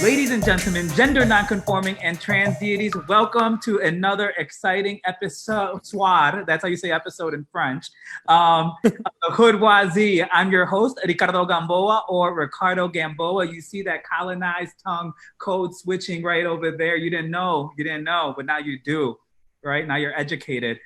Ladies and gentlemen, gender nonconforming and trans deities, welcome to another exciting episode. That's how you say episode in French. Hoodoisie. I'm your host, Ricardo Gamboa, or Ricardo Gamboa. You see that colonized tongue code switching right over there. You didn't know, but now you do, right? Now you're educated.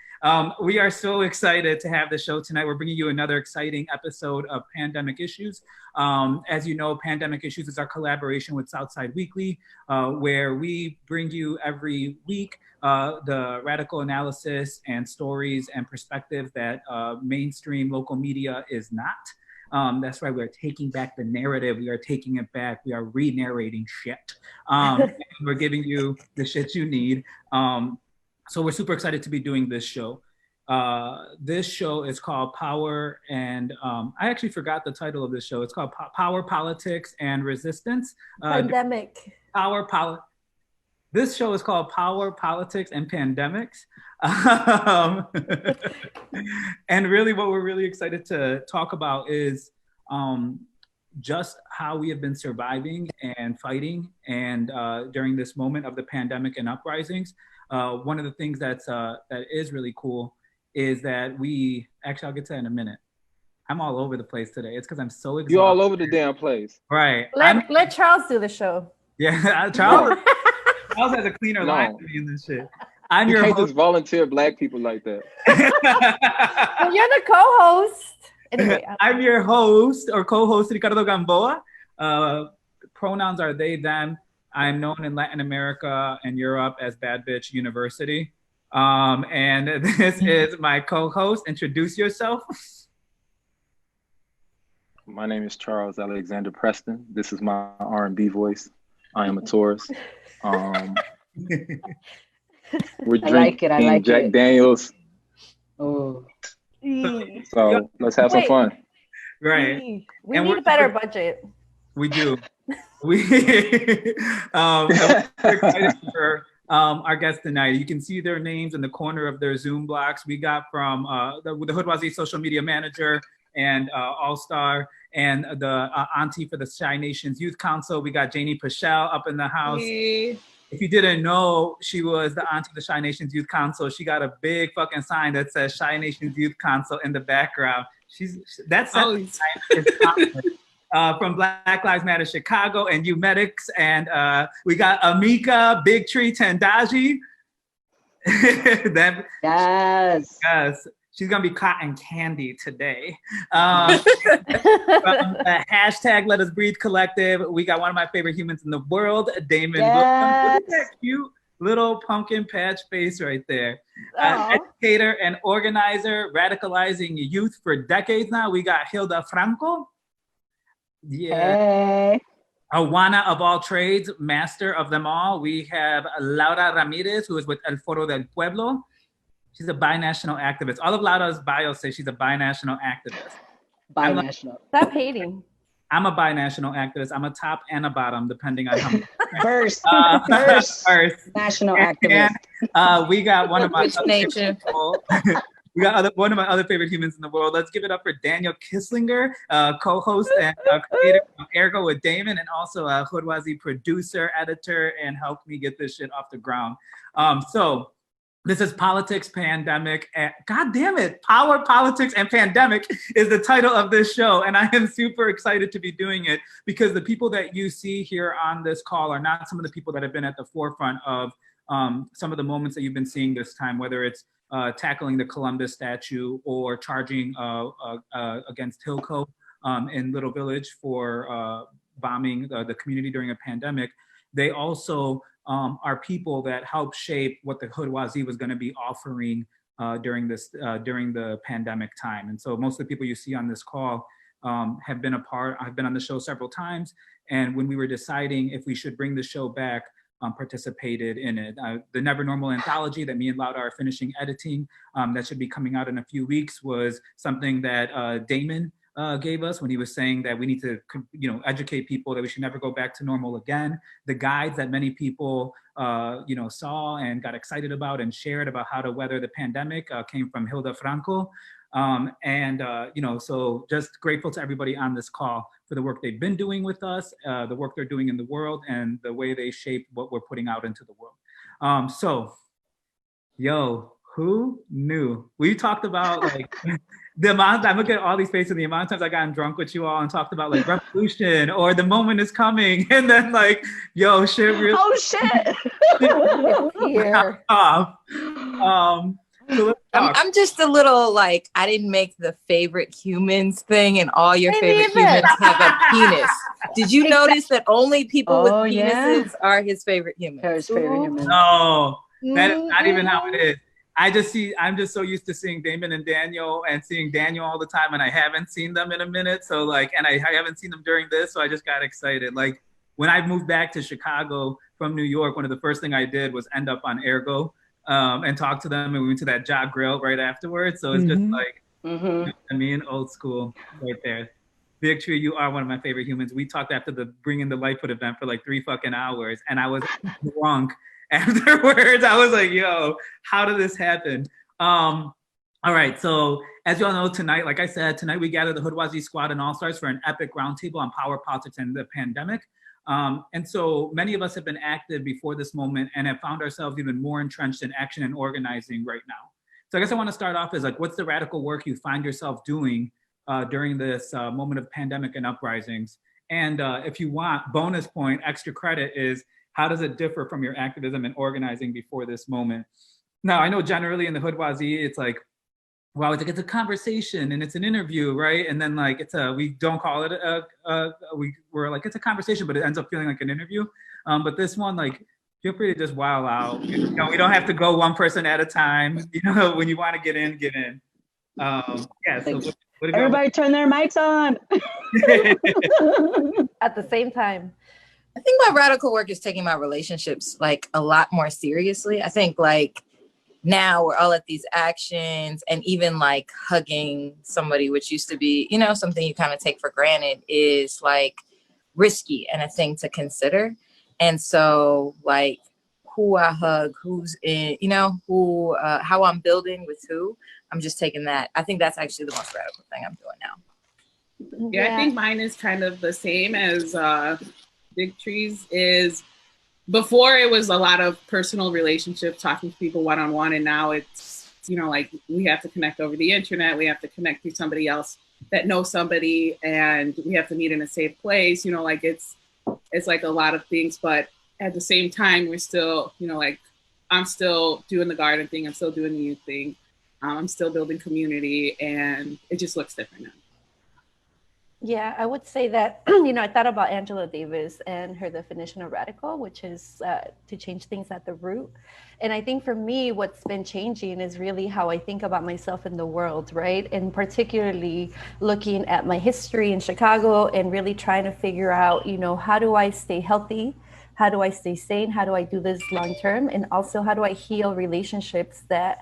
We are so excited to have the show tonight. We're bringing you another exciting episode of Pandemic Issues. As you know, Pandemic Issues is our collaboration with Southside Weekly, where we bring you every week the radical analysis and stories and perspectives that mainstream local media is not. That's right, we're taking back the narrative. We are taking it back. We are re-narrating shit. We're giving you the shit you need. So we're super excited to be doing this show. This show is called Power and, I actually forgot the title of this show. It's called Power, Politics, and Resistance. Pandemic. This show is called Power, Politics, and Pandemics. And really what we're really excited to talk about is just how we have been surviving and fighting and during this moment of the pandemic and uprisings. One of the things that is really cool is that I'll get to that in a minute. I'm all over the place today. It's because I'm so exhausted. You're all over the damn place. Right. Let Charles do the show. Yeah, Charles has a cleaner line than me in this shit. I'm your host. You can't host. just volunteer black people like that. Well, you're the co-host. Anyway, I'm your host or co-host, Ricardo Gamboa. Pronouns are they, them. I'm known in Latin America and Europe as Bad Bitch University. And this is my co-host. Introduce yourself. My name is Charles Alexander Preston. This is my R&B voice. I am a Taurus. We're drinking Jack Daniels. Oh. So let's have some fun. Right. We need a better budget. We do. We're excited for our guests tonight. You can see their names in the corner of their Zoom blocks. We got from the Hoodoisie social media manager and all-star and the auntie for the Shy Nations Youth Council. We got Janie Pochel up in the house. Hey. If you didn't know, she was the auntie of the Shy Nations Youth Council. She got a big fucking sign that says Shy Nations Youth Council in the background. From Black Lives Matter Chicago and U Medics, and we got Amika, Big Tree, Tendaji. Yes. She's gonna be cotton candy today. From the hashtag Let Us Breathe Collective, we got one of my favorite humans in the world, Damon. Yes. Look at that cute little pumpkin patch face right there. Educator and organizer, radicalizing youth for decades now. We got Hilda Franco. Yeah. Hey. A Juana of all trades, master of them all. We have Laura Ramirez, who is with El Foro del Pueblo. She's a binational activist. All of Laura's bio says she's a binational activist. Binational. Stop hating. I'm a binational activist. I'm a top and a bottom, depending on how much. First. National activist. And, we got one of my one of my other favorite humans in the world. Let's give it up for Daniel Kisslinger, co-host and creator of AirGo with Damon, and also a Hoodoisie producer, editor, and helped me get this shit off the ground. So this is Politics, Pandemic, and God damn it, Power, Politics, and Pandemic is the title of this show. And I am super excited to be doing it because the people that you see here on this call are not some of the people that have been at the forefront of some of the moments that you've been seeing this time, whether it's tackling the Columbus statue or charging against Hilco in Little Village for bombing the community during a pandemic. They also are people that helped shape what the Hoodoisie was going to be offering during the pandemic time. And so most of the people you see on this call have been a part. I've been on the show several times, and when we were deciding if we should bring the show back, participated in it. The Never Normal anthology that me and Lauda are finishing editing, that should be coming out in a few weeks, was something that Damon gave us when he was saying that we need to, educate people that we should never go back to normal again. The guides that many people, saw and got excited about and shared about how to weather the pandemic came from Hilda Franco. So just grateful to everybody on this call for the work they've been doing with us, the work they're doing in the world, and the way they shape what we're putting out into the world. Who knew? We talked about like the amount, I'm looking at all these faces, the amount of times I gotten drunk with you all and talked about like revolution or the moment is coming. And then like, shit really. Oh shit. Here. So I'm just a little like, I didn't make the favorite humans thing and all your favorite humans have a penis. Did you notice that only people with penises are his favorite humans? His favorite humans. No, that is not even how it is. I'm just so used to seeing Damon and Daniel and seeing Daniel all the time, and I haven't seen them in a minute. So like, and I haven't seen them during this, so I just got excited. Like when I moved back to Chicago from New York, one of the first things I did was end up on AirGo and talk to them, and we went to that job grill right afterwards. So it's just like, you know what I mean, old school right there. Victory, you are one of my favorite humans. We talked after the Bring in the Lightfoot event for like 3 fucking hours, and I was drunk. Afterwards, I was like, how did this happen? All right, so as you all know, tonight, like I said, tonight we gathered the Hoodoisie squad and All-Stars for an epic roundtable on power, politics, and the pandemic. And so many of us have been active before this moment and have found ourselves even more entrenched in action and organizing right now. So I guess I want to start off as like, what's the radical work you find yourself doing during this moment of pandemic and uprisings? And if you want, bonus point, extra credit is, how does it differ from your activism and organizing before this moment? Now, I know generally in the Hoodoisie, it's like, well, it's a conversation and it's an interview, right? And then like, we don't call it we're like, it's a conversation, but it ends up feeling like an interview. But this one, like, feel free to just wow out. We don't have to go one person at a time. When you want to get in, get in. So what everybody turn their mics on. At the same time. I think my radical work is taking my relationships like a lot more seriously. I think like now we're all at these actions, and even like hugging somebody, which used to be, something you kind of take for granted, is like risky and a thing to consider. And so like who I hug, who's in, how I'm building with who, I'm just taking that. I think that's actually the most radical thing I'm doing now. Yeah, I think mine is kind of the same as Victory's. Is before it was a lot of personal relationships, talking to people one-on-one, and now it's, like we have to connect over the internet, we have to connect through somebody else that knows somebody, and we have to meet in a safe place, like it's like a lot of things, but at the same time, we're still, like I'm still doing the garden thing, I'm still doing the youth thing, I'm still building community, and it just looks different now. Yeah, I would say that, I thought about Angela Davis and her definition of radical, which is to change things at the root. And I think for me, what's been changing is really how I think about myself in the world, right? And particularly looking at my history in Chicago and really trying to figure out, how do I stay healthy? How do I stay sane? How do I do this long term? And also, how do I heal relationships that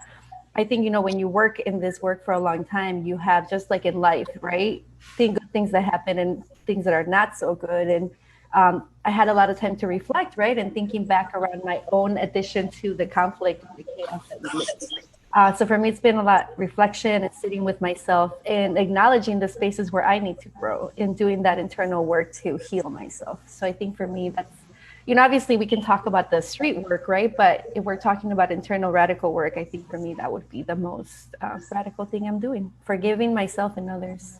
I think, when you work in this work for a long time, you have, just like in life, right? Good things that happen and things that are not so good. And I had a lot of time to reflect, right? And thinking back around my own addition to the conflict and the chaos that we lived. So for me, it's been a lot reflection and sitting with myself and acknowledging the spaces where I need to grow and doing that internal work to heal myself. So I think for me, that's, obviously we can talk about the street work, right? But if we're talking about internal radical work, I think for me, that would be the most radical thing I'm doing, forgiving myself and others.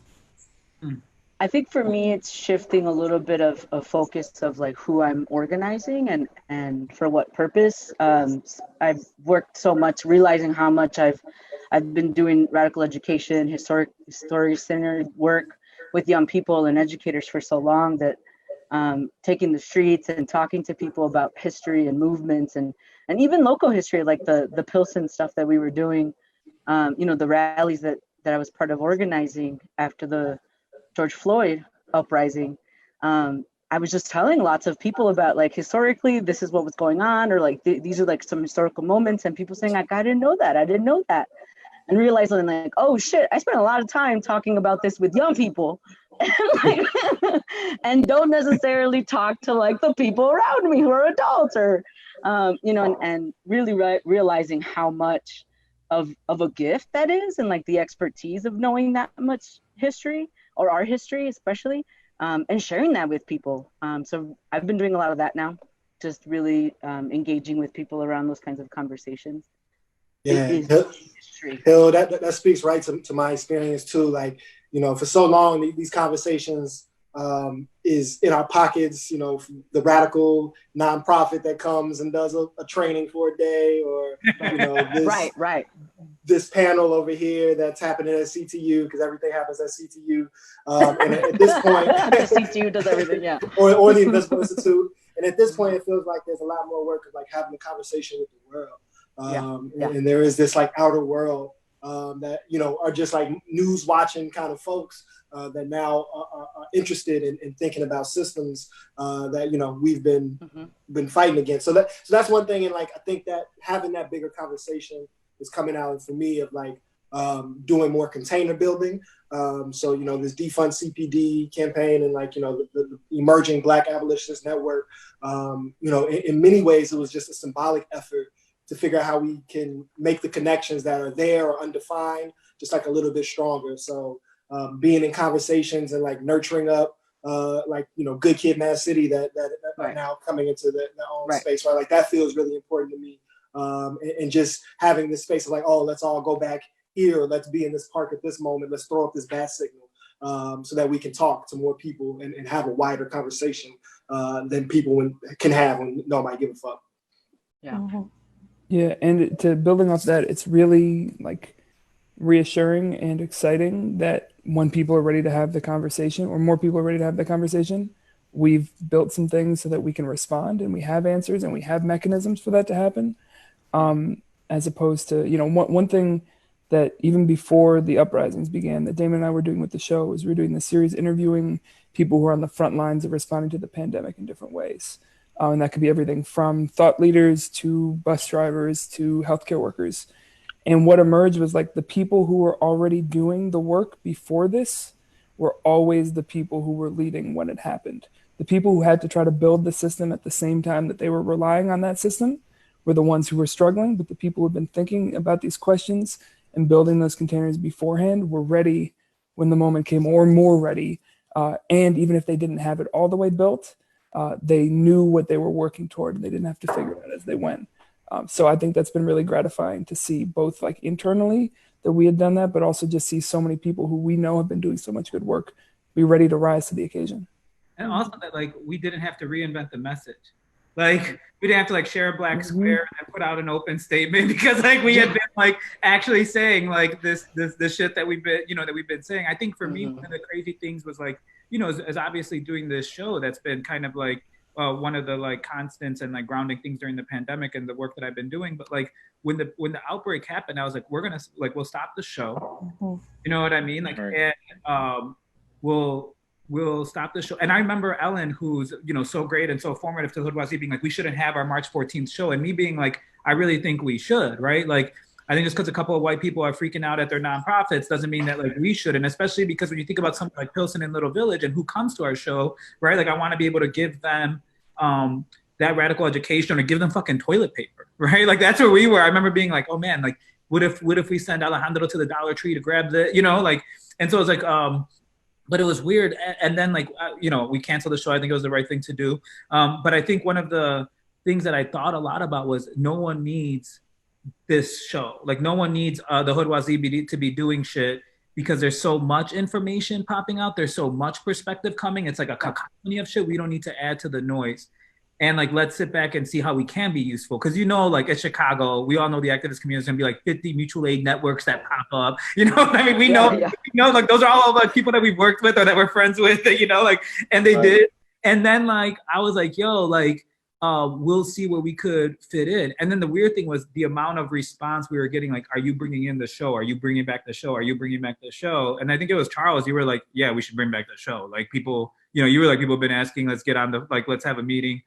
I think for me, it's shifting a little bit of a focus of like who I'm organizing and for what purpose. I've worked so much, realizing how much I've been doing radical education, story-centered work with young people and educators for so long that taking the streets and talking to people about history and movements and even local history, like the Pilsen stuff that we were doing, the rallies that I was part of organizing after the George Floyd uprising. I was just telling lots of people about like historically, this is what was going on, or like these are like some historical moments, and people saying like, I didn't know that, and realizing like, oh shit, I spent a lot of time talking about this with young people and don't necessarily talk to like the people around me who are adults, or and really realizing how much of a gift that is, and like the expertise of knowing that much history, or our history especially, and sharing that with people. So I've been doing a lot of that now, just really engaging with people around those kinds of conversations. Yeah, history. Hill, that speaks right to my experience too. Like, you know, for so long, these conversations is in our pockets, you know, the radical nonprofit that comes and does a training for a day, or, you know, this, this panel over here that's happening at CTU, because everything happens at CTU. And at this point, CTU does everything, yeah. or the Invisible Institute. And at this point, it feels like there's a lot more work of like having a conversation with the world. And there is this like outer world that, you know, are just like news watching kind of folks that now are interested in thinking about systems that, you know, we've been fighting against. So that's one thing. And like, I think that having that bigger conversation is coming out for me of like doing more container building. So, you know, this defund CPD campaign and like, you know, the emerging Black Abolitionist Network, you know, in many ways, it was just a symbolic effort to figure out how we can make the connections that are there or undefined, just like a little bit stronger. So being in conversations and like nurturing up, like, you know, Good Kid, Mad City that are now coming into their own space, right? Like that feels really important to me. And just having this space of like, oh, let's all go back here. Let's be in this park at this moment. Let's throw up this bat signal so that we can talk to more people and have a wider conversation than people can have when nobody give a fuck. Yeah. Yeah, and to building off that, it's really like reassuring and exciting that when people are ready to have the conversation, or more people are ready to have the conversation, we've built some things so that we can respond and we have answers and we have mechanisms for that to happen. As opposed to, you know, one thing that even before the uprisings began that Damon and I were doing with the show was we were doing this series interviewing people who are on the front lines of responding to the pandemic in different ways. And that could be everything from thought leaders to bus drivers to healthcare workers. And what emerged was like the people who were already doing the work before this were always the people who were leading when it happened. The people who had to try to build the system at the same time that they were relying on that system were the ones who were struggling, but the people who had been thinking about these questions and building those containers beforehand were ready when the moment came, or more ready. And even if they didn't have it all the way built, they knew what they were working toward and they didn't have to figure it out as they went. So I think that's been really gratifying to see, both like internally that we had done that, but also just see so many people who we know have been doing so much good work be ready to rise to the occasion. And also that like we didn't have to reinvent the message. Like we didn't have to like share a black square and put out an open statement, because like we had been like actually saying like this shit that we've been, you know, that we've been saying. I think for me, one of the crazy things was like, you know, as obviously doing this show that's been kind of like one of the like constants and like grounding things during the pandemic and the work that I've been doing. But like when the outbreak happened, I was like, we'll stop the show. You know what I mean? Like, and we'll stop the show. And I remember Ellen, who's, you know, so great and so formative to Hoodoisie, being like, we shouldn't have our March 14th show. And me being like, I really think we should, right? Like, I think just because a couple of white people are freaking out at their nonprofits doesn't mean that like we should. And especially because when you think about something like Pilsen and Little Village and who comes to our show, right? Like I want to be able to give them that radical education or give them fucking toilet paper, right? Like that's where we were. I remember being like, oh man, like what if we send Alejandro to the Dollar Tree to grab the, you know, like, and so it was like, but it was weird. And then like, you know, we canceled the show. I think it was the right thing to do. But I think one of the things that I thought a lot about was no one needs this show. Like no one needs the Hoodoisie to be doing shit, because there's so much information popping out. There's so much perspective coming. It's like a cacophony of shit. We don't need to add to the noise. And like, let's sit back and see how we can be useful. Cause you know, like at Chicago, we all know the activist community is gonna be like 50 mutual aid networks that pop up. You know what I mean? We know, like those are all like people that we've worked with or that we're friends with, you know, like, and they did. And then like, I was like, yo, like, we'll see where we could fit in. And then the weird thing was the amount of response we were getting, like, are you bringing in the show? Are you bringing back the show? Are you bringing back the show? And I think it was Charles, you were like, yeah, we should bring back the show. Like people, you know, you were like, people have been asking, let's get on the, like, let's have a meeting.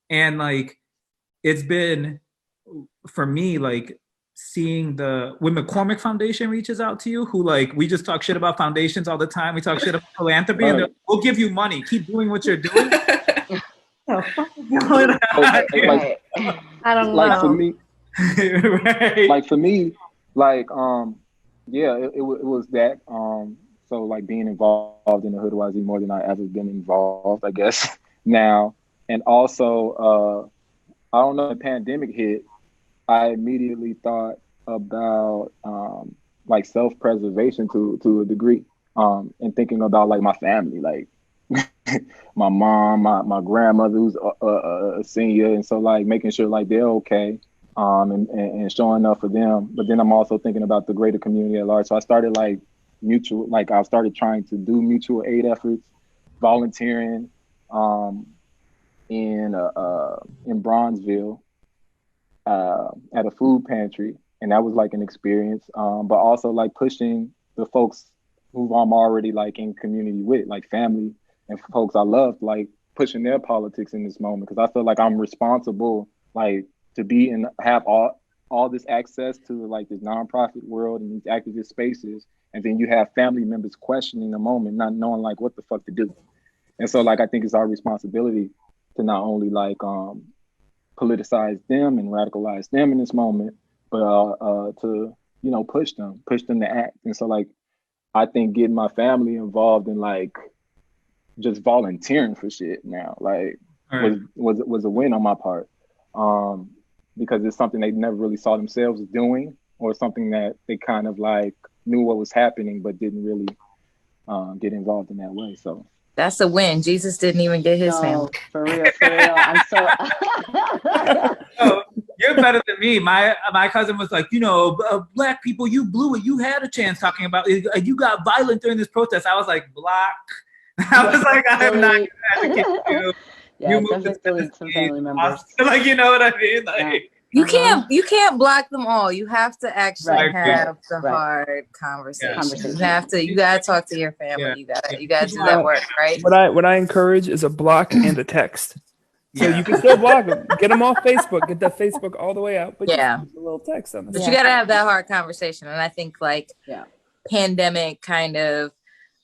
And like, it's been, for me, like seeing when McCormick Foundation reaches out to you, who like, we just talk shit about foundations all the time. We talk shit about philanthropy and we'll give you money. Keep doing what you're doing. I don't know. Like for me, Like, yeah, it was that. So like being involved in the Hoodoisie more than I ever been involved, I guess now. And also, I don't know, the pandemic hit, I immediately thought about like self-preservation to a degree, and thinking about like my family, like my mom, my grandmother who's a senior, and so like making sure like they're okay, and showing up for them. But then I'm also thinking about the greater community at large. So I started like I started trying to do mutual aid efforts, volunteering, um, in Bronzeville, at a food pantry, and that was like an experience. But also like pushing the folks who I'm already like in community with, like family and folks I love, like pushing their politics in this moment, because I feel like I'm responsible, like to be and have all this access to like this nonprofit world and these activist spaces, and then you have family members questioning the moment, not knowing like what the fuck to do. And so like I think it's our responsibility to not only like politicize them and radicalize them in this moment, but to push them to act. And so like I think getting my family involved in like just volunteering for shit now, like was a win on my part, because it's something they never really saw themselves doing, or something that they kind of like knew what was happening but didn't really get involved in that way. So that's a win. Jesus didn't even get his family. For real, for real. I'm so. Oh, you're better than me. My cousin was like, black people, you blew it. You had a chance talking about it. You got violent during this protest. I was like, block. I was like, I am not advocating you. Yeah, you moved definitely some family members. Like, you know what I mean? Like, you can't block them all. You have to actually have the hard conversation. You gotta talk to your family. Yeah. You gotta do that work, right? What I encourage is a block and a text. So you can still block them. Get them off Facebook. Get that Facebook all the way out. But just a little text on the But you gotta have that hard conversation. And I think like pandemic kind of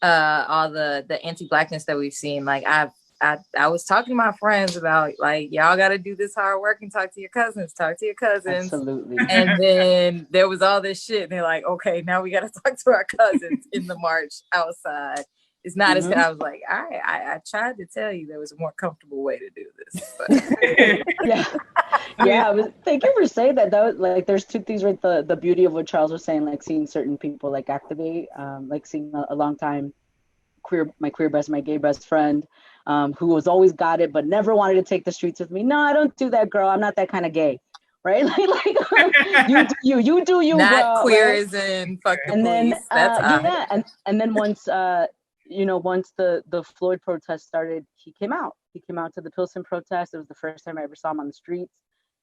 all the anti-blackness that we've seen, like I was talking to my friends about like, y'all got to do this hard work and talk to your cousins. Absolutely. And then there was all this shit. And they're like, okay, now we got to talk to our cousins in the march outside. It's not as good. I was like, I tried to tell you there was a more comfortable way to do this. But. Thank you for saying that. Though, like, there's two things, right? The beauty of what Charles was saying, like seeing certain people like activate, like seeing a long time my gay best friend, who was always got it, but never wanted to take the streets with me. No, I don't do that, girl. I'm not that kind of gay, right? You do you, not girl, queer right? As in fuck the and police. Then, that's and then once once the Floyd protest started, he came out. He came out to the Pilsen protest. It was the first time I ever saw him on the streets.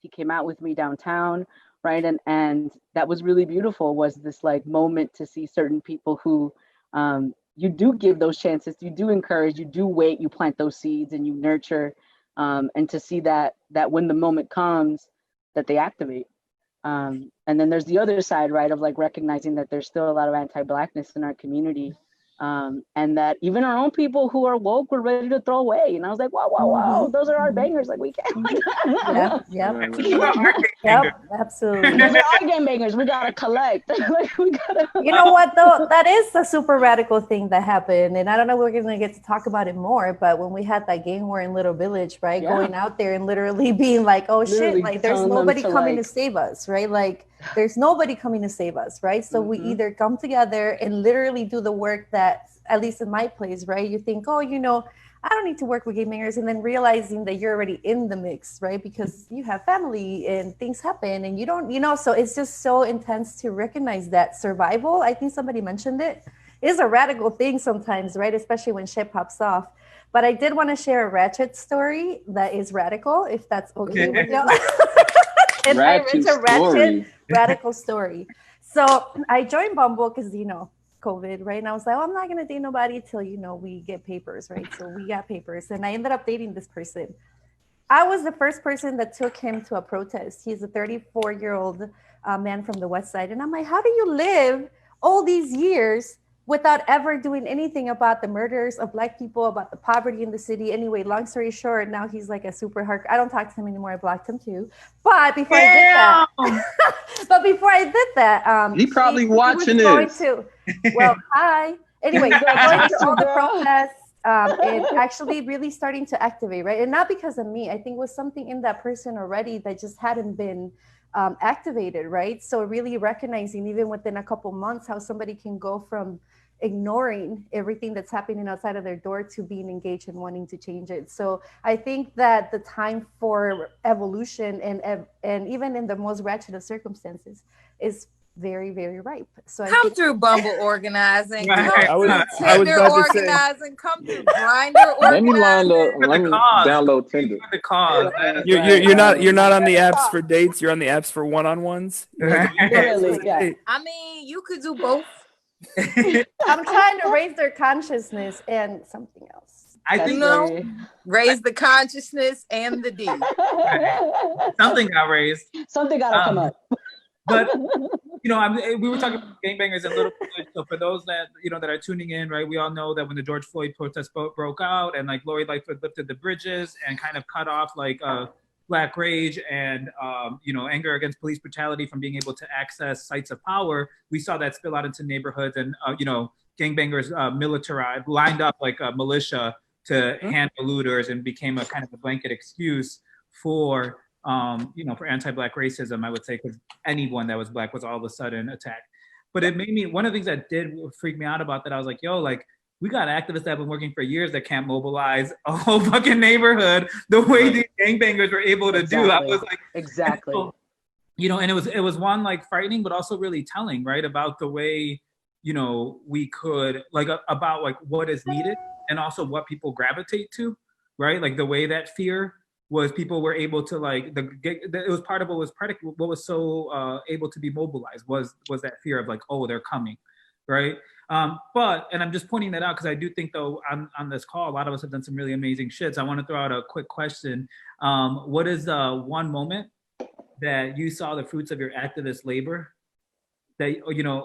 He came out with me downtown, right? And that was really beautiful. Was this like moment to see certain people who you do give those chances, you do encourage, you do wait, you plant those seeds and you nurture, and to see that when the moment comes, that they activate. And then there's the other side, right, of like recognizing that there's still a lot of anti-blackness in our community, and that even our own people who are woke were ready to throw away. And I was like, whoa, those are our bangers. Like we can't. Yep, absolutely. Those are our game bangers. We gotta collect. Like we gotta. You know what though? That is a super radical thing that happened, and I don't know if we're gonna get to talk about it more. But when we had that gang war in Little Village, right, going out there and literally being like, "Oh shit!" Like there's nobody coming to save us, right? Like there's nobody coming to save us, right? So we either come together and literally do the work that, at least in my place, right? You think, oh, I don't need to work with gay bangers, and then realizing that you're already in the mix, right? Because you have family and things happen and you don't, so it's just so intense to recognize that survival. I think somebody mentioned it is a radical thing sometimes, right? Especially when shit pops off. But I did want to share a ratchet story that is radical, if that's okay with y'all. And it's a radical story. So I joined Bumble because, COVID, right? And I was like, I'm not going to date nobody till, we get papers, right? So we got papers. And I ended up dating this person. I was the first person that took him to a protest. He's a 34-year-old man from the West Side. And I'm like, how do you live all these years without ever doing anything about the murders of Black people, about the poverty in the city. Anyway, long story short, now he's like a super hard. I don't talk to him anymore. I blocked him too. But before I did that, he probably watching this. Well, hi. Anyway, so going to all the protests, and actually really starting to activate, right? And not because of me. I think it was something in that person already that just hadn't been activated, right? So really recognizing even within a couple months how somebody can go from ignoring everything that's happening outside of their door to being engaged and wanting to change it. So I think that the time for evolution and even in the most wretched of circumstances is very, very ripe. So come through Bumble organizing, come I was Tinder about to say. organizing, come through Grindr Let me organizing. let me download Tinder. The cause. You're not on the apps for dates. You're on the apps for one-on-ones. Literally, yeah. I mean, you could do both. I'm trying to raise their consciousness and something else. I think raise the consciousness and the D. something got raised. Something got to come up. But we were talking about gangbangers and little Village. So for those that that are tuning in, right, we all know that when the George Floyd protests broke out and like Lori Lightfoot lifted the bridges and kind of cut off like Black rage and anger against police brutality from being able to access sites of power, we saw that spill out into neighborhoods and gangbangers militarized, lined up like a militia to handle looters and became a kind of a blanket excuse for for anti-Black racism, I would say, because anyone that was Black was all of a sudden attacked. But it made me, one of the things that did freak me out about that, I was like, we got activists that have been working for years that can't mobilize a whole fucking neighborhood the way these gangbangers were able to do. I was like, exactly. And it was one like frightening, but also really telling, right, about the way, we could about like what is needed and also what people gravitate to, right? Like the way that fear was people were able to it was part of what was so able to be mobilized was that fear of like, oh, they're coming, right? And I'm just pointing that out because I do think though on this call, a lot of us have done some really amazing shit. So I want to throw out a quick question. What is one moment that you saw the fruits of your activist labor that,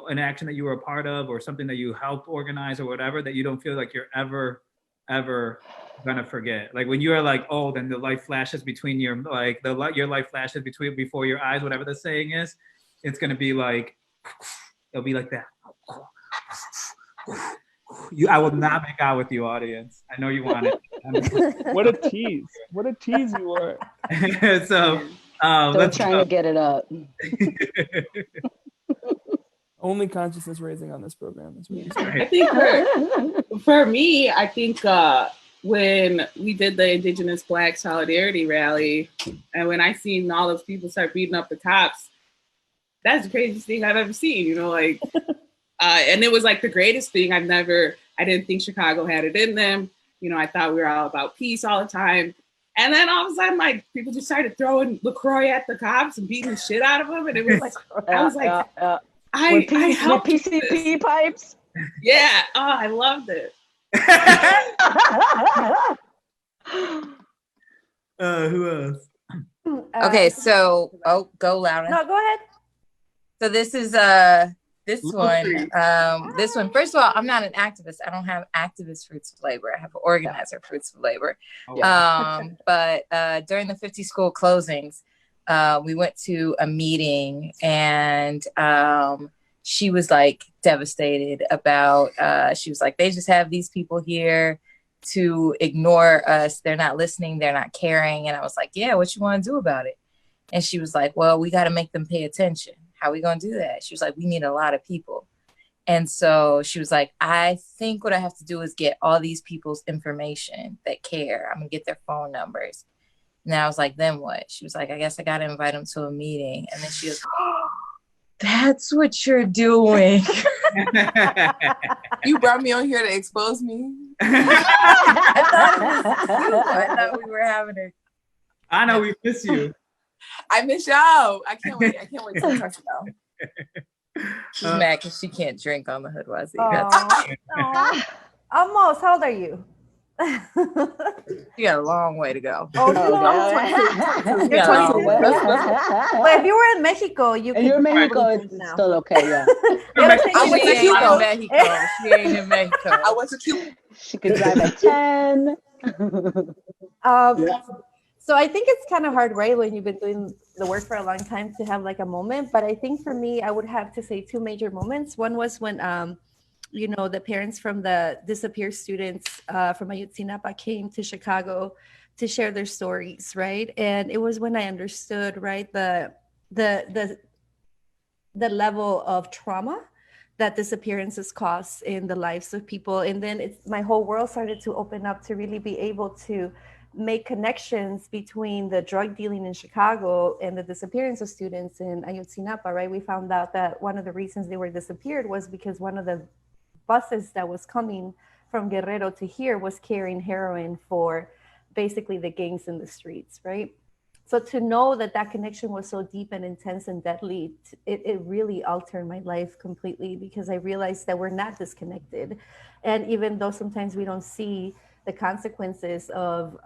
an action that you were a part of or something that you helped organize or whatever that you don't feel like you're ever gonna forget? Like when you are like old and the light flashes between your your light flashes before your eyes, whatever the saying is, it's gonna be like, it'll be like that. I will not make out with you, audience. I know you want it. What a tease! What a tease you are. So let's try to get it up. Only consciousness raising on this program is really I think for me, I think when we did the Indigenous Black Solidarity Rally, and when I seen all those people start beating up the cops, that's the craziest thing I've ever seen. And it was like the greatest thing. I didn't think Chicago had it in them. I thought we were all about peace all the time. And then all of a sudden, like, people just started throwing LaCroix at the cops and beating the shit out of them. And it was like, I was like, I helped with PCP pipes. Yeah. Oh, I loved it. Who else? Okay, so go louder. No, go ahead. So this is this one. This one. First of all, I'm not an activist. I don't have activist fruits of labor. I have organizer fruits of labor. But during the 50 school closings, we went to a meeting and she was like devastated about, she was like, they just have these people here to ignore us. They're not listening. They're not caring. And I was like, yeah, what you want to do about it? And she was like, well, we got to make them pay attention. How are we going to do that? She was like, we need a lot of people. And so she was like, I think what I have to do is get all these people's information that care. I'm going to get their phone numbers. And I was like, then what? She was like, I guess I got to invite them to a meeting. And then she was, oh, that's what you're doing. You brought me on here to expose me. I thought we were having a... I know, we miss you. I miss y'all. I can't wait to talk to y'all. She's mad because she can't drink on the Hoodoisie. Almost. How old are you? You got a long way to go. Oh, Okay. you're 22. But if you were in Mexico, you could. You're in Mexico, probably it's now. still okay, yeah. I went to Mexico. She ain't in Mexico. I went to Cuba. She could drive at 10. So I think it's kind of hard, right, when you've been doing the work for a long time to have like a moment. But I think for me, I would have to say two major moments. One was when, you know, the parents from the disappeared students from Ayotzinapa came to Chicago to share their stories, right? And it was when I understood, right, the level of trauma that disappearances cause in the lives of people. And then my whole world started to open up to really be able to make connections between the drug dealing in Chicago and the disappearance of students in Ayotzinapa, right? We found out that one of the reasons they were disappeared was because one of the buses that was coming from Guerrero to here was carrying heroin for basically the gangs in the streets, right? So to know that that connection was so deep and intense and deadly, it really altered my life completely, because I realized that we're not disconnected. And even though sometimes we don't see the consequences of,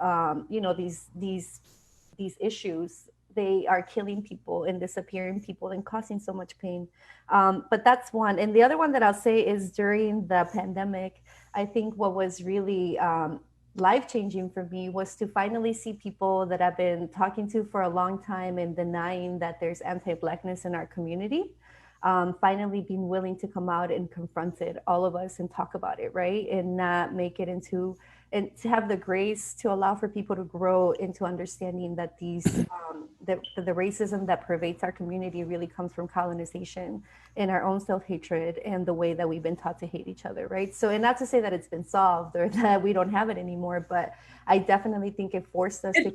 you know, these issues, they are killing people and disappearing people and causing so much pain. But that's one. And the other one that I'll say is during the pandemic, I think what was really life-changing for me was to finally see people that I've been talking to for a long time and denying that there's anti-Blackness in our community, finally being willing to come out and confront it, all of us, and talk about it, right? And not make it into, and to have the grace to allow for people to grow into understanding that these, the racism that pervades our community really comes from colonization and our own self-hatred and the way that we've been taught to hate each other, right? So, and not to say that it's been solved or that we don't have it anymore, but I definitely think it forced us to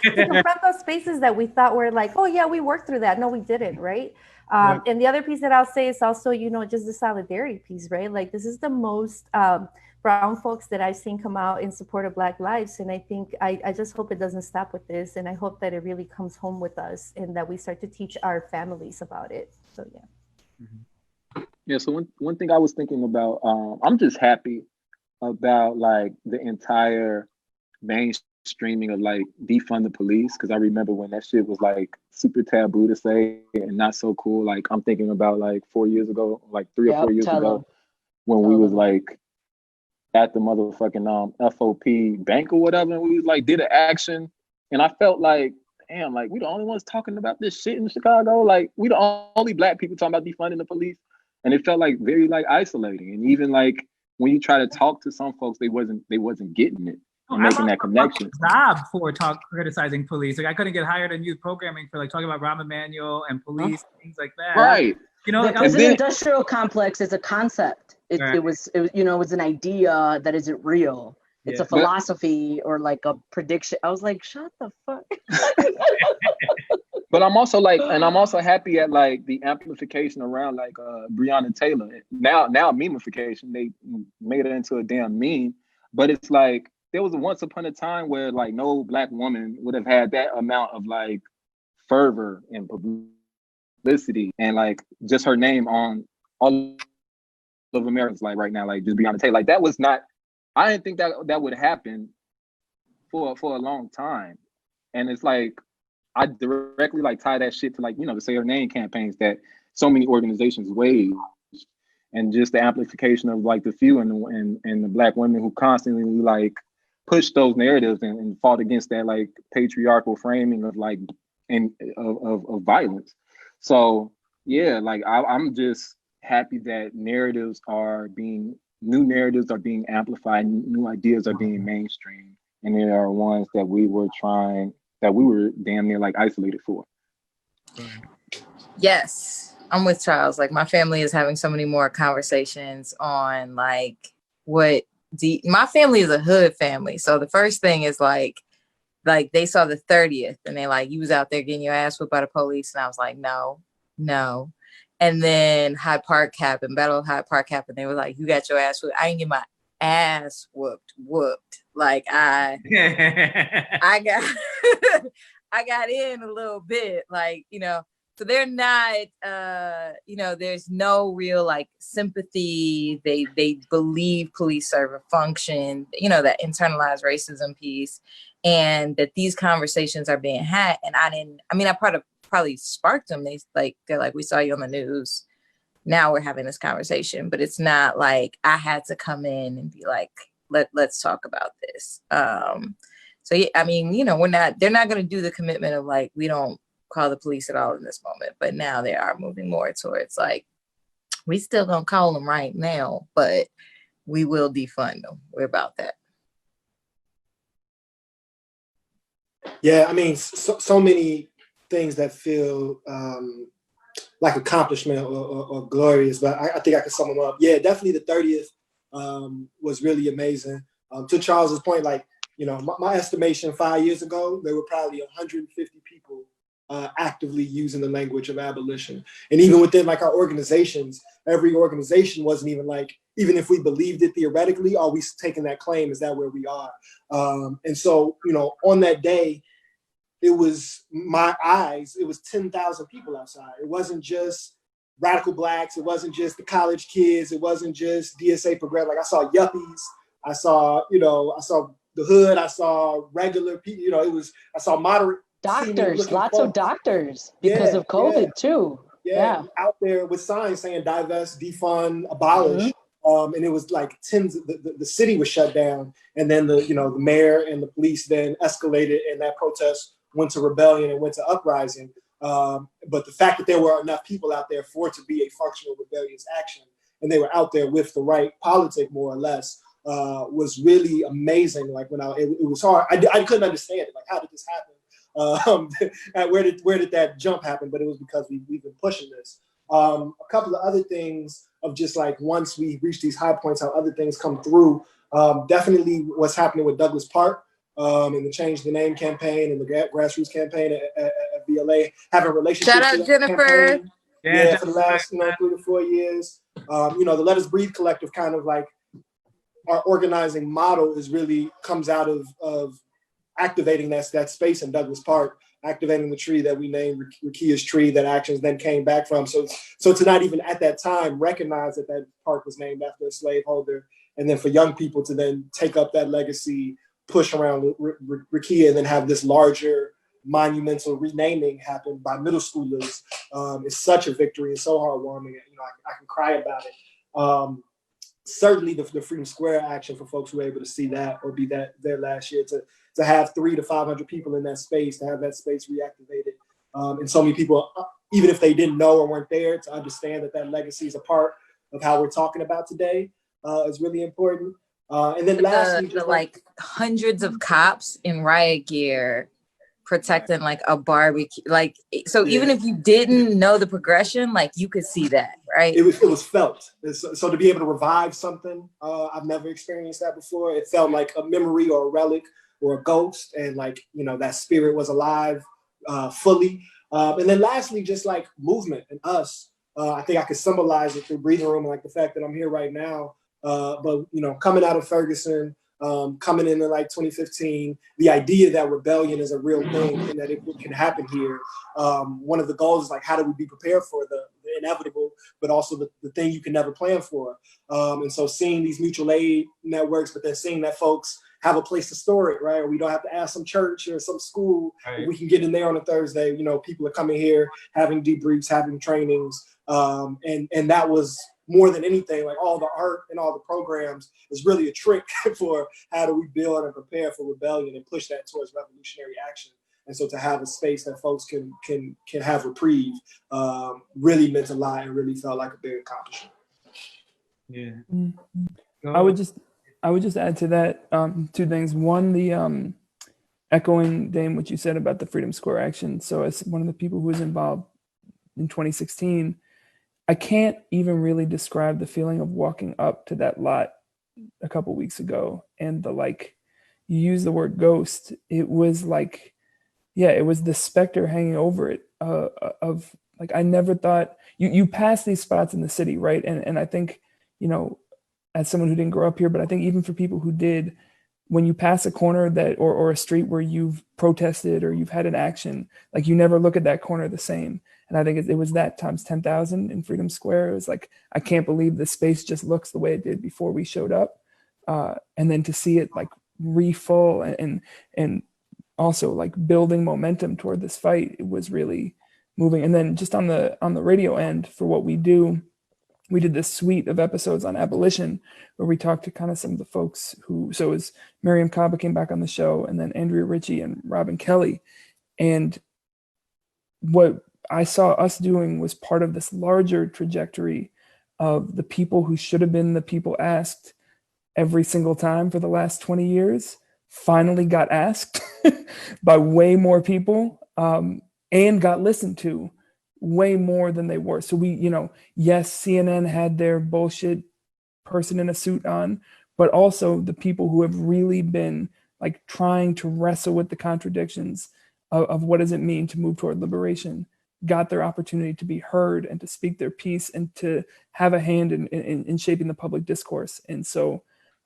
confront those spaces that we thought were like, oh yeah, we worked through that. No, we didn't, right? And the other piece that I'll say is also, you know, just the solidarity piece, right? Like, this is the most brown folks that I've seen come out in support of Black lives. And I think, I just hope it doesn't stop with this. And I hope that it really comes home with us and that we start to teach our families about it. So, yeah. Yeah, so one thing I was thinking about, I'm just happy about like the entire mainstreaming of like defund the police, because I remember when that shit was like super taboo to say and not so cool. Like, I'm thinking about like 4 years ago, like 3 or 4 years ago, when we was like at the motherfucking FOP bank or whatever, and we like did an action, and I felt like, damn, like we the only ones talking about this shit in Chicago. Like, we the only Black people talking about defunding the police, and it felt like very like isolating. And even like when you try to talk to some folks, they wasn't getting it and making that connection. Job for criticizing police. Like, I couldn't get hired in youth programming for like talking about Rahm Emanuel and police, things like that. Right. You know, like, because an industrial complex is a concept. It was, you know, it was an idea that isn't real. It's a philosophy or like a prediction. I was like, shut the fuck. But I'm also like, and I'm also happy at like the amplification around like Breonna Taylor. Now memeification, they made it into a damn meme. But it's like, there was once upon a time where like no Black woman would have had that amount of like fervor and publicity and like just her name on all of Americans, like right now, like just Breonna Taylor. Like, that was not, I didn't think that would happen for a long time. And it's like, I directly like tie that shit to like, you know, the Say Her Name campaigns that so many organizations wage, and just the amplification of like the few and the Black women who constantly like push those narratives and fought against that like patriarchal framing of like of violence. So yeah, like I'm just happy that new narratives are being amplified, new ideas are being mainstream, and there are ones that we were damn near like isolated for. Yes, I'm with Charles. Like, my family is having so many more conversations on like my family is a hood family. So the first thing is like they saw the 30th and they like, you was out there getting your ass whipped by the police. And I was like, no. And then Hyde Park happened, Battle of Hyde Park happened. They were like, you got your ass whooped. I didn't get my ass whooped. Like, I got I got in a little bit, like, you know. So they're not, there's no real like sympathy. They believe police serve a function, that internalized racism piece, and that these conversations are being had. And I probably sparked them. They're like, we saw you on the news. Now we're having this conversation, but it's not like I had to come in and be like, let's talk about this. So yeah, they're not going to do the commitment of like, we don't call the police at all in this moment, but now they are moving more towards like, we still gonna call them right now, but we will defund them. We're about that. Yeah, I mean, so many things that feel like accomplishment or glorious, but I think I can sum them up. Yeah, definitely the 30th was really amazing. To Charles's point, like, my estimation 5 years ago, there were probably 150 people actively using the language of abolition. And even within like our organizations, every organization wasn't even like, even if we believed it theoretically, are we taking that claim? Is that where we are? And so, on that day, it was my eyes, it was 10,000 people outside. It wasn't just radical Blacks. It wasn't just the college kids. It wasn't just DSA progress. Like I saw yuppies. I saw the hood. I saw regular people, I saw moderate doctors, lots of doctors because of COVID too. Yeah, out there with signs saying divest, defund, abolish. And it was like the city was shut down. And then the mayor and the police then escalated, and that protest went to rebellion and went to uprising. But the fact that there were enough people out there for it to be a functional rebellious action, and they were out there with the right politic, more or less, was really amazing. Like it was hard. I couldn't understand it. Like, how did this happen? Where did that jump happen? But it was because we've been pushing this. A couple of other things of just like, once we reach these high points, how other things come through. Definitely what's happening with Douglas Park and the Change the Name campaign and the grassroots campaign at VLA, having relationships. Shout out Jennifer. Yeah, for the last 3 to 4 years. The Let Us Breathe collective, kind of like our organizing model, comes out of activating that space in Douglas Park, activating the tree that we named Rakia's tree, that actions then came back from. So to not even at that time recognize that park was named after a slaveholder, and then for young people to then take up that legacy, push around Rakia, and then have this larger monumental renaming happen by middle schoolers is such a victory. It's so heartwarming. I can cry about it. Certainly the Freedom Square action, for folks who were able to see that or be there last year, to have 300 to 500 people in that space, to have that space reactivated, and so many people, even if they didn't know or weren't there, to understand that legacy is a part of how we're talking about today is really important. And then lastly, like hundreds of cops in riot gear protecting like a barbecue, like, so even if you didn't know the progression, like you could see that, right? It was felt. So to be able to revive something, I've never experienced that before. It felt like a memory or a relic or a ghost, and like, that spirit was alive fully. And then lastly, just like movement and us. I think I could symbolize it through Breathing Room, and like the fact that I'm here right now. But coming out of Ferguson, coming into like 2015, the idea that rebellion is a real thing and that it can happen here. One of the goals is like, how do we be prepared for the inevitable, but also the thing you can never plan for. And so seeing these mutual aid networks, but then seeing that folks have a place to store it, right? Or we don't have to ask some church or some school. Right. We can get in there on a Thursday. People are coming here, having debriefs, having trainings. And that was more than anything, like all the art and all the programs is really a trick for how do we build and prepare for rebellion and push that towards revolutionary action. And so to have a space that folks can have reprieve really meant a lot and really felt like a big accomplishment. Yeah. Mm-hmm. I would just add to that 2 things. One, the echoing, Dame, what you said about the Freedom Square action. So as one of the people who was involved in 2016, I can't even really describe the feeling of walking up to that lot a couple weeks ago, and you use the word ghost. It was like, it was the specter hanging over it of like, I never thought you pass these spots in the city, right? And I think, as someone who didn't grow up here, but I think even for people who did, when you pass a corner or a street where you've protested or you've had an action, like you never look at that corner the same. And I think it was that times 10,000 in Freedom Square. It was like, I can't believe the space just looks the way it did before we showed up. And then to see it like refull and also like building momentum toward this fight, it was really moving. And then just on the radio end for what we do, we did this suite of episodes on abolition where we talked to kind of some of the folks so it was Miriam Kaba came back on the show, and then Andrea Ritchie and Robin Kelly. And what I saw us doing was part of this larger trajectory of the people who should have been the people asked every single time for the last 20 years finally got asked by way more people, and got listened to way more than they were. So we, yes, CNN had their bullshit person in a suit on, but also the people who have really been like trying to wrestle with the contradictions of what does it mean to move toward liberation got their opportunity to be heard and to speak their piece and to have a hand in shaping the public discourse. And so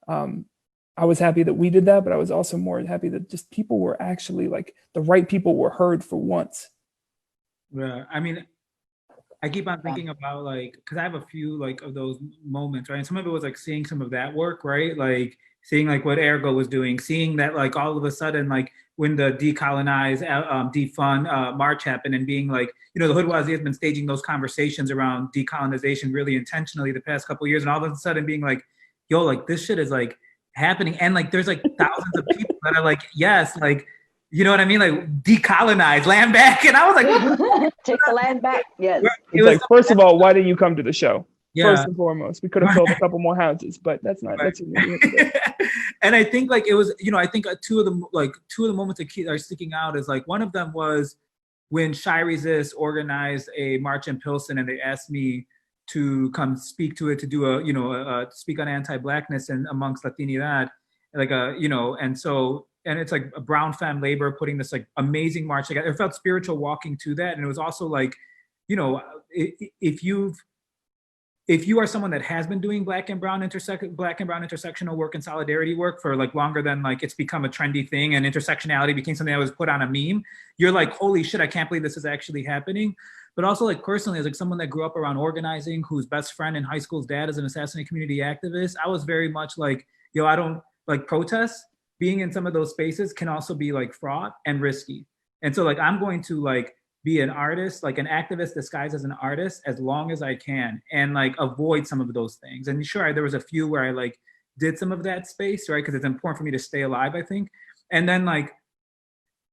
I was happy that we did that, but I was also more happy that just people were actually like the right people were heard for once. Yeah, I mean, I keep on thinking about like, because I have a few like of those moments, right? And some of it was like seeing some of that work, right? Like seeing like what AirGo was doing, seeing that like all of a sudden, like when the decolonize, defund march happened, and being like, the Hoodoisie has been staging those conversations around decolonization really intentionally the past couple of years, and all of a sudden being like, yo, like this shit is like happening, and like there's like thousands of people that are like, yes, like. You know what I mean? Like decolonize, land back. And I was like, take the land back. Yes. It's like, first of all, why didn't you come to the show? Yeah. First and foremost, we could have filled a couple more houses, but that's not. Right. That's and I think like it was, I think two of the moments that are sticking out is like one of them was when Shy Resist organized a march in Pilsen, and they asked me to come speak to it, to do speak on anti-Blackness and amongst Latinidad, like and so. And it's like a brown femme labor putting this like amazing march together. It felt spiritual walking to that. And it was also like, if you are someone that has been doing black and brown intersectional work and solidarity work for like longer than like it's become a trendy thing, and intersectionality became something that was put on a meme, you're like, holy shit, I can't believe this is actually happening. But also like personally, as like someone that grew up around organizing, whose best friend in high school's dad is an assassinated community activist, I was very much like, I don't like protests. Being in some of those spaces can also be like fraught and risky. And so like, I'm going to like be an artist, like an activist disguised as an artist as long as I can, and like avoid some of those things. And sure, there was a few where I like did some of that space, right? Because it's important for me to stay alive, I think. And then like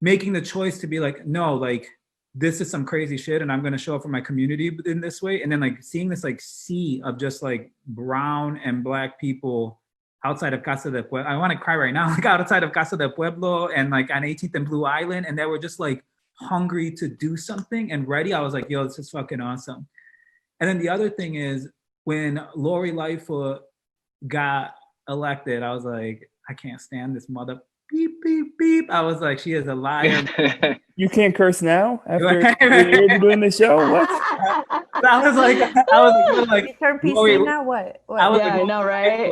making the choice to be like, no, like this is some crazy shit and I'm going to show up for my community in this way. And then like seeing this like sea of just like brown and black people outside of Casa de Pueblo. I want to cry right now, like outside of Casa de Pueblo and like on 18th and Blue Island. And they were just like hungry to do something and ready. I was like, yo, this is fucking awesome. And then the other thing is when Lori Lightfoot got elected, I was like, I can't stand this mother beep, beep, beep. I was like, she is a liar. You can't curse now after you're doing the show? What? I was like, you turn PC now? What? I was I know, right?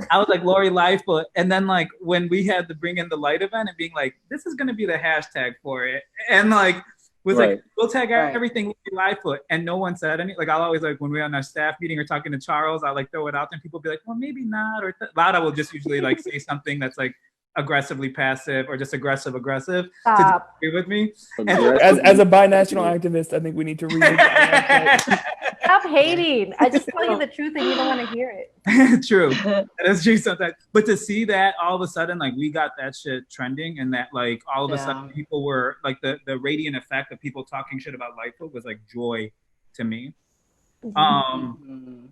I was like, Lori Lightfoot. And then like when we had to bring in the light event and being like, this is going to be the hashtag for it. And like, was like, we'll tag everything Lori Lightfoot. And no one said anything. Like I'll always like, when we're on our staff meeting or talking to Charles, I'll like throw it out there and people be like, well, maybe not. Or Lada will just usually like say something that's like, aggressively passive or just aggressive to agree with me. As a binational activist, I think we need to read it. Stop hating. I just tell you the truth and you don't want to hear it. True. That is true sometimes. But to see that all of a sudden, like we got that shit trending and that like all of a sudden people were like the radiant effect of people talking shit about Lightfoot was like joy to me.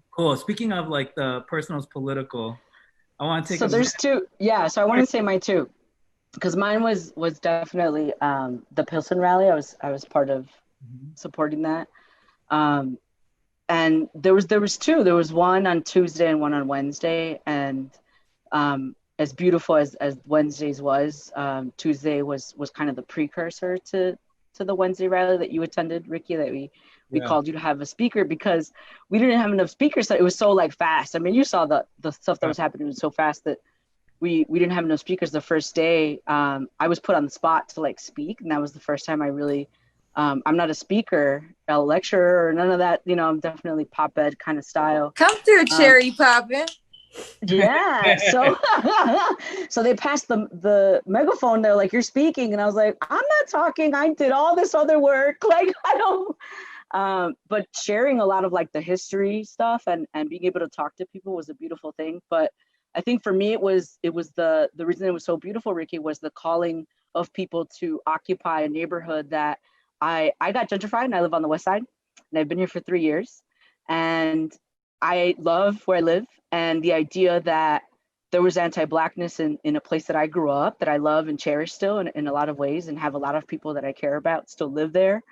Cool. Speaking of like the personal's political, I want to take. So there's two. Yeah. So I want to say my two, because mine was definitely the Pilsen rally. I was part of supporting that, and there was two. There was one on Tuesday and one on Wednesday, and as beautiful as Wednesday's was, Tuesday was kind of the precursor to the Wednesday rally that you attended, Ricky. That we called you to have a speaker because we didn't have enough speakers. So it was so like fast. I mean, you saw the stuff that was happening so fast that we didn't have enough speakers the first day. I was put on the spot to like speak, and that was the first time I really I'm not a speaker, a lecturer, or none of that. You know, I'm definitely pop ed kind of style. Come through, cherry popping. Yeah. So so they passed the megaphone. They're like, "You're speaking," and I was like, "I'm not talking. I did all this other work. Like, I don't." But sharing a lot of like the history stuff and being able to talk to people was a beautiful thing. But I think for me, it was the reason it was so beautiful, Ricky, was the calling of people to occupy a neighborhood that I got gentrified, and I live on the west side, and I've been here for 3 years, and I love where I live, and the idea that there was anti-Blackness in a place that I grew up, that I love and cherish still in a lot of ways, and have a lot of people that I care about still live there,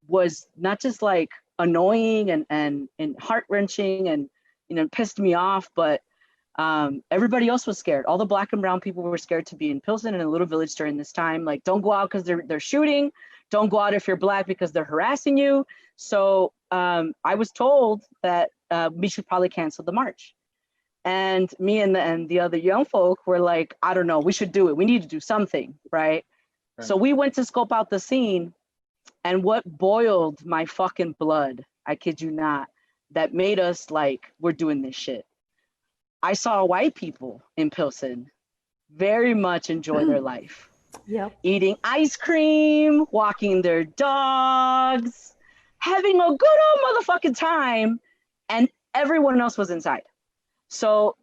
was not just like annoying and heart-wrenching and, you know, pissed me off, but everybody else was scared. All the Black and brown people were scared to be in Pilsen, in a little village during this time. Like, don't go out because they're shooting. Don't go out if you're Black because they're harassing you. So I was told that we should probably cancel the march. And me and the other young folk were like, I don't know, we should do it. We need to do something, right? So we went to scope out the scene, and what boiled my fucking blood, I kid you not, that made us like, we're doing this shit. I saw white people in Pilsen very much enjoy their life. Yep. Eating ice cream, walking their dogs, having a good old motherfucking time, and everyone else was inside. So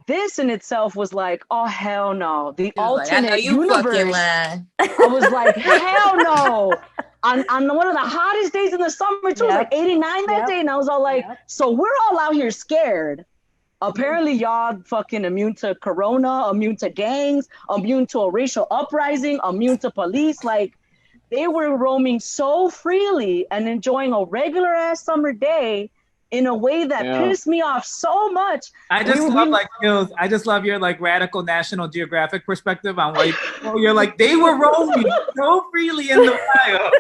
this in itself was like, oh hell no. The alternate universe. I was like, hell no. On one of the hottest days in the summer too, it was like 89 that day, and I was all like, so we're all out here scared. Apparently y'all fucking immune to corona, immune to gangs, immune to a racial uprising, immune to police. Like, they were roaming so freely and enjoying a regular ass summer day in a way that pissed me off so much. I just love your like radical National Geographic perspective on white people. You're like, they were roaming so freely in the wild.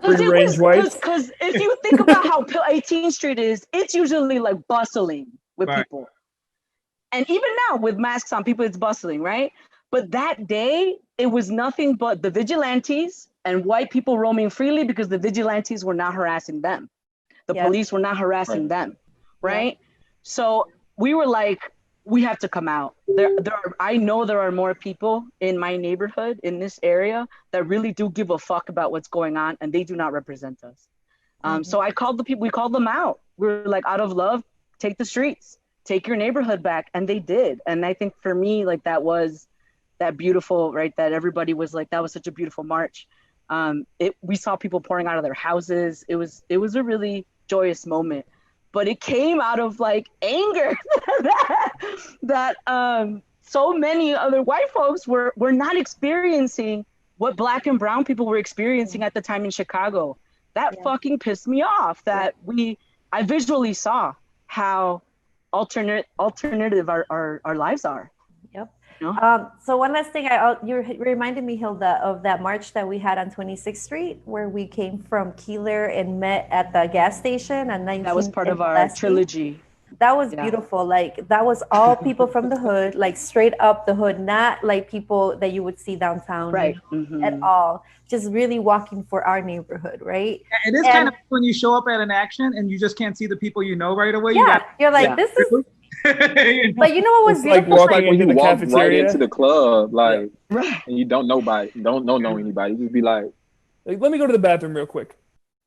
Because if you think about how 18th Street is, it's usually like bustling with people. And even now with masks on, people, it's bustling, right? But that day, it was nothing but the vigilantes and white people roaming freely because the vigilantes were not harassing them. The police were not harassing them, right? So we were like, we have to come out. I know there are more people in my neighborhood, in this area, that really do give a fuck about what's going on, and they do not represent us. So I called the people, we called them out. We were like, out of love, take the streets, take your neighborhood back, and they did. And I think for me, like, that was that beautiful, right? That everybody was like, that was such a beautiful march. We saw people pouring out of their houses. It was a really joyous moment. But it came out of like anger that so many other white folks were not experiencing what Black and brown people were experiencing at the time in Chicago. That fucking pissed me off. That I visually saw how alternative our lives are. Yep. You know? So one last thing, you reminded me, Hilda, of that march that we had on 26th Street, where we came from Keeler and met at the gas station. And that was part of our trilogy. That was beautiful. Like, that was all people from the hood, like straight up the hood, not like people that you would see downtown, right? At all. Just really walking for our neighborhood, right? It is kind of when you show up at an action and you just can't see the people you know right away. You're like, this is. But you know what was beautiful? Like walking into the cafeteria, right into the club, like, and you don't know anybody. You just be like, let me go to the bathroom real quick.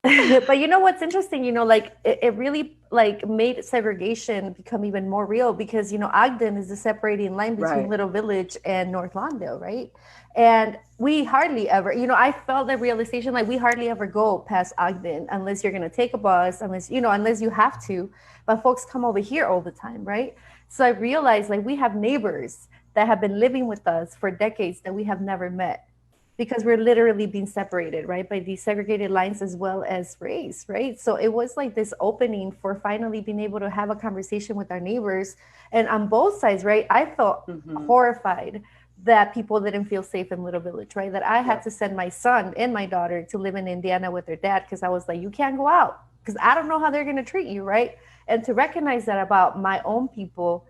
But you know what's interesting? You know, like it really like made segregation become even more real, because you know Ogden is the separating line between Little Village and North Lawndale, right? And we hardly ever, you know, I felt the realization, like, we hardly ever go past Ogden unless you're going to take a bus, unless you have to. But folks come over here all the time, right? So I realized, like, we have neighbors that have been living with us for decades that we have never met, because we're literally being separated, right, by these segregated lines as well as race, right? So it was like this opening for finally being able to have a conversation with our neighbors. And on both sides, right, I felt horrified that people didn't feel safe in Little Village, right? That I had to send my son and my daughter to live in Indiana with their dad, because I was like, you can't go out, because I don't know how they're going to treat you, right? And to recognize that about my own people,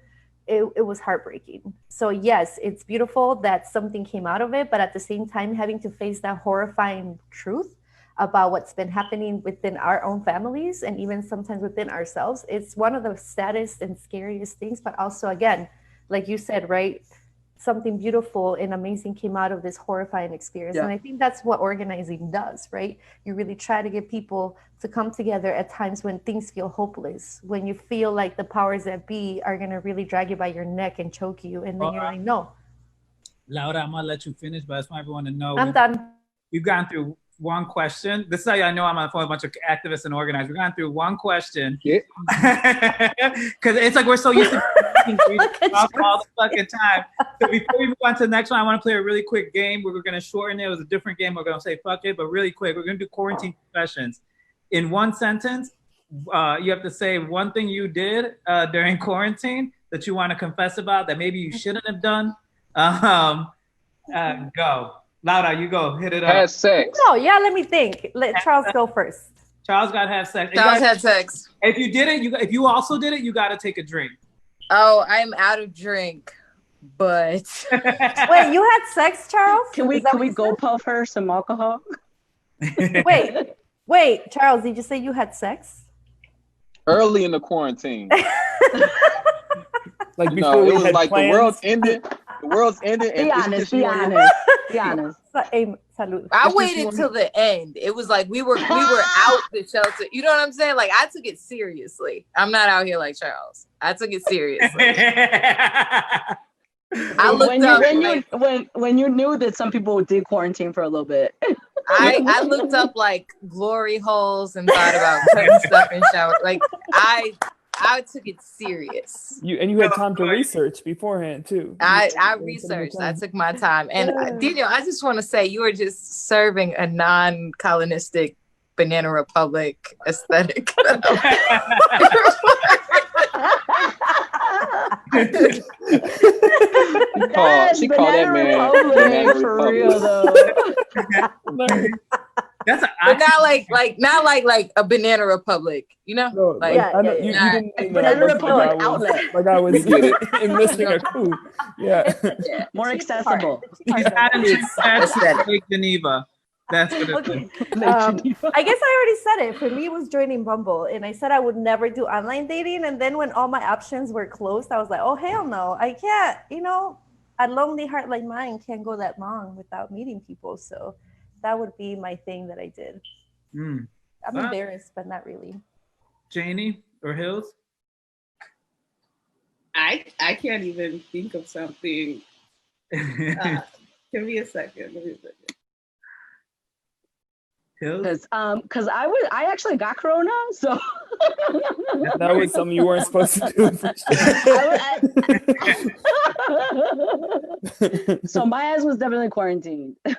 it was heartbreaking. So yes, it's beautiful that something came out of it, but at the same time, having to face that horrifying truth about what's been happening within our own families and even sometimes within ourselves, it's one of the saddest and scariest things. But also, again, like you said, right, something beautiful and amazing came out of this horrifying experience. And I think that's what organizing does, right? You really try to get people to come together at times when things feel hopeless, when you feel like the powers that be are going to really drag you by your neck and choke you. And then you're like, no. Laura, I'm going to let you finish, but I just want everyone to know. I'm done. We've gone through one question. This is how I know I'm on the phone with a bunch of activists and organizers. We've gone through one question. Because it's like we're so used to all the fucking time. So before we move on to the next one, I want to play a really quick game. We're going to shorten it. It was a different game. We're going to say fuck it, but really quick. We're going to do quarantine confessions. In one sentence, you have to say one thing you did during quarantine that you want to confess about that maybe you shouldn't have done. Go. Laura, you go. Hit it up. Had sex. No, let me think. Let Charles go first. Charles got to have sex. Charles had sex. If you did it, if you also did it, you got to take a drink. Oh, I'm out of drink, but wait, you had sex, Charles? Can we go puff her some alcohol? Wait, Charles, did you say you had sex? Early in the quarantine. Like before it was like plans. the world's ended. The world's ended. And Be honest. I waited till the end. It was like we were out the shelter. You know what I'm saying? Like I took it seriously. I'm not out here like Charles. I took it seriously. I looked when you knew that some people did quarantine for a little bit. I looked up like glory holes and thought about cutting stuff in shower. Like I took it serious. You had time to research beforehand too. I researched. I took my time. And Daniel, I just want to say you were just serving a non-colonistic Banana Republic aesthetic. She called that man Banana for Republic. real though. That's but not like a Banana Republic, you know? No, like, you didn't mean Banana that Republic outlet. Like I was enlisting a coup. Yeah. More accessible. He's not in Lake Geneva. That's what it is. I guess I already said it. For me, it was joining Bumble. And I said I would never do online dating. And then when all my options were closed, I was like, oh, hell no. I can't, a lonely heart like mine can't go that long without meeting people. So that would be my thing that I did. I'm embarrassed, but not really. Janie or Hills? I can't even think of something. Give me a second. Hills? Because I actually got Corona, so that was something you weren't supposed to do. So my ass was definitely quarantined. How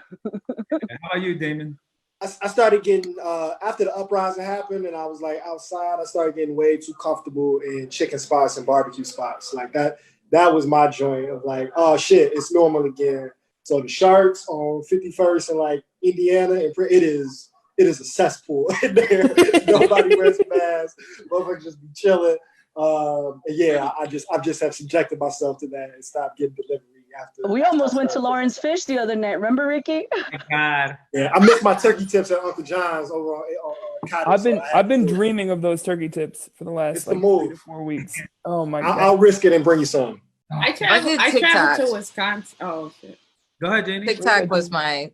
about you, Damon? I started getting after the uprising happened, and I was like outside. I started getting way too comfortable in chicken spots and barbecue spots. Like that was my joint of like, oh shit, it's normal again. So the Sharks on 51st and like Indiana, and it is a cesspool in there. Nobody wears a mask. Motherfuckers just be chilling. And yeah, I just have subjected myself to that and stopped getting delivery after. We almost went to Lauren's Fish the other night. Remember, Ricky? My God. Yeah, I missed my turkey tips at Uncle John's over on Cottage. I've been dreaming of those turkey tips for the last 3 to 4 weeks. Oh my God. I'll risk it and bring you some. I traveled to Wisconsin. Oh shit. Go ahead, Janie. TikTok was my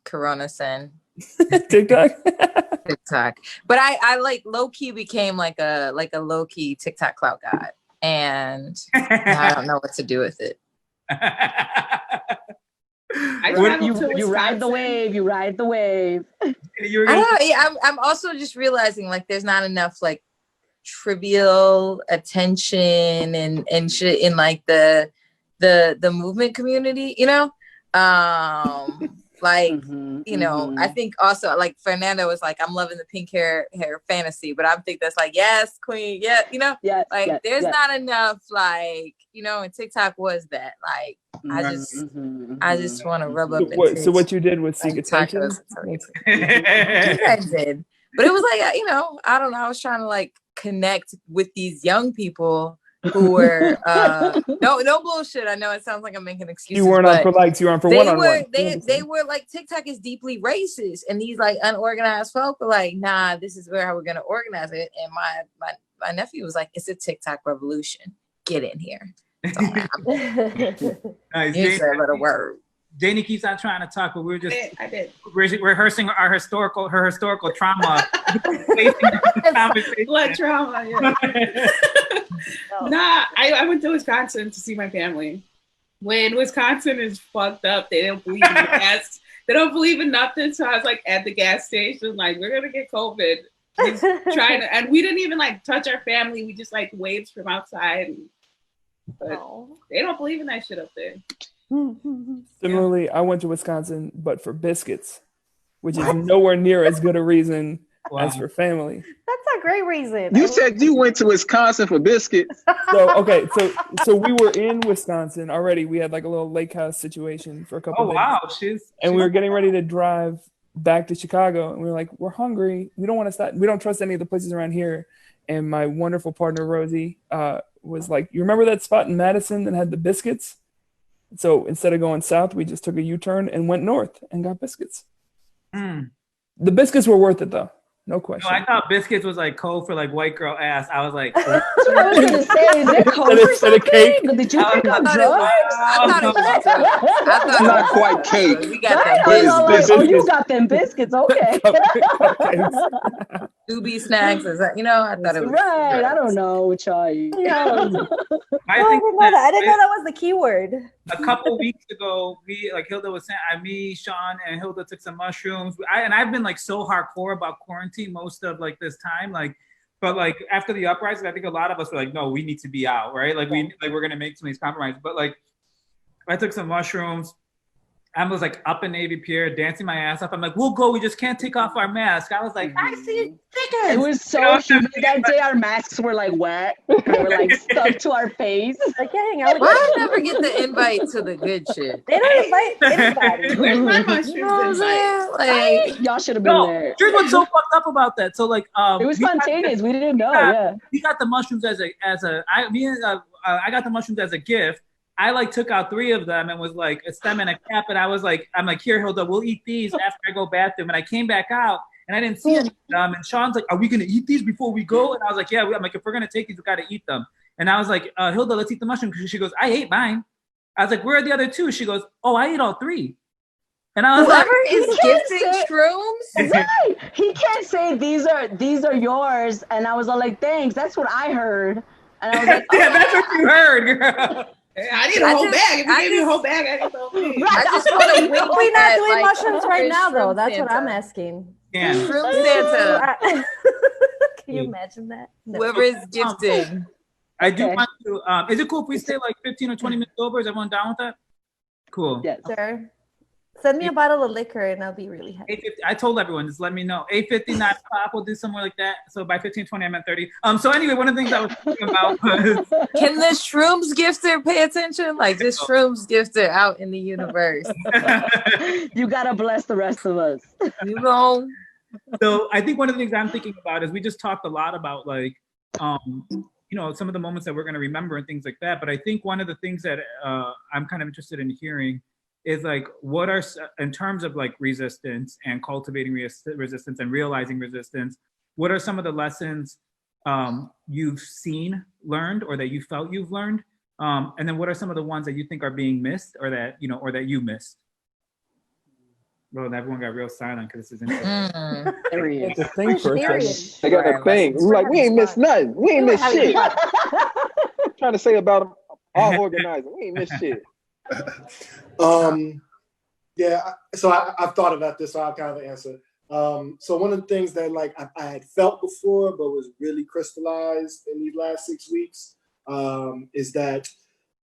Corona sin. TikTok. But I like low key became like a low key TikTok clout god, and I don't know what to do with it. You ride the wave. You ride the wave. I don't know. Yeah, I'm also just realizing like there's not enough like trivial attention and shit in like the movement community, I think also like Fernanda was like, I'm loving the pink hair fantasy, but I think that's like, yes, queen, there's not enough like, and TikTok was that like, I just want to rub up. So what you did was seek attention? I did, but it was like, I don't know. I was trying to like connect with these young people who were no bullshit. I know it sounds like I'm making excuses. You weren't on but for likes. You were on for they one-on-one. they were like, TikTok is deeply racist, and these like unorganized folk were like, nah, this is how we're gonna organize it. And my nephew was like, it's a TikTok revolution. Get in here. Nice. You said a little word. Janie keeps on trying to talk, but we're just I did. rehearsing her historical trauma. Blood trauma. Yeah. Nah, I went to Wisconsin to see my family. When Wisconsin is fucked up, they don't believe in gas. They don't believe in nothing. So I was like at the gas station, like, we're gonna get COVID. Just trying to, and we didn't even like touch our family. We just like waved from outside. But they don't believe in that shit up there. Similarly, I went to Wisconsin, but for biscuits, which is nowhere near as good a reason as for family. That's a great reason. You said you went to Wisconsin for biscuits. So we were in Wisconsin already. We had like a little lake house situation for a couple of days. And we were getting ready to drive back to Chicago, and we were like, we're hungry. We don't want to stop. We don't trust any of the places around here. And my wonderful partner Rosie was like, you remember that spot in Madison that had the biscuits? So instead of going south, we just took a U-turn and went north and got biscuits. The biscuits were worth it, though. No question. No, I thought biscuits was like code for like white girl ass. I was like, I was gonna say, is it code for something? Did you pick up drugs? I thought it was drugs. I thought not quite cake. We got them biscuits. Oh, you got them biscuits. Okay. Doobie snacks. Is that, I thought it was right. drugs. I don't know which are you. I didn't know that was the key word. A couple weeks ago, we like Hilda was saying, me, Sean, and Hilda took some mushrooms. I've been like so hardcore about quarantine most of like this time, but like after the uprising, I think a lot of us were like, no, we need to be out, right? Like we're gonna make some of these compromises. But like, I took some mushrooms. I was like up in Navy Pier, dancing my ass off. I'm like, we'll go. We just can't take off our mask. I was like, I see chickens. It was so humid that day. Our masks were like wet. They were like stuck to our face. I can't hang out with Why I never get the invite to the good shit? They don't invite anybody. Where's my mushrooms? Like, y'all should have been there. Here's what's so fucked up about that. So like, it was spontaneous. We didn't know. We got the mushrooms I got the mushrooms as a gift. I like took out 3 of them and was like a stem and a cap, and I'm like, here, Hilda, we'll eat these after I go bathroom. And I came back out and I didn't see any of them. And Sean's like, are we gonna eat these before we go? And I was like, yeah. I'm like, if we're gonna take these, we gotta eat them. And I was like, Hilda, let's eat the mushrooms. She goes, I ate mine. I was like, where are the other 2? She goes, oh, I ate all 3. And I was whoever like, is gifting shrooms, right? He can't say these are yours. And I was all like, thanks. That's what I heard. And I was like, yeah, that's what you heard, girl. I need a whole bag. If you gave me a whole bag, I need the whole thing. I just want to wink. We're not doing like, mushrooms right now, though. That's what I'm asking. Yeah. Shroom Santa. Can you imagine that? No. Whoever is gifting. I do want to. Is it cool if we stay like 15 or 20 minutes over? Is everyone down with that? Cool. Yes. Sure. Send me a bottle of liquor and I'll be really happy. 8:50. I told everyone, just let me know. 8:59 pop. We'll do somewhere like that. So by 15:20, I'm at 30. So anyway, one of the things I was thinking about was, can the shrooms gifter pay attention? Like this shrooms gifter out in the universe. You gotta bless the rest of us. You know. So I think one of the things I'm thinking about is we just talked a lot about like, some of the moments that we're going to remember and things like that. But I think one of the things that I'm kind of interested in hearing is like, what are, in terms of like resistance and cultivating resistance and realizing resistance, what are some of the lessons you've seen, learned, or that you felt you've learned? And then what are some of the ones that you think are being missed or that you missed? Well, everyone got real silent because this is interesting. There he is. The thing for a second. They got a thing. We're like, we ain't missed nothing. We ain't missed shit. Trying to say about them all organizing. We ain't missed shit. Yeah, so I've thought about this, so I'll kind of answer. So one of the things that like I had felt before, but was really crystallized in these last 6 weeks, is that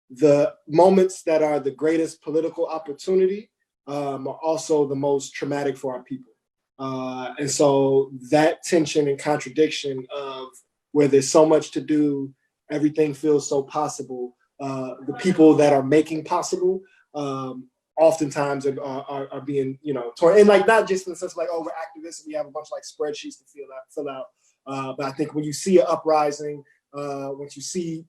the moments that are the greatest political opportunity are also the most traumatic for our people. And so that tension and contradiction of where there's so much to do, everything feels so possible. The people that are making possible oftentimes are being, torn. And like, not just in the sense of like, oh, we're activists and we have a bunch of like spreadsheets to fill out. But I think when you see an uprising, once you see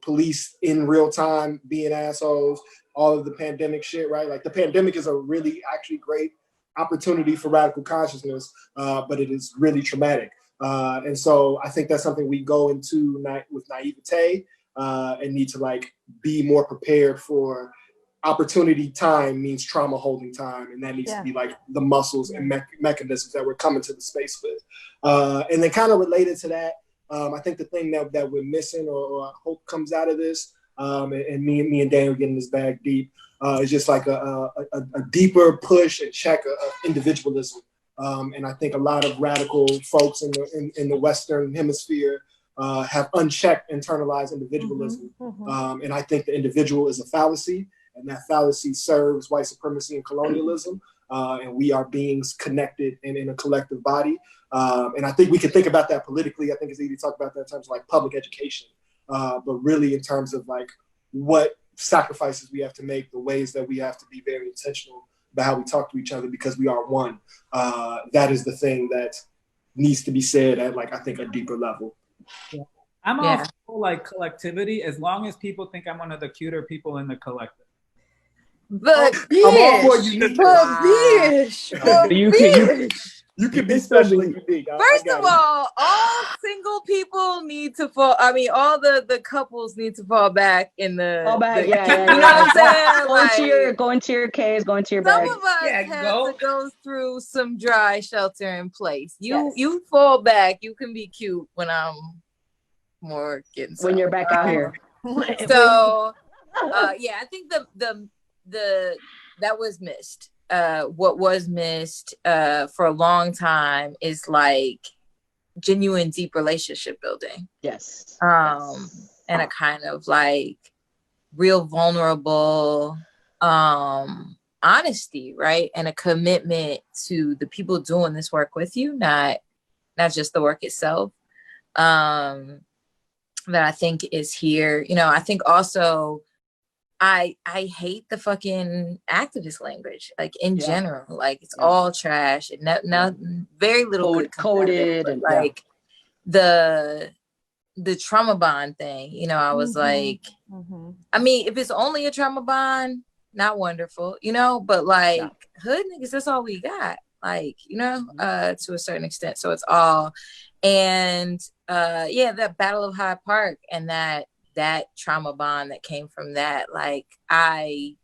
police in real time being assholes, all of the pandemic shit, right? Like the pandemic is a really actually great opportunity for radical consciousness, but it is really traumatic. And so I think that's something we go into with naivete and need to like be more prepared for. Opportunity time means trauma holding time, and that needs to be like the muscles and mechanisms that we're coming to the space with. And then kind of related to that, I think the thing that we're missing or I hope comes out of this, and me and Daniel getting this bag deep, is just like a deeper push and check of individualism. And I think a lot of radical folks in the Western hemisphere have unchecked internalized individualism. And I think the individual is a fallacy. And that fallacy serves white supremacy and colonialism. And we are beings connected in a collective body. And I think we can think about that politically. I think it's easy to talk about that in terms of like public education, but really in terms of like what sacrifices we have to make, the ways that we have to be very intentional about how we talk to each other because we are one. That is the thing that needs to be said at like, I think a deeper level. Yeah. I'm all for like collectivity as long as people think I'm one of the cuter people in the collective. But I'm all for unique. You can be specially unique. First of all single people need to fall. I mean, all the couples need to fall back in the. Fall back, You know what I'm saying? Go into your caves, go into your some bag. of us have to go through some dry shelter in place. You fall back. You can be cute when I'm more getting. When you're back out here. So, I think the that was missed. What was missed for a long time is like genuine deep relationship building. Yes. And a kind of like real vulnerable honesty, right? And a commitment to the people doing this work with you, not just the work itself. That I think is here. I think also I hate the fucking activist language, like in general, like it's all trash and very little good coded and like the trauma bond thing. I was like, I mean, if it's only a trauma bond, not wonderful, but like hood niggas, that's all we got, like, to a certain extent. So it's all, and that Battle of Hyde Park and that trauma bond that came from that, like I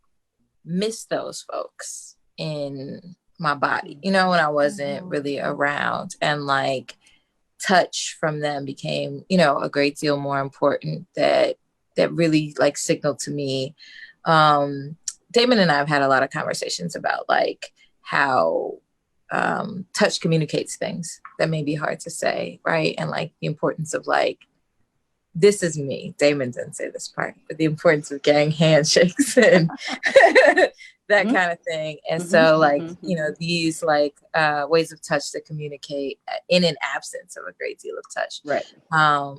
miss those folks in my body, when I wasn't really around, and like touch from them became, a great deal more important. That really like signaled to me. Damon and I have had a lot of conversations about like how touch communicates things that may be hard to say, right? And like the importance of like, this is me. Damon didn't say this part, but the importance of gang handshakes and that kind of thing. And so like, these like ways of touch that communicate in an absence of a great deal of touch, right?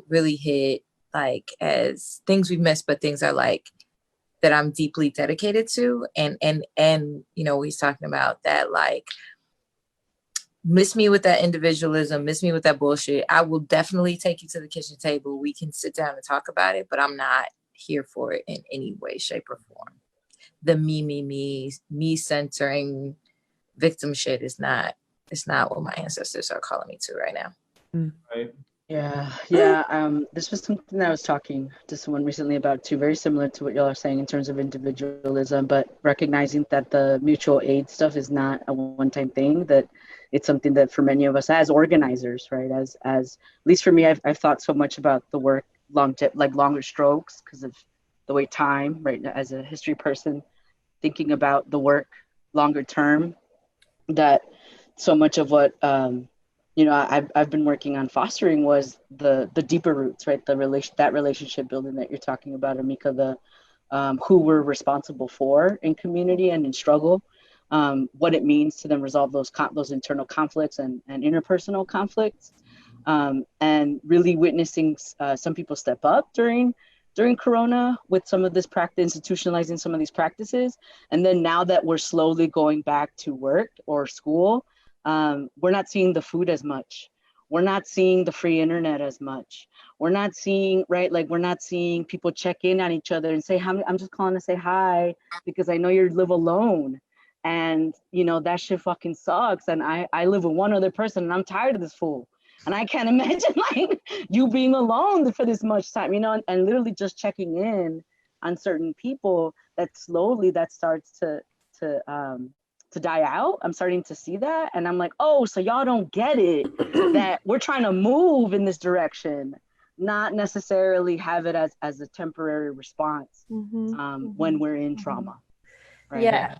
Really hit like as things we've missed, but things are like that I'm deeply dedicated to. And he's talking about that, like, miss me with that individualism, miss me with that bullshit. I will definitely take you to the kitchen table. We can sit down and talk about it, but I'm not here for it in any way, shape, or form. The me centering victim shit is not what my ancestors are calling me to right now. Right. Yeah. This was something that I was talking to someone recently about too, very similar to what y'all are saying in terms of individualism, but recognizing that the mutual aid stuff is not a one-time thing, that it's something that for many of us as organizers, right, as at least for me, I've thought so much about the work longer strokes because of the way time, right, as a history person, thinking about the work longer term, that so much of what I've been working on fostering was the deeper roots, right, that relationship building that you're talking about, Amika, the who we're responsible for in community and in struggle. What it means to then resolve those internal conflicts and interpersonal conflicts, and really witnessing some people step up during Corona with some of this practice, institutionalizing some of these practices. And then now that we're slowly going back to work or school, we're not seeing the food as much. We're not seeing the free internet as much. We're not seeing, right? Like we're not seeing people check in on each other and say, I'm just calling to say hi because I know you live alone. And, you know, that shit fucking sucks. And I live with one other person and I'm tired of this fool. And I can't imagine like you being alone for this much time, you know, and literally just checking in on certain people that slowly that starts to die out. I'm starting to see that. And I'm like, oh, so y'all don't get it that we're trying to move in this direction, not necessarily have it as a temporary response when we're in trauma. Right? Yeah.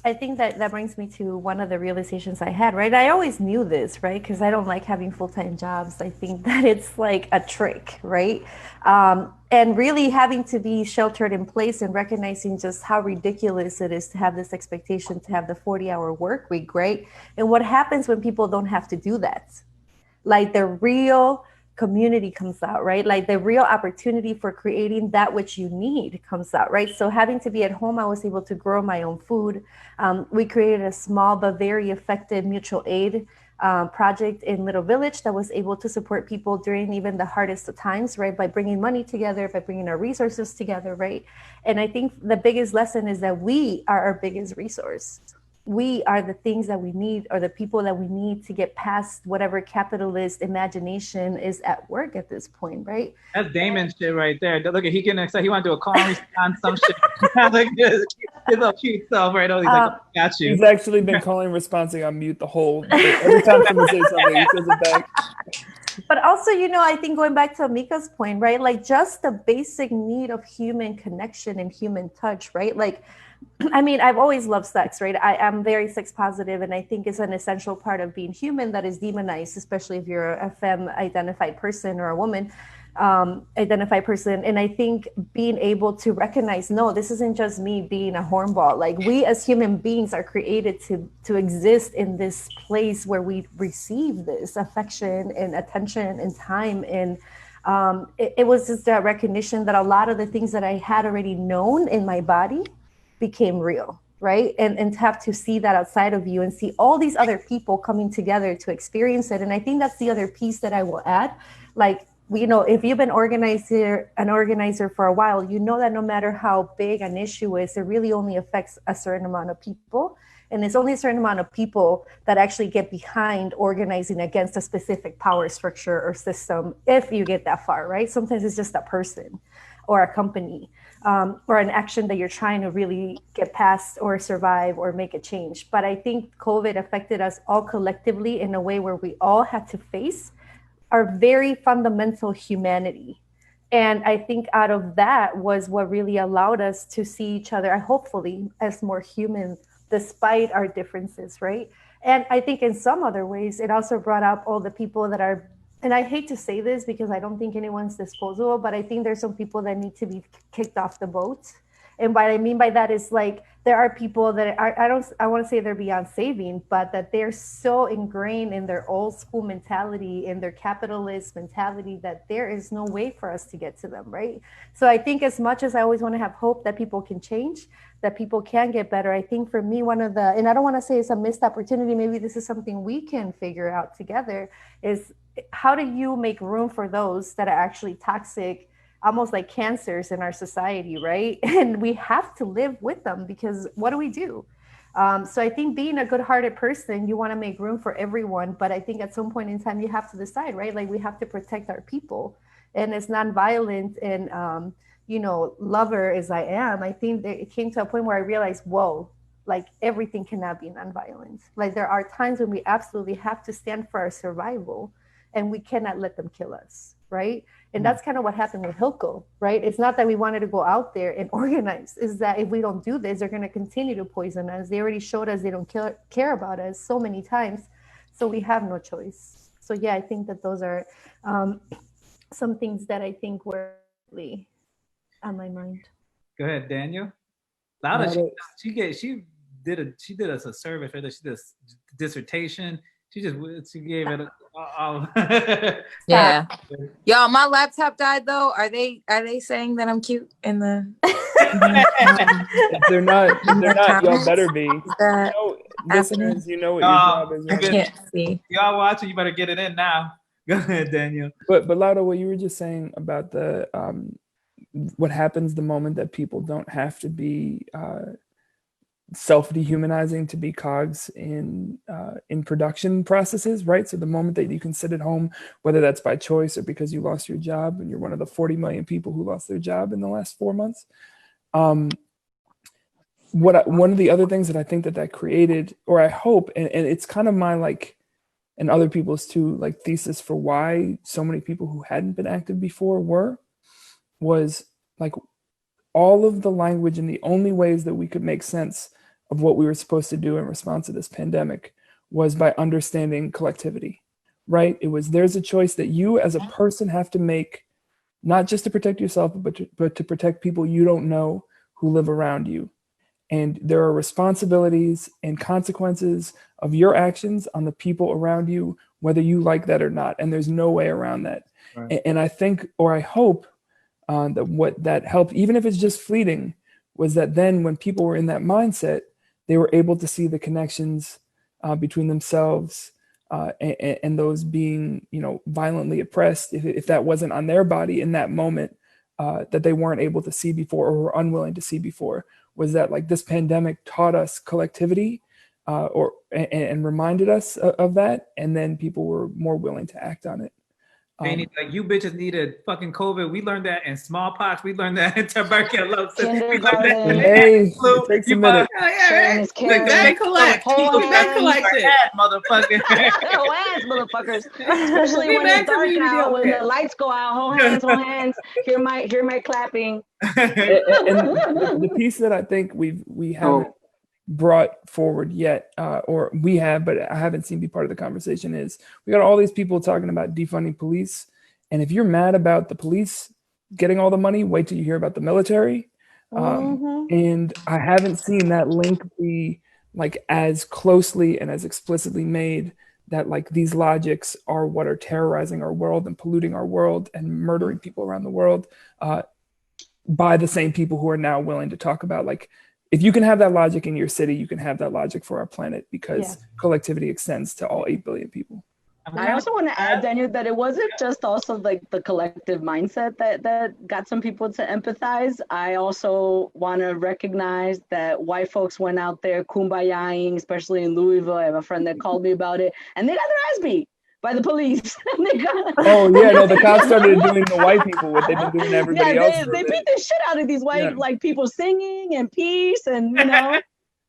I think that brings me to one of the realizations I had, right? I always knew this, right? Because I don't like having full-time jobs. I think that it's like a trick, right? And really having to be sheltered in place and recognizing just how ridiculous it is to have this expectation to have the 40-hour work week, right? And what happens when people don't have to do that? Like the real community comes out, right? Like the real opportunity for creating that which you need comes out, right? So having to be at home, I was able to grow my own food. We created a small but very effective mutual aid project in Little Village that was able to support people during even the hardest of times, right? By bringing money together, by bringing our resources together, right? And I think the biggest lesson is that we are our biggest resource. We are the things that we need, or the people that we need to get past whatever capitalist imagination is at work at this point, right? That's Damon shit right there. Look at he getting excited. He want to do a call and respond some shit. Like his little cute self right now. He's like, got you. He's actually been calling and responding on mute the whole. Every time someone says something, he says it back. But also, you know, I think going back to Amika's point, right? Like just the basic need of human connection and human touch, right? Like, I mean, I've always loved sex, right? I am very sex positive, and I think it's an essential part of being human that is demonized, especially if you're a femme identified person or a woman identified person. And I think being able to recognize, no, this isn't just me being a hornball. Like we as human beings are created to exist in this place where we receive this affection and attention and time. And it was just that recognition that a lot of the things that I had already known in my body became real, right? And to have to see that outside of you and see all these other people coming together to experience it. And I think that's the other piece that I will add. Like, you know, if you've been an organizer for a while, you know that no matter how big an issue is, it really only affects a certain amount of people. And it's only a certain amount of people that actually get behind organizing against a specific power structure or system, if you get that far, right? Sometimes it's just a person or a company. Or an action that you're trying to really get past or survive or make a change. But I think COVID affected us all collectively in a way where we all had to face our very fundamental humanity. And I think out of that was what really allowed us to see each other, hopefully, as more human, despite our differences, right? And I think in some other ways, it also brought up all the people that are, and I hate to say this because I don't think anyone's disposable, but I think there's some people that need to be kicked off the boat. And what I mean by that is like, there are people that I want to say they're beyond saving, but that they're so ingrained in their old school mentality, in their capitalist mentality, that there is no way for us to get to them, right? So I think as much as I always want to have hope that people can change, that people can get better, I think for me, one of the, and I don't want to say it's a missed opportunity, maybe this is something we can figure out together, is how do you make room for those that are actually toxic, almost like cancers in our society, right? And we have to live with them because what do we do? So I think being a good-hearted person, you want to make room for everyone, but I think at some point in time you have to decide, right? Like we have to protect our people, and as nonviolent and you know, lover as I am, I think that it came to a point where I realized, whoa, like everything cannot be nonviolent. Like there are times when we absolutely have to stand for our survival, and we cannot let them kill us, right? And that's kind of what happened with Hilco, right? It's not that we wanted to go out there and organize. Is that if we don't do this, they're going to continue to poison us. They already showed us they don't care about us so many times. So we have no choice. So yeah, I think that those are some things that I think were really on my mind. Go ahead, Daniel. Lauda, she did us a survey for this. She did a dissertation. She gave it yeah. Y'all, my laptop died though. Are they saying that I'm cute in the if they're not, y'all better be. Listeners, you know what your job is. I can't see. Y'all watching, you better get it in now. Go ahead, Daniel. But Lauda, what you were just saying about the what happens the moment that people don't have to be self-dehumanizing to be cogs in production processes, right? So the moment that you can sit at home, whether that's by choice or because you lost your job and you're one of the 40 million people who lost their job in the last 4 months. One of the other things that I think that created, or I hope, and it's kind of my like, and other people's too, like thesis for why so many people who hadn't been active before was like all of the language and the only ways that we could make sense of what we were supposed to do in response to this pandemic was by understanding collectivity, right? It was, there's a choice that you as a person have to make, not just to protect yourself, but to protect people you don't know who live around you. And there are responsibilities and consequences of your actions on the people around you, whether you like that or not. And there's no way around that. Right. And I think, or I hope, that what that helped, even if it's just fleeting, was that then when people were in that mindset, they were able to see the connections between themselves and those being, violently oppressed, if that wasn't on their body in that moment, that they weren't able to see before or were unwilling to see before. Was that like this pandemic taught us collectivity and reminded us of that, and then people were more willing to act on it. Janie, like, you bitches needed fucking COVID. We learned that in smallpox. We learned that in tuberculosis. Kindergarten. Hey, it takes a minute. Sharing is caring. Collect. Motherfucker. Whole hands, motherfuckers. Especially when it's dark out, when the lights go out. Whole hands. Hear my clapping. And the piece that I think we haven't brought forward yet, or we have, but I haven't seen be part of the conversation, is we got all these people talking about defunding police. And if you're mad about the police getting all the money, wait till you hear about the military. And I haven't seen that link be like as closely and as explicitly made, that like these logics are what are terrorizing our world and polluting our world and murdering people around the world, by the same people who are now willing to talk about, like, if you can have that logic in your city, you can have that logic for our planet, because collectivity extends to all 8 billion people. I also want to add, Daniel, that it wasn't just also like the collective mindset that got some people to empathize. I also want to recognize that white folks went out there kumbayaing, especially in Louisville. I have a friend that called me about it, and they got their ass beat by the police. The cops started doing the white people what they've been doing to everybody else. They beat the shit out of these white like people singing and peace and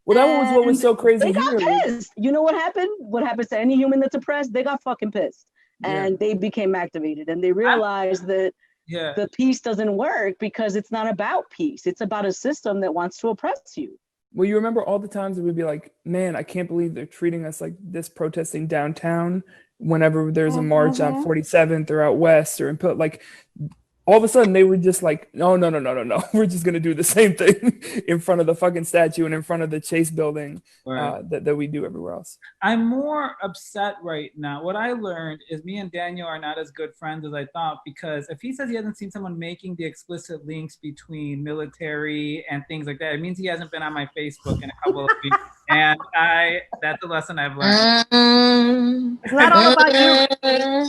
Well, that was what was so crazy. They got pissed. You know what happened? What happens to any human that's oppressed? They got fucking pissed, and they became activated, and they realized that the peace doesn't work because it's not about peace. It's about a system that wants to oppress you. Well, you remember all the times that we'd be like, man, I can't believe they're treating us like this protesting downtown whenever there's a march on 47th or out west or in like, all of a sudden they were just like, no. We're just going to do the same thing in front of the fucking statue and in front of the Chase building that we do everywhere else. I'm more upset right now. What I learned is me and Daniel are not as good friends as I thought, because if he says he hasn't seen someone making the explicit links between military and things like that, it means he hasn't been on my Facebook in a couple of weeks. And that's a lesson I've learned. It's not all about you. I'm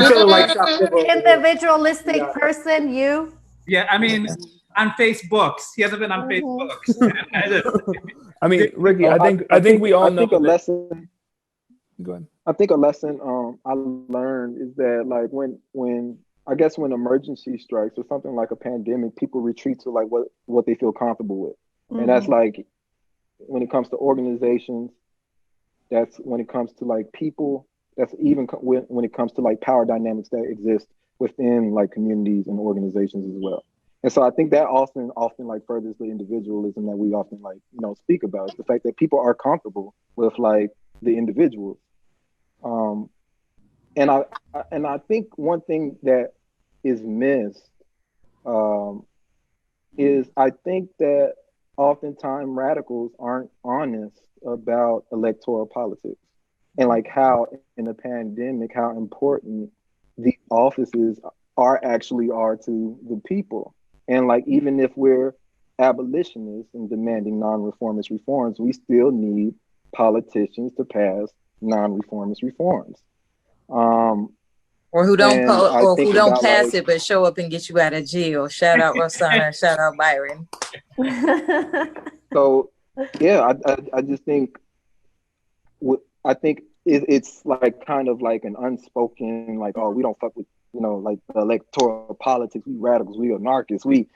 feeling like individualistic person, you. Yeah, I mean, on Facebooks. He hasn't been on Facebooks. I mean, Ricky, I think we all know. A lesson. Go ahead. I think a lesson I learned is that, like, when emergency strikes or something like a pandemic, people retreat to like what they feel comfortable with, and that's like when it comes to organizations, that's when it comes to like people, that's even when it comes to like power dynamics that exist within like communities and organizations as well. And so I think that often like furthers the individualism that we often like, speak about. It's the fact that people are comfortable with like the individuals. And I think one thing that is missed is I think that oftentimes radicals aren't honest about electoral politics and like how in a pandemic, how important the offices are to the people. And like, even if we're abolitionists and demanding non-reformist reforms, we still need politicians to pass non-reformist reforms. Or who don't And I or think who don't about, pass like, it but show up and get you out of jail. Shout out Rosanna, shout out Byron. so yeah, I just think I think it's like kind of like an unspoken, like, oh, we don't fuck with, you know, like the electoral politics, we radicals, we anarchists, we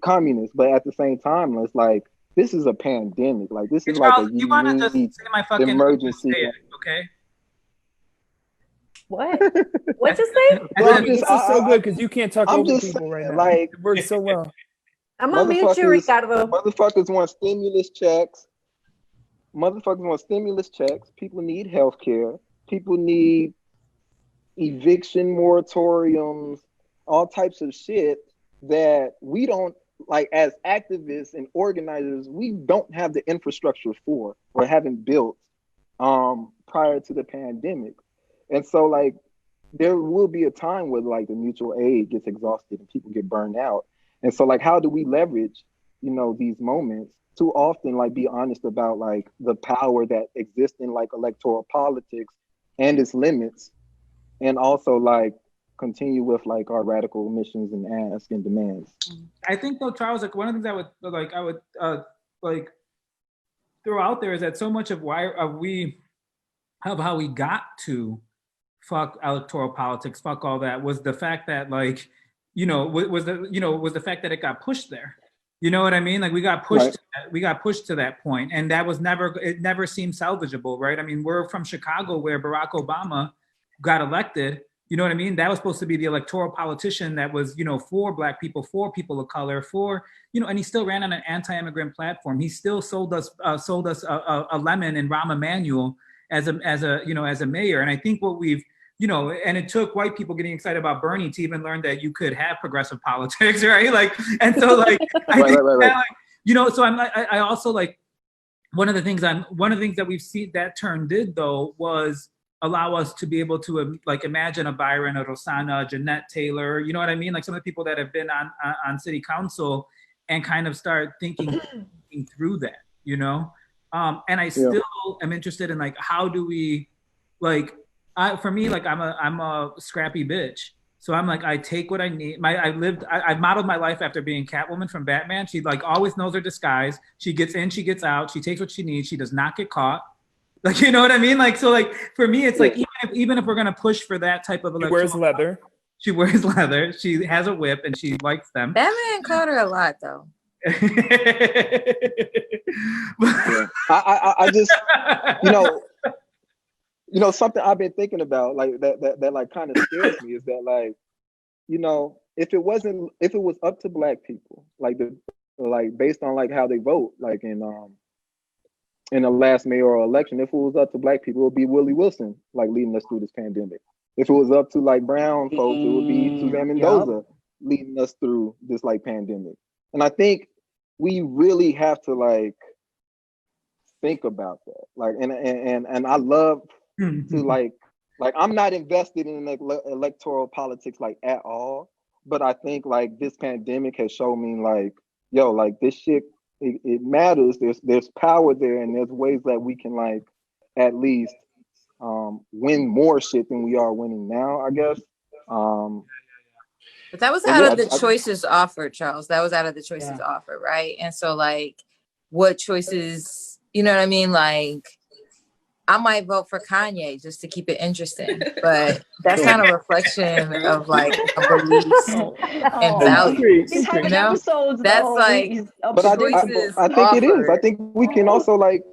communists, but at the same time it's like, this is a pandemic, like this is like a you want to just unique say my fucking emergency. say it, okay? What? What'd you say? This is so good because you can't talk over people right now. Like, it works so well. I'm gonna mute you, Ricardo. Motherfuckers want stimulus checks. Motherfuckers want stimulus checks. People need health care. People need eviction moratoriums, all types of shit that we don't, like, as activists and organizers, we don't have the infrastructure for or haven't built prior to the pandemic. And so, like, there will be a time where, like, the mutual aid gets exhausted and people get burned out. And so, like, how do we leverage, you know, these moments to often, like, be honest about, like, the power that exists in, like, electoral politics and its limits, and also, like, continue with, like, our radical missions and asks and demands. I think, though, Charles, like, one of the things I would like throw out there is that so much of how we got to fuck electoral politics, fuck all that, was the fact that, like, was the fact that it got pushed there. You know what I mean? Like, we got pushed, right. We got pushed to that point, and it never seemed salvageable, right? I mean, we're from Chicago, where Barack Obama got elected. You know what I mean? That was supposed to be the electoral politician that was, for Black people, for people of color, and he still ran on an anti-immigrant platform. He still sold us a lemon in Rahm Emanuel as a mayor. And I think what we've, and it took white people getting excited about Bernie to even learn that you could have progressive politics, right? Like, and so, like, I think that, like, so I also, like, one of the things that we've seen that turn did, though, was allow us to be able to, like, imagine a Byron, a Rosanna, a Jeanette Taylor, you know what I mean? Like, some of the people that have been on city council, and kind of start thinking through that, and I still am interested in, like, how do we, like, for me, like, I'm a scrappy bitch. So I'm like, I take what I need. I've modeled my life after being Catwoman from Batman. She, like, always knows her disguise. She gets in, she gets out. She takes what she needs. She does not get caught. Like, you know what I mean? Like, so, like, for me, it's like, even if we're going to push for that type of She wears leather. She wears leather. She has a whip and she likes them. Batman caught her a lot, though. I just, something I've been thinking about, like, that like kind of scares me, is that, like, if it was up to Black people, like, based on, like, how they vote, like, in the last mayoral election, if it was up to Black people, it would be Willie Wilson, like, leading us through this pandemic. If it was up to, like, brown folks, it would be Suzanne Mendoza leading us through this, like, pandemic. And I think we really have to, like, think about that. Like, and I love to, like I'm not invested in, like, electoral politics, like, at all. But I think, like, this pandemic has shown me, like, yo, like, this shit, it matters. There's power there, and there's ways that we can, like, at least win more shit than we are winning now, I guess. But that was out of the choices offered, Charles. That was out of the choices offered, right? And so, like, what choices, you know what I mean? Like, I might vote for Kanye just to keep it interesting, but that's not a reflection of, like, beliefs and values. You know? That's like, but I think it is. I think we can also, like,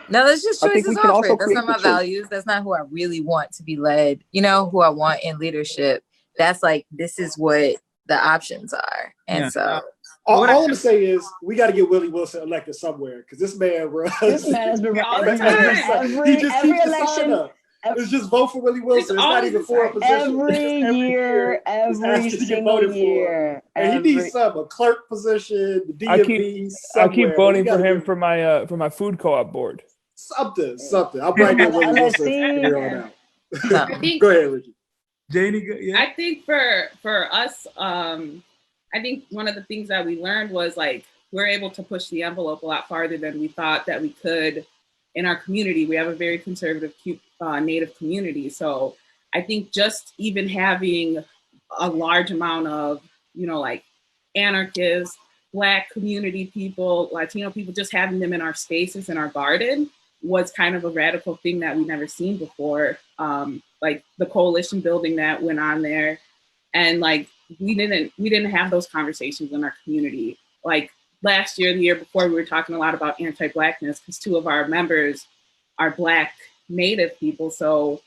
no, that's just choices offered. That's not my values. That's not who I really want to be led. Who I want in leadership. That's, like, this is what the options are. And so all I'm gonna say is we got to get Willie Wilson elected somewhere, because this man, bro. This man has been every election. It's just vote for Willie Wilson. It's not even for a position. Every year, every single year. And he needs a clerk position, the DMV. I keep voting for him for my food co-op board. Something. I'll probably get Willie Wilson from here on out. Go ahead, Ricky. Janie, yeah. I think for us, I think one of the things that we learned was, like, we're able to push the envelope a lot farther than we thought that we could in our community. We have a very conservative Native community. So I think just even having a large amount of, you know, like anarchists, Black community people, Latino people, just having them in our spaces in our garden was kind of a radical thing that we've never seen before. Like the coalition building that went on there, and like we didn't have those conversations in our community. Like last year, the year before, we were talking a lot about anti-Blackness because 2 of our members are Black Native people. So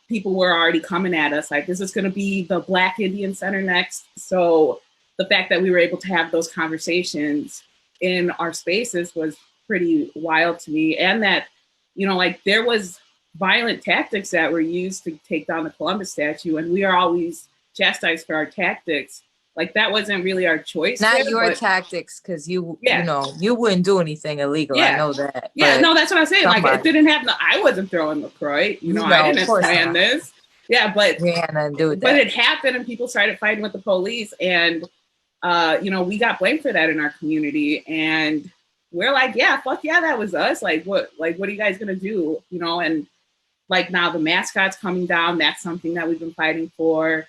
people were already coming at us like, this is going to be the Black Indian Center next. So the fact that we were able to have those conversations in our spaces was pretty wild to me. And that, you know, like there was violent tactics that were used to take down the Columbus statue, and we are always chastised for our tactics. Like that wasn't really our choice. Not your tactics, because you know, you wouldn't do anything illegal. Yeah. I know that. Yeah, no, that's what I'm saying. Somebody. Like it didn't happen. I wasn't throwing LaCroix. You know, I didn't plan this. Yeah, but we had nothing to do with but that. it happened, and people started fighting with the police, and you know, we got blamed for that in our community, and we're like, yeah, fuck yeah, that was us. Like, what are you guys gonna do? You know, and like now the mascot's coming down. That's something that we've been fighting for.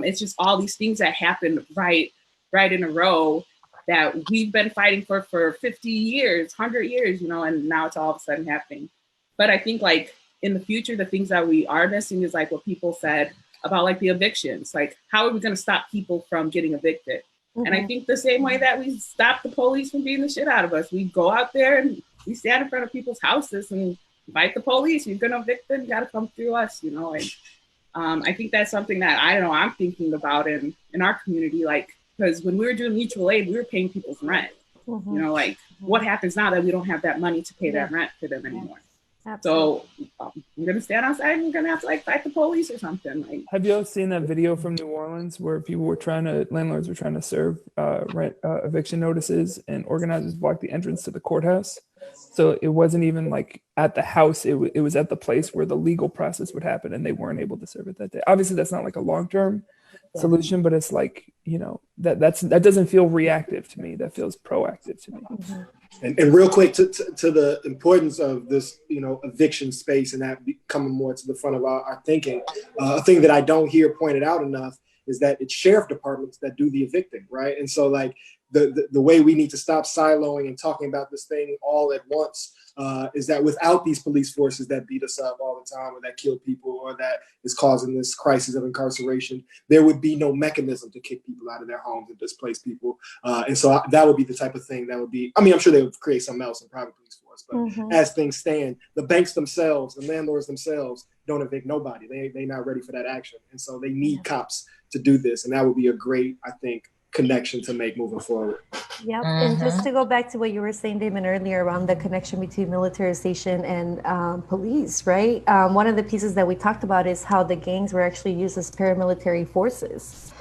It's just all these things that happened right in a row that we've been fighting for 50 years, 100 years, you know, and now it's all of a sudden happening. But I think like in the future, the things that we are missing is like what people said about like the evictions. Like, how are we going to stop people from getting evicted? Mm-hmm. And I think the same way that we stop the police from beating the shit out of us, we go out there and we stand in front of people's houses and fight the police. You're going to evict them, you got to come through us, you know. And I think that's something that I know I'm thinking about in our community, like, because when we were doing mutual aid, we were paying people's rent. Mm-hmm. You know, like what happens now that we don't have that money to pay that rent for them anymore? Absolutely. So we're gonna stand outside and we're gonna have to like fight the police or something. Like, have you all seen that video from New Orleans where landlords were trying to serve rent eviction notices and organizers blocked the entrance to the courthouse? So it wasn't even like at the house; it was at the place where the legal process would happen, and they weren't able to serve it that day. Obviously, that's not like a long-term solution, but it's like, you know, that doesn't feel reactive to me. That feels proactive to me. Mm-hmm. And real quick to the importance of this, you know, eviction space and that coming more to the front of our thinking. A thing that I don't hear pointed out enough is that it's sheriff departments that do the evicting, right? And so like the way we need to stop siloing and talking about this thing all at once is that without these police forces that beat us up all the time or that kill people or that is causing this crisis of incarceration, there would be no mechanism to kick people out of their homes and displace people. And so that would be the type of thing that would be, I mean, I'm sure they would create something else in private police force, but as things stand, the banks themselves, the landlords themselves don't evict nobody. They're not ready for that action. And so they need cops to do this. And that would be a great, I think, connection to make moving forward. Yep. And just to go back to what you were saying, Damon, earlier around the connection between militarization and police, right? One of the pieces that we talked about is how the gangs were actually used as paramilitary forces.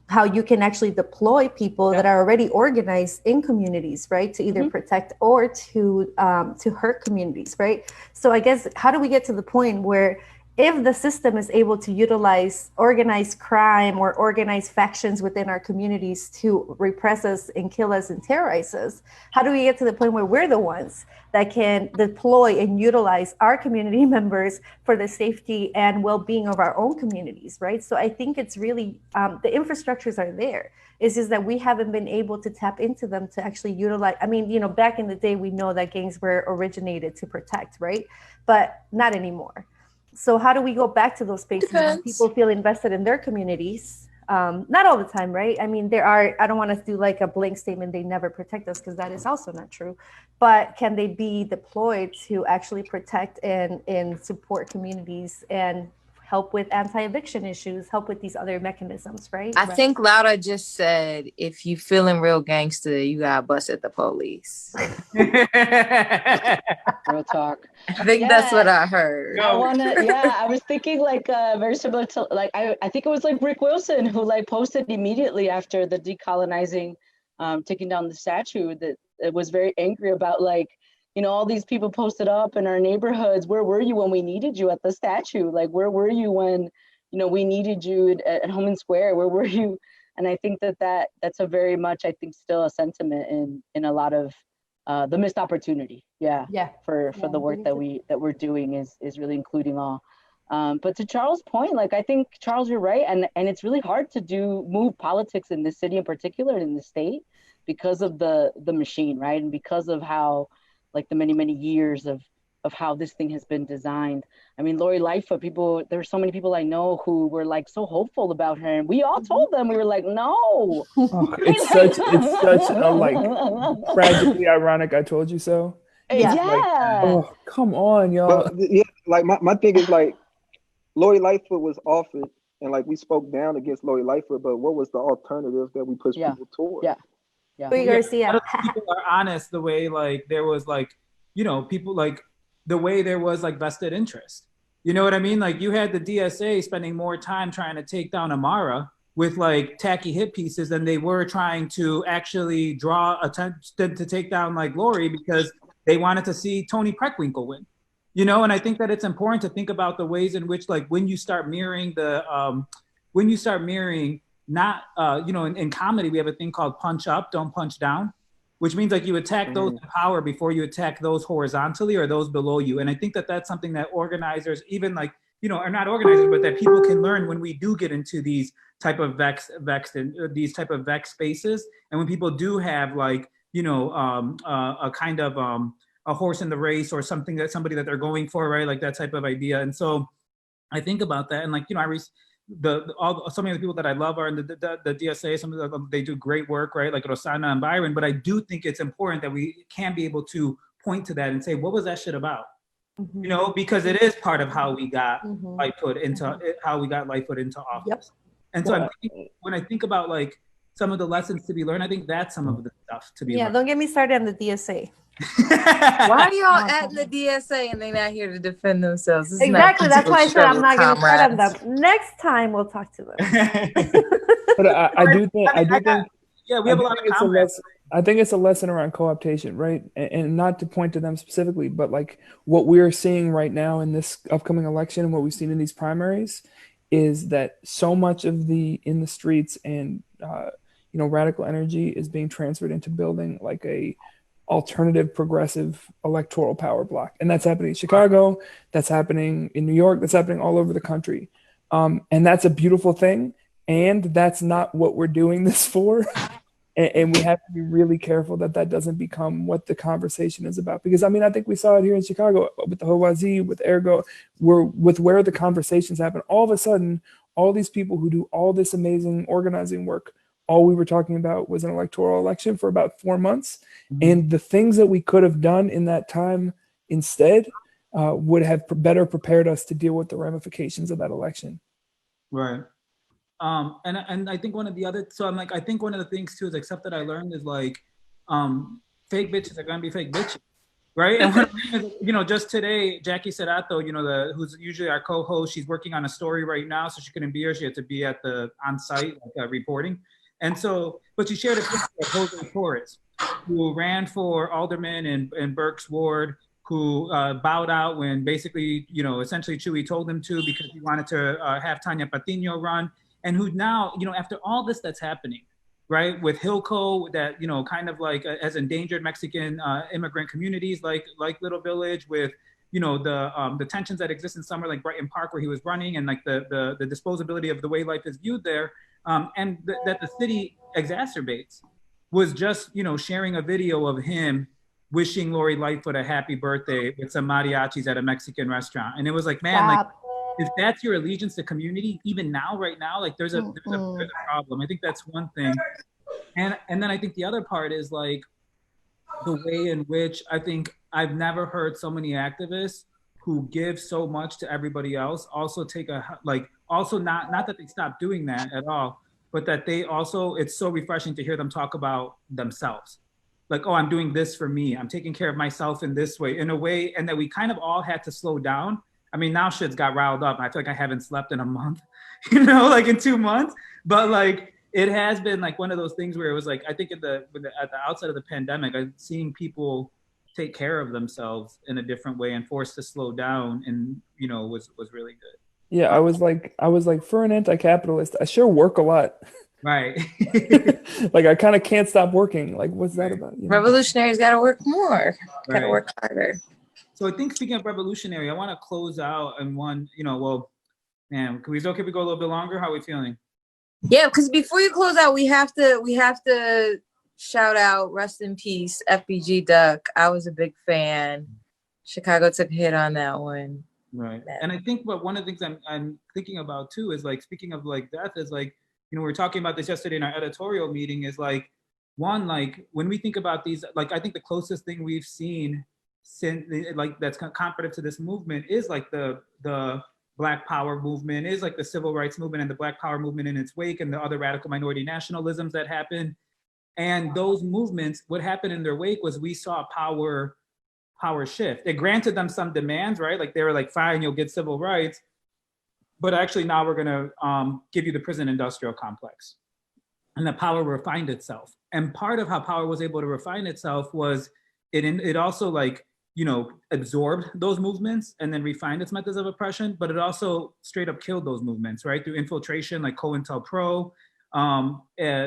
How you can actually deploy people that are already organized in communities, right, to either protect or to hurt communities, right? So I guess, how do we get to the point where if the system is able to utilize organized crime or organized factions within our communities to repress us and kill us and terrorize us, how do we get to the point where we're the ones that can deploy and utilize our community members for the safety and well-being of our own communities, right? So I think it's really, the infrastructures are there. It's just that we haven't been able to tap into them to actually utilize. I mean, you know, back in the day, we know that gangs were originated to protect, right? But not anymore. So how do we go back to those spaces when people feel invested in their communities? Not all the time, right? I mean, I don't want to do like a blank statement, they never protect us, because that is also not true. But can they be deployed to actually protect and support communities and help with anti-eviction issues, help with these other mechanisms, right? I think Laura just said, if you feeling real gangster, you got bust at the police. Real talk. I think that's what I heard. I was thinking like very similar to like, I think it was like Rick Wilson who like posted immediately after the decolonizing, taking down the statue, that it was very angry about like, you know, all these people posted up in our neighborhoods. Where were you when we needed you at the statue? Like, where were you when, you know, we needed you at Home and Square? Where were you? And I think that's a very much, I think, still a sentiment in a lot of the missed opportunity. For the work that we're doing is really including all But to Charles' point, like, I think, Charles, you're right. And it's really hard to move politics in this city in particular, in the state, because of the machine, right? And because of how, like, the many, many years of how this thing has been designed. I mean, Lori Lightfoot, there were so many people I know who were like so hopeful about her. And we all told them, we were like, no. Oh, it's such a like tragically ironic I told you so. Yeah. Like, oh, come on, y'all. But yeah, like my thing is like Lori Lightfoot was offered and like we spoke down against Lori Lightfoot, but what was the alternative that we pushed people toward? Garcia. People are honest the way like there was like, you know, people like the way there was like vested interest. You know what I mean? Like you had the DSA spending more time trying to take down Amara with like tacky hit pieces than they were trying to actually draw attention to take down like Lori because they wanted to see Tony Preckwinkle win. You know, and I think that it's important to think about the ways in which like when you start mirroring not, you know, in comedy, we have a thing called punch up, don't punch down, which means like you attack those in power before you attack those horizontally or those below you. And I think that that's something that organizers, even like, you know, are not organizers, but that people can learn when we do get into these type of vex spaces. And when people do have like, you know, a kind of a horse in the race or something that somebody that they're going for, right? Like that type of idea. And so I think about that and like, you know, so many of the people that I love are in the DSA. Some of them, they do great work, right? Like Rosanna and Byron. But I do think it's important that we can be able to point to that and say, what was that shit about? You know, because it is part of how we got Lightfoot into office. Yep. And so when I think about like some of the lessons to be learned, I think that's some of the stuff to be learned. Don't get me started on the DSA. Why are y'all at the DSA and they're not here to defend themselves? Exactly. That's why I said I'm not going to start on them. Next time we'll talk to them. But I do think yeah, we have a lot of comments. I think it's a lesson around co-optation, right? And not to point to them specifically, but like what we're seeing right now in this upcoming election and what we've seen in these primaries is that so much of in the streets and you know, radical energy is being transferred into building like a alternative progressive electoral power block. And that's happening in Chicago, that's happening in New York, that's happening all over the country. And that's a beautiful thing. And that's not what we're doing this for. And we have to be really careful that doesn't become what the conversation is about. Because I mean, I think we saw it here in Chicago with the Hoodoisie, with AirGo, where the conversations happen. All of a sudden, all these people who do all this amazing organizing work, all we were talking about was an electoral election for about 4 months. And the things that we could have done in that time instead would have better prepared us to deal with the ramifications of that election. Right. And I think one of the other, so I'm like, I think one of the things too is like stuff that I learned is like, fake bitches are gonna be fake bitches, right? And you know, just today, Jackie Serato, you know, who's usually our co-host, she's working on a story right now, so she couldn't be here. She had to be at on site reporting. And so, but she shared a picture of Jose Torres, who ran for alderman in Burke's ward, who bowed out when basically, you know, essentially Chewy told him to because he wanted to have Tanya Patiño run, and who now, you know, after all this that's happening, right, with Hilco that, you know, kind of like has endangered Mexican immigrant communities like Little Village, with, you know, the tensions that exist in somewhere like Brighton Park where he was running, and like the disposability of the way life is viewed there. And that the city exacerbates, was just, you know, sharing a video of him wishing Lori Lightfoot a happy birthday with some mariachis at a Mexican restaurant. And it was like, man, like if that's your allegiance to community, even now, right now, like there's a problem. I think that's one thing. And then I think the other part is like the way in which I think I've never heard so many activists who give so much to everybody else also take also not that they stop doing that at all, but that they also, it's so refreshing to hear them talk about themselves. Like, oh, I'm doing this for me. I'm taking care of myself in this way, in a way, and that we kind of all had to slow down. I mean, now shit's got riled up. I feel like I haven't slept in a month, you know, like in 2 months. But like, it has been like one of those things where it was like, I think at the outset of the pandemic, I'm seeing people take care of themselves in a different way and forced to slow down, and, you know, was really good. Yeah, I was like, for an anti-capitalist, I sure work a lot. Right. Like, I kind of can't stop working. Like, what's that about? You know? Revolutionaries got to work more. Got to work harder. So I think speaking of revolutionary, I want to close out and one, well, man, can we go a little bit longer? How are we feeling? Yeah, because before you close out, we have to shout out, rest in peace, FBG Duck. I was a big fan. Chicago took a hit on that one. Right. And I think one of the things I'm thinking about too is like, speaking of like death, is like, we were talking about this yesterday in our editorial meeting, is like, one, like when we think about these, like I think the closest thing we've seen since, like that's comparative to this movement is like the Black Power movement, is like the civil rights movement and the Black Power movement in its wake, and the other radical minority nationalisms that happened. And those movements, what happened in their wake was we saw power shift. It granted them some demands, right? Like they were like, fine, you'll get civil rights, but actually now we're gonna give you the prison industrial complex. And the power refined itself. And part of how power was able to refine itself was it also like, absorbed those movements and then refined its methods of oppression, but it also straight up killed those movements, right? Through infiltration, like COINTELPRO,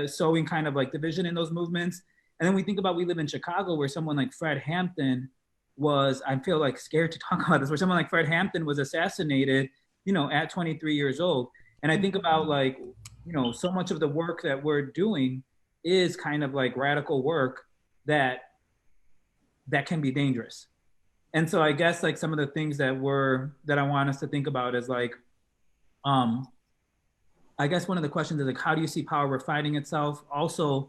sowing kind of like division in those movements. And then we think about, we live in Chicago, where someone like Fred Hampton was, I feel like scared to talk about this, where someone like Fred Hampton was assassinated, at 23 years old. And I think about like, so much of the work that we're doing is kind of like radical work that can be dangerous. And so I guess like some of the things that I want us to think about is like, I guess one of the questions is like, how do you see power refining itself? Also,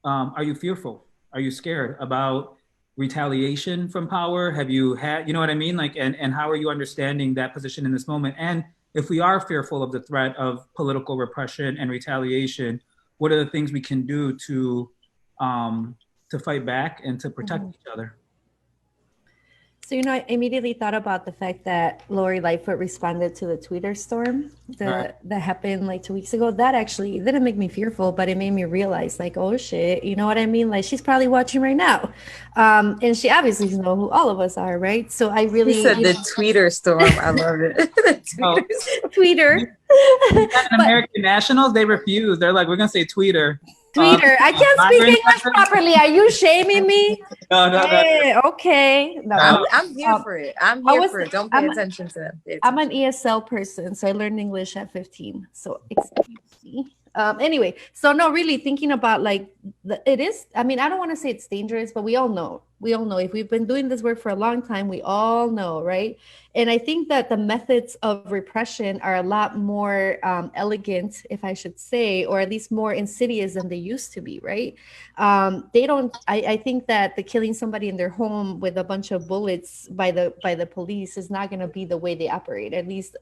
are you fearful? Are you scared about retaliation from power? Have you had, you know what I mean? Like, and how are you understanding that position in this moment? And if we are fearful of the threat of political repression and retaliation, what are the things we can do to fight back and to protect each other? So, I immediately thought about the fact that Lori Lightfoot responded to the Twitter storm that happened like 2 weeks ago. That actually didn't make me fearful, but it made me realize like, oh shit, you know what I mean? Like she's probably watching right now. And she obviously knows who all of us are, right? So I really— You said the Twitter storm. I love it. Tweeter. American nationals, they refuse. They're like, we're going to say tweeter. Tweeter. I can't speak English properly. Are you shaming me? No. Okay. No, I'm here for it. I'm here for it. Don't pay attention to them. I'm an ESL person, so I learned English at 15. So excuse me. Anyway, so no, really thinking about like it is. I mean, I don't want to say it's dangerous, but we all know. If we've been doing this work for a long time, we all know, right? And I think that the methods of repression are a lot more elegant, if I should say, or at least more insidious than they used to be, right? They don't. I think that the killing somebody in their home with a bunch of bullets by the police is not going to be the way they operate. At least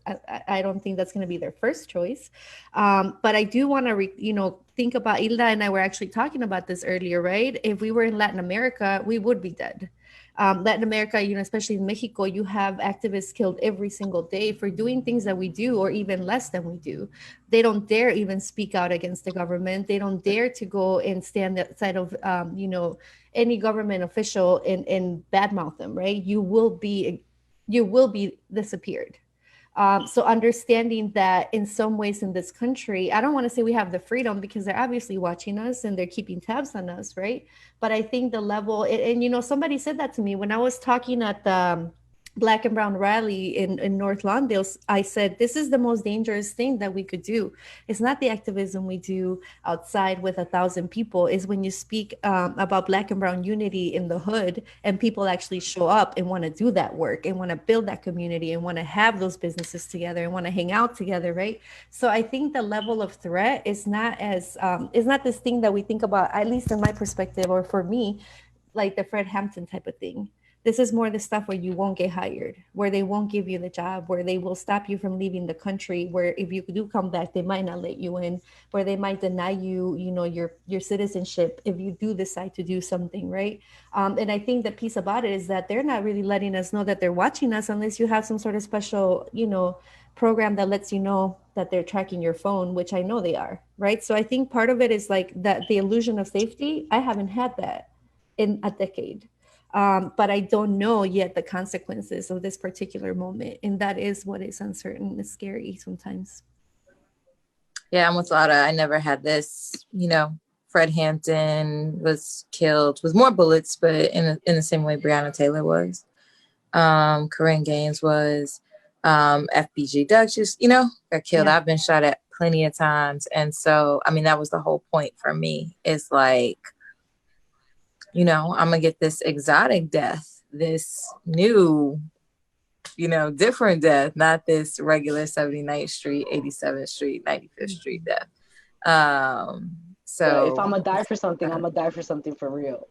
I don't think that's going to be their first choice. But I do want to, think about— Hilda and I were actually talking about this earlier, right? If we were in Latin America, we would be dead. Latin America, especially in Mexico, you have activists killed every single day for doing things that we do, or even less than we do. They don't dare even speak out against the government. They don't dare to go and stand outside of, any government official and badmouth them, right? You will be disappeared. So understanding that in some ways in this country, I don't want to say we have the freedom, because they're obviously watching us and they're keeping tabs on us, right? But I think the level, and somebody said that to me when I was talking at the Black and Brown rally in North Lawndale. I said, this is the most dangerous thing that we could do. It's not the activism we do outside with 1,000 people. Is when you speak about Black and Brown unity in the hood, and people actually show up and want to do that work and want to build that community and want to have those businesses together and want to hang out together, right? So I think the level of threat is not as is not this thing that we think about, at least in my perspective, or for me, like the Fred Hampton type of thing. This is more the stuff where you won't get hired, where they won't give you the job, where they will stop you from leaving the country, where if you do come back, they might not let you in, where they might deny you, your citizenship if you do decide to do something, right? And I think the piece about it is that they're not really letting us know that they're watching us unless you have some sort of special, program that lets you know that they're tracking your phone, which I know they are, right? So I think part of it is like that the illusion of safety. I haven't had that in a decade. But I don't know yet the consequences of this particular moment. And that is what is uncertain. It's scary sometimes. Yeah, I'm with Laura. I never had this, Fred Hampton was killed with more bullets, but in the same way Breonna Taylor was. Corinne Gaines was, FBG Duchess, you know, got killed. I've been shot at plenty of times. And so, I mean, that was the whole point for me. It's like, you know, I'm gonna get this exotic death, this new, you know, different death, not this regular 79th Street, 87th Street, 95th Street death. So if I'm gonna die for something, I'm gonna die for something for real.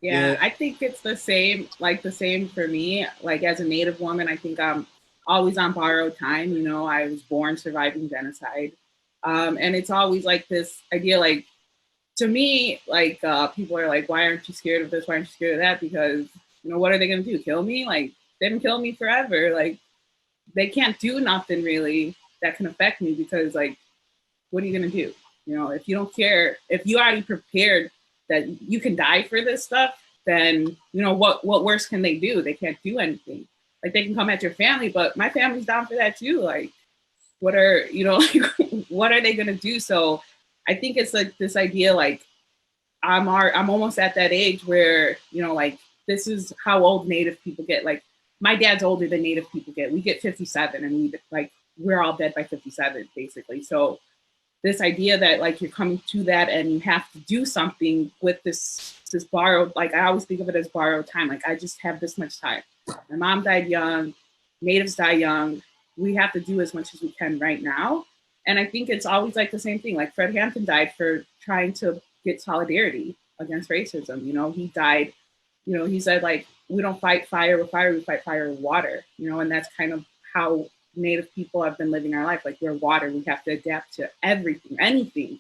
Yeah, I think it's the same for me. Like as a Native woman, I think I'm always on borrowed time. You know, I was born surviving genocide. And it's always like this idea, like, to me, like people are like, why aren't you scared of this? Why aren't you scared of that? Because, you know, what are they gonna do? Kill me? Like, they've been killing me forever. Like, they can't do nothing really that can affect me because, like, what are you gonna do? You know, if you don't care, if you already prepared that you can die for this stuff, then, you know, what worse can they do? They can't do anything. Like, they can come at your family, but my family's down for that too. Like, what are, you know, like, what are they gonna do? So I think it's like this idea, like, I'm almost at that age where, you know, like, this is how old Native people get. Like, my dad's older than Native people get. We get 57 and we're all dead by 57, basically. So this idea that, like, you're coming to that and you have to do something with this borrowed, like, I always think of it as borrowed time. Like, I just have this much time. My mom died young, Natives die young. We have to do as much as we can right now. And I think it's always like the same thing. Like, Fred Hampton died for trying to get solidarity against racism. You know, he died, you know, he said, like, we don't fight fire with fire, we fight fire with water, you know, and that's kind of how Native people have been living our life. Like, we're water. We have to adapt to everything, anything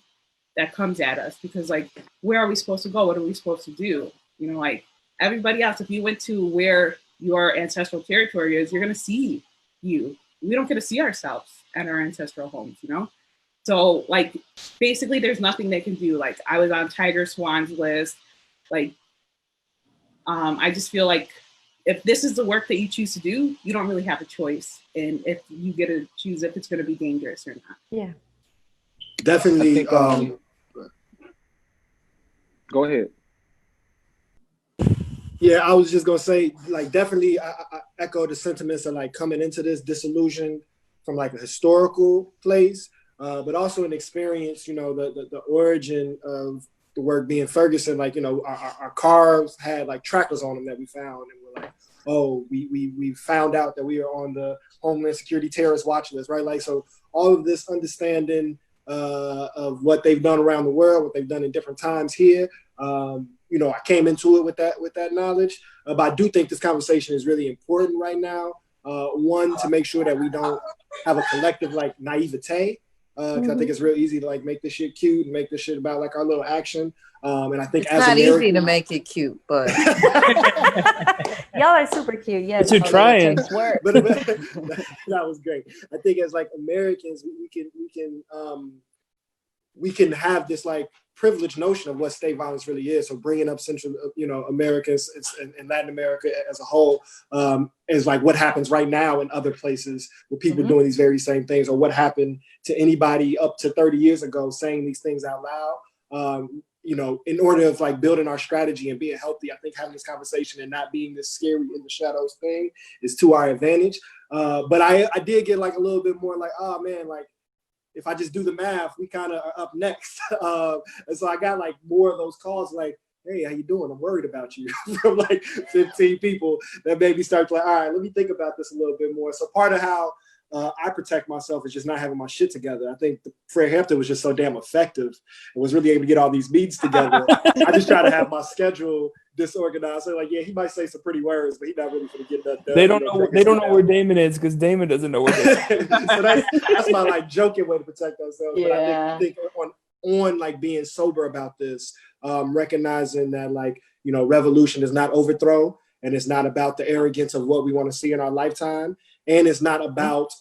that comes at us, because, like, where are we supposed to go? What are we supposed to do? You know, like, everybody else, if you went to where your ancestral territory is, you're going to see you. We don't get to see ourselves at our ancestral homes, you know? So, like, basically there's nothing they can do. Like, I was on Tiger Swan's list. Like, I just feel like if this is the work that you choose to do, you don't really have a choice. And if you get to choose if it's going to be dangerous or not. Yeah. Definitely. Go ahead. Yeah, I was just gonna say, like, definitely, I echo the sentiments of, like, coming into this disillusioned from, like, a historical place, but also an experience. You know, the origin of the work being Ferguson. Like, you know, our cars had, like, trackers on them that we found, and we're like, oh, we found out that we are on the Homeland Security terrorist watch list, right? Like, so all of this understanding of what they've done around the world, what they've done in different times here. You know, I came into it with that knowledge, but I do think this conversation is really important right now. One, to make sure that we don't have a collective, like, naivete, because I think it's real easy to, like, make this shit cute and make this shit about, like, our little action. And I think it's not easy to make it cute, but y'all are super cute. Yes, but you're trying. But that was great. I think as, like, Americans, we can have this, like, privileged notion of what state violence really is. So bringing up Central, you know, Americans and Latin America as a whole is, like, what happens right now in other places with people doing these very same things, or what happened to anybody up to 30 years ago saying these things out loud. You know, in order of, like, building our strategy and being healthy, I think having this conversation and not being this scary in the shadows thing is to our advantage. But I did get, like, a little bit more like, oh man, like, if I just do the math, we kind of are up next. And so I got, like, more of those calls like, hey, how you doing? I'm worried about you from, like, 15 people that made me start to, like, all right, let me think about this a little bit more. So part of how I protect myself is just not having my shit together. I think Fred Hampton was just so damn effective and was really able to get all these meetings together. I just try to have my schedule disorganized. So, like, yeah, he might say some pretty words, but he's not really going to get that done. They don't know. They don't know where Damon is because Damon doesn't know where Damon is. So that's my, like, joking way to protect ourselves. Yeah. But I think on like, being sober about this, recognizing that, like, you know, revolution is not overthrow, and it's not about the arrogance of what we want to see in our lifetime, and it's not about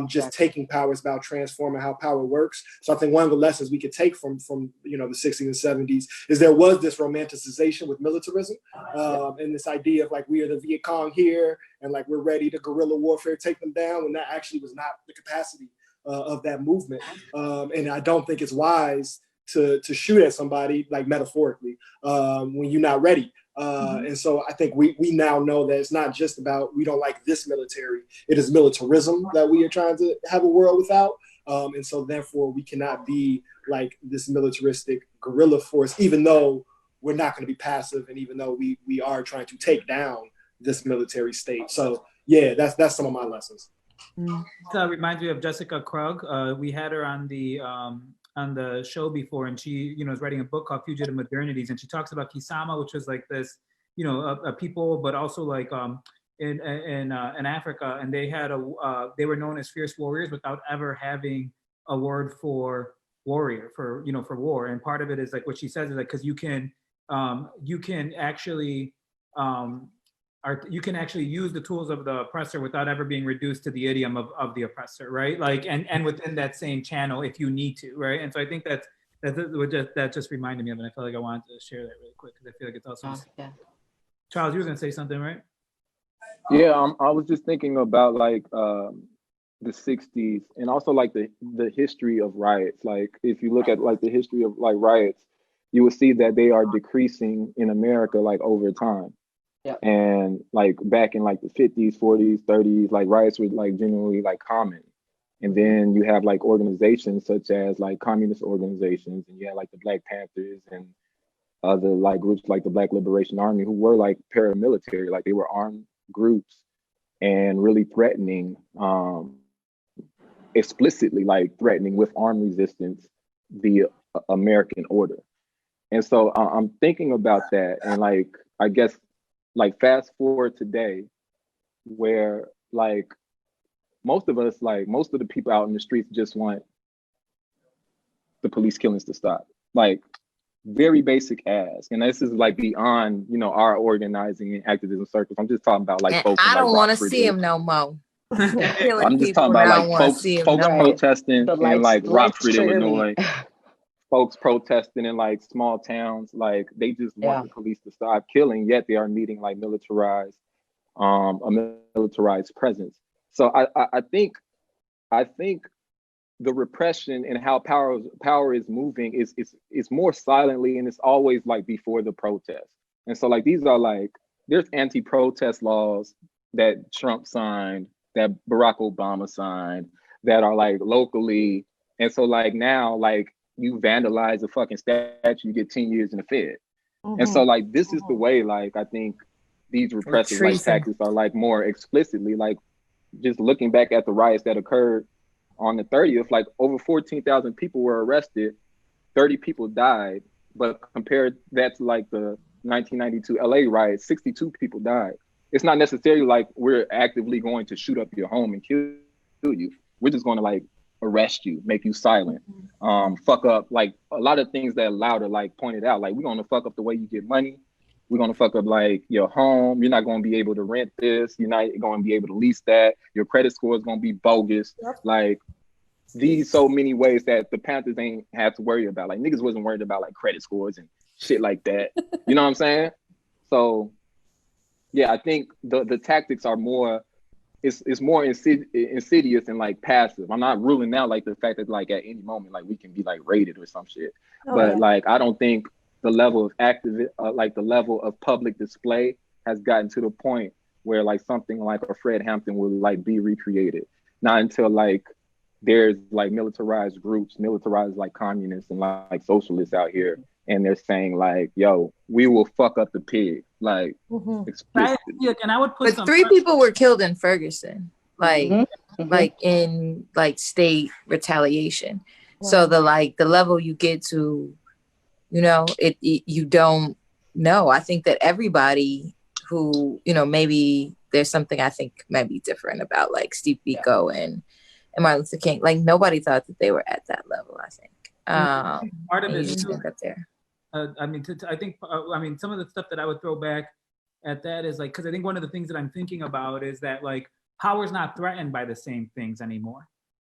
just taking power. It's about transforming how power works. So I think one of the lessons we could take from you know, the 60s and 70s is there was this romanticization with militarism, and this idea of, like, we are the Viet Cong here, and, like, we're ready to guerrilla warfare, take them down, when that actually was not the capacity of that movement. And I don't think it's wise to shoot at somebody, like metaphorically, when you're not ready. And so I think we now know that it's not just about, we don't like this military. It is militarism that we are trying to have a world without. And so therefore we cannot be like this militaristic guerrilla force, even though we're not going to be passive, and even though we are trying to take down this military state. So yeah, that's some of my lessons. That reminds me of Jessica Krug. We had her on the show before, and she, is writing a book called Fugitive Modernities, and she talks about Kisama, which was like this, a people, but also like in Africa, and they had they were known as fierce warriors without ever having a word for warrior, for war. And part of it is like what she says is like, because you can actually use the tools of the oppressor without ever being reduced to the idiom of the oppressor, right? Like, and within that same channel if you need to, right? And so I think that just reminded me of it. I felt like I wanted to share that really quick because I feel like it's also Charles, you were gonna say something, right? Yeah, I was just thinking about like the 60s and also like the history of riots. Like if you look at like the history of like riots, you will see that they are decreasing in America like over time. Yeah. And like back in like the 50s, 40s, 30s, like riots were like generally like common. And then you have like organizations such as like communist organizations, and you had like the Black Panthers and other like groups like the Black Liberation Army, who were like paramilitary, like they were armed groups and really threatening, explicitly like threatening with armed resistance the American order. And so I'm thinking about that, and like I guess like fast forward today, where like most of us, like most of the people out in the streets just want the police killings to stop. Like very basic ask. And this is like beyond, our organizing and activism circles. I'm just talking about like folks. I don't want to Rockford see him no more. I'm just talking about like folks protesting in like Rockford, Illinois. Folks protesting in like small towns, like they just want the police to stop killing, yet they are needing like a militarized presence. So I think the repression and how power is moving is more silently, and it's always like before the protest. And so like these are like, there's anti-protest laws that Trump signed, that Barack Obama signed, that are like locally. And so like now, like you vandalize a fucking statue, you get 10 years in the Fed. And so like this is the way, like I think these repressive like tactics are like more explicitly, like just looking back at the riots that occurred on the 30th, like over 14,000 people were arrested, 30 people died. But compared that to like the 1992 LA riots, 62 people died. It's not necessarily like we're actively going to shoot up your home and kill you. We're just going to like arrest you, make you silent, fuck up like a lot of things that Louder like pointed out. Like we're going to fuck up the way you get money. We're going to fuck up like your home. You're not going to be able to rent this. You're not going to be able to lease that. Your credit score is going to be bogus. Like these so many ways that the Panthers ain't have to worry about. Like niggas wasn't worried about like credit scores and shit like that. You know what I'm saying? So yeah, I think the tactics are more, it's more insidious and like passive. I'm not ruling out like the fact that like at any moment like we can be like raided or some shit. But like I don't think the level of like the level of public display has gotten to the point where like something like a Fred Hampton will like be recreated. Not until like there's like militarized groups, militarized like communists and like socialists out here, and they're saying like, yo, we will fuck up the pig. Like explicitly. And I would put but 3 people were killed in Ferguson, like like in like state retaliation. So the level you get to, you don't know. I think that everybody who, maybe there's something I think might be different about like Steve Biko and Martin Luther King. Like nobody thought that they were at that level, I think. Part of it too. Up there. I think some of the stuff that I would throw back at that is like, because I think one of the things that I'm thinking about is that like power is not threatened by the same things anymore.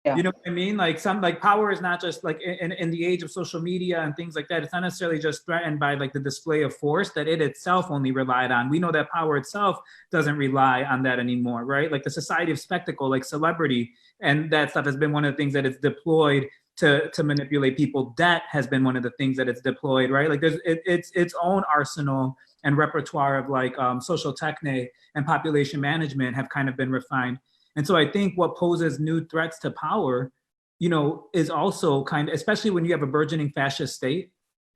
Yeah. You know what I mean? Like power is not just like in the age of social media and things like that. It's not necessarily just threatened by like the display of force that it itself only relied on. We know that power itself doesn't rely on that anymore, right? Like the society of spectacle, like celebrity and that stuff has been one of the things that it's deployed to manipulate people. That has been one of the things that it's deployed, right? Like there's its own arsenal and repertoire of like social technique and population management have kind of been refined. And so I think what poses new threats to power, you know, is also kind of, especially when you have a burgeoning fascist state,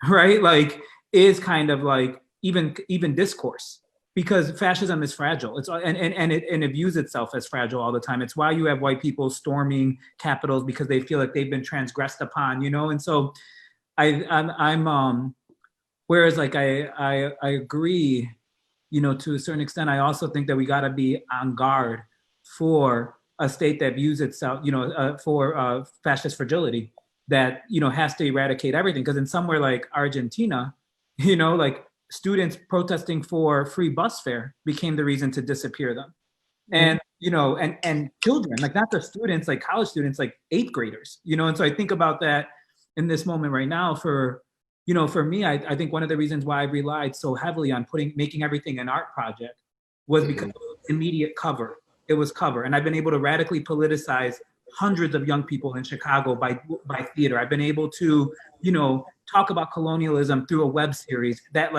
right? Like is kind of like even discourse, because fascism is fragile. It's and it views itself as fragile all the time. It's why you have white people storming capitals because they feel like they've been transgressed upon, you know. And so I'm whereas like I agree, you know, to a certain extent. I also think that we got to be on guard for a state that views itself, you know, for fascist fragility that, you know, has to eradicate everything. Because in somewhere like Argentina, you know, like students protesting for free bus fare became the reason to disappear them. And, you know, and children, like not just students, like college students, like 8th graders, you know. And so I think about that in this moment right now for, you know, for me, I think one of the reasons why I relied so heavily on making everything an art project was because of immediate cover. It was cover. And I've been able to radically politicize hundreds of young people in Chicago by theater. I've been able to, you know, talk about colonialism through a web series that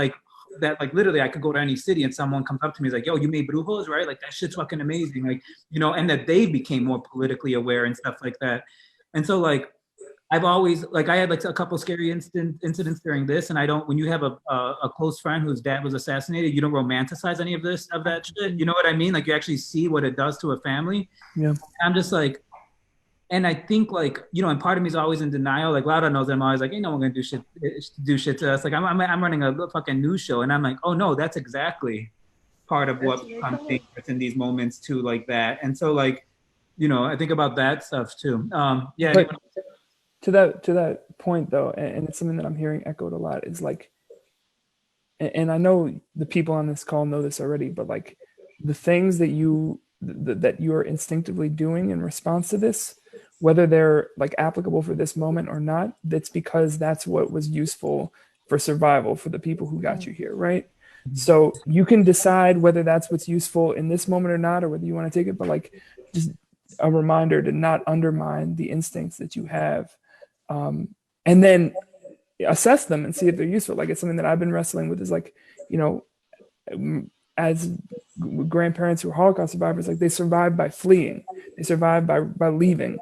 literally I could go to any city and someone comes up to me and is like, yo, you made Brujos, right? Like that shit's fucking amazing. Like, you know, and that they became more politically aware and stuff like that. And so like, I've always, like, I had like a couple scary incidents during this, and I don't, when you have a close friend whose dad was assassinated, you don't romanticize any of that shit. You know what I mean? Like you actually see what it does to a family. Yeah. I'm just like, and I think like, you know, and part of me is always in denial. Like Lauda knows I'm always like, ain't no one gonna do shit to us. Like I'm running a fucking news show, and I'm like, oh no, that's exactly part of what I'm thinking in these moments too, like that. And so like, you know, I think about that stuff too. Yeah. But to that point though, and it's something that I'm hearing echoed a lot, is like, and I know the people on this call know this already, but like the things that you are instinctively doing in response to this, whether they're like applicable for this moment or not, that's because that's what was useful for survival for the people who got you here, right? So you can decide whether that's what's useful in this moment or not, or whether you want to take it, but like just a reminder to not undermine the instincts that you have, and then assess them and see if they're useful. Like it's something that I've been wrestling with, is like, you know, as grandparents who are Holocaust survivors, like they survived by fleeing, they survived by leaving.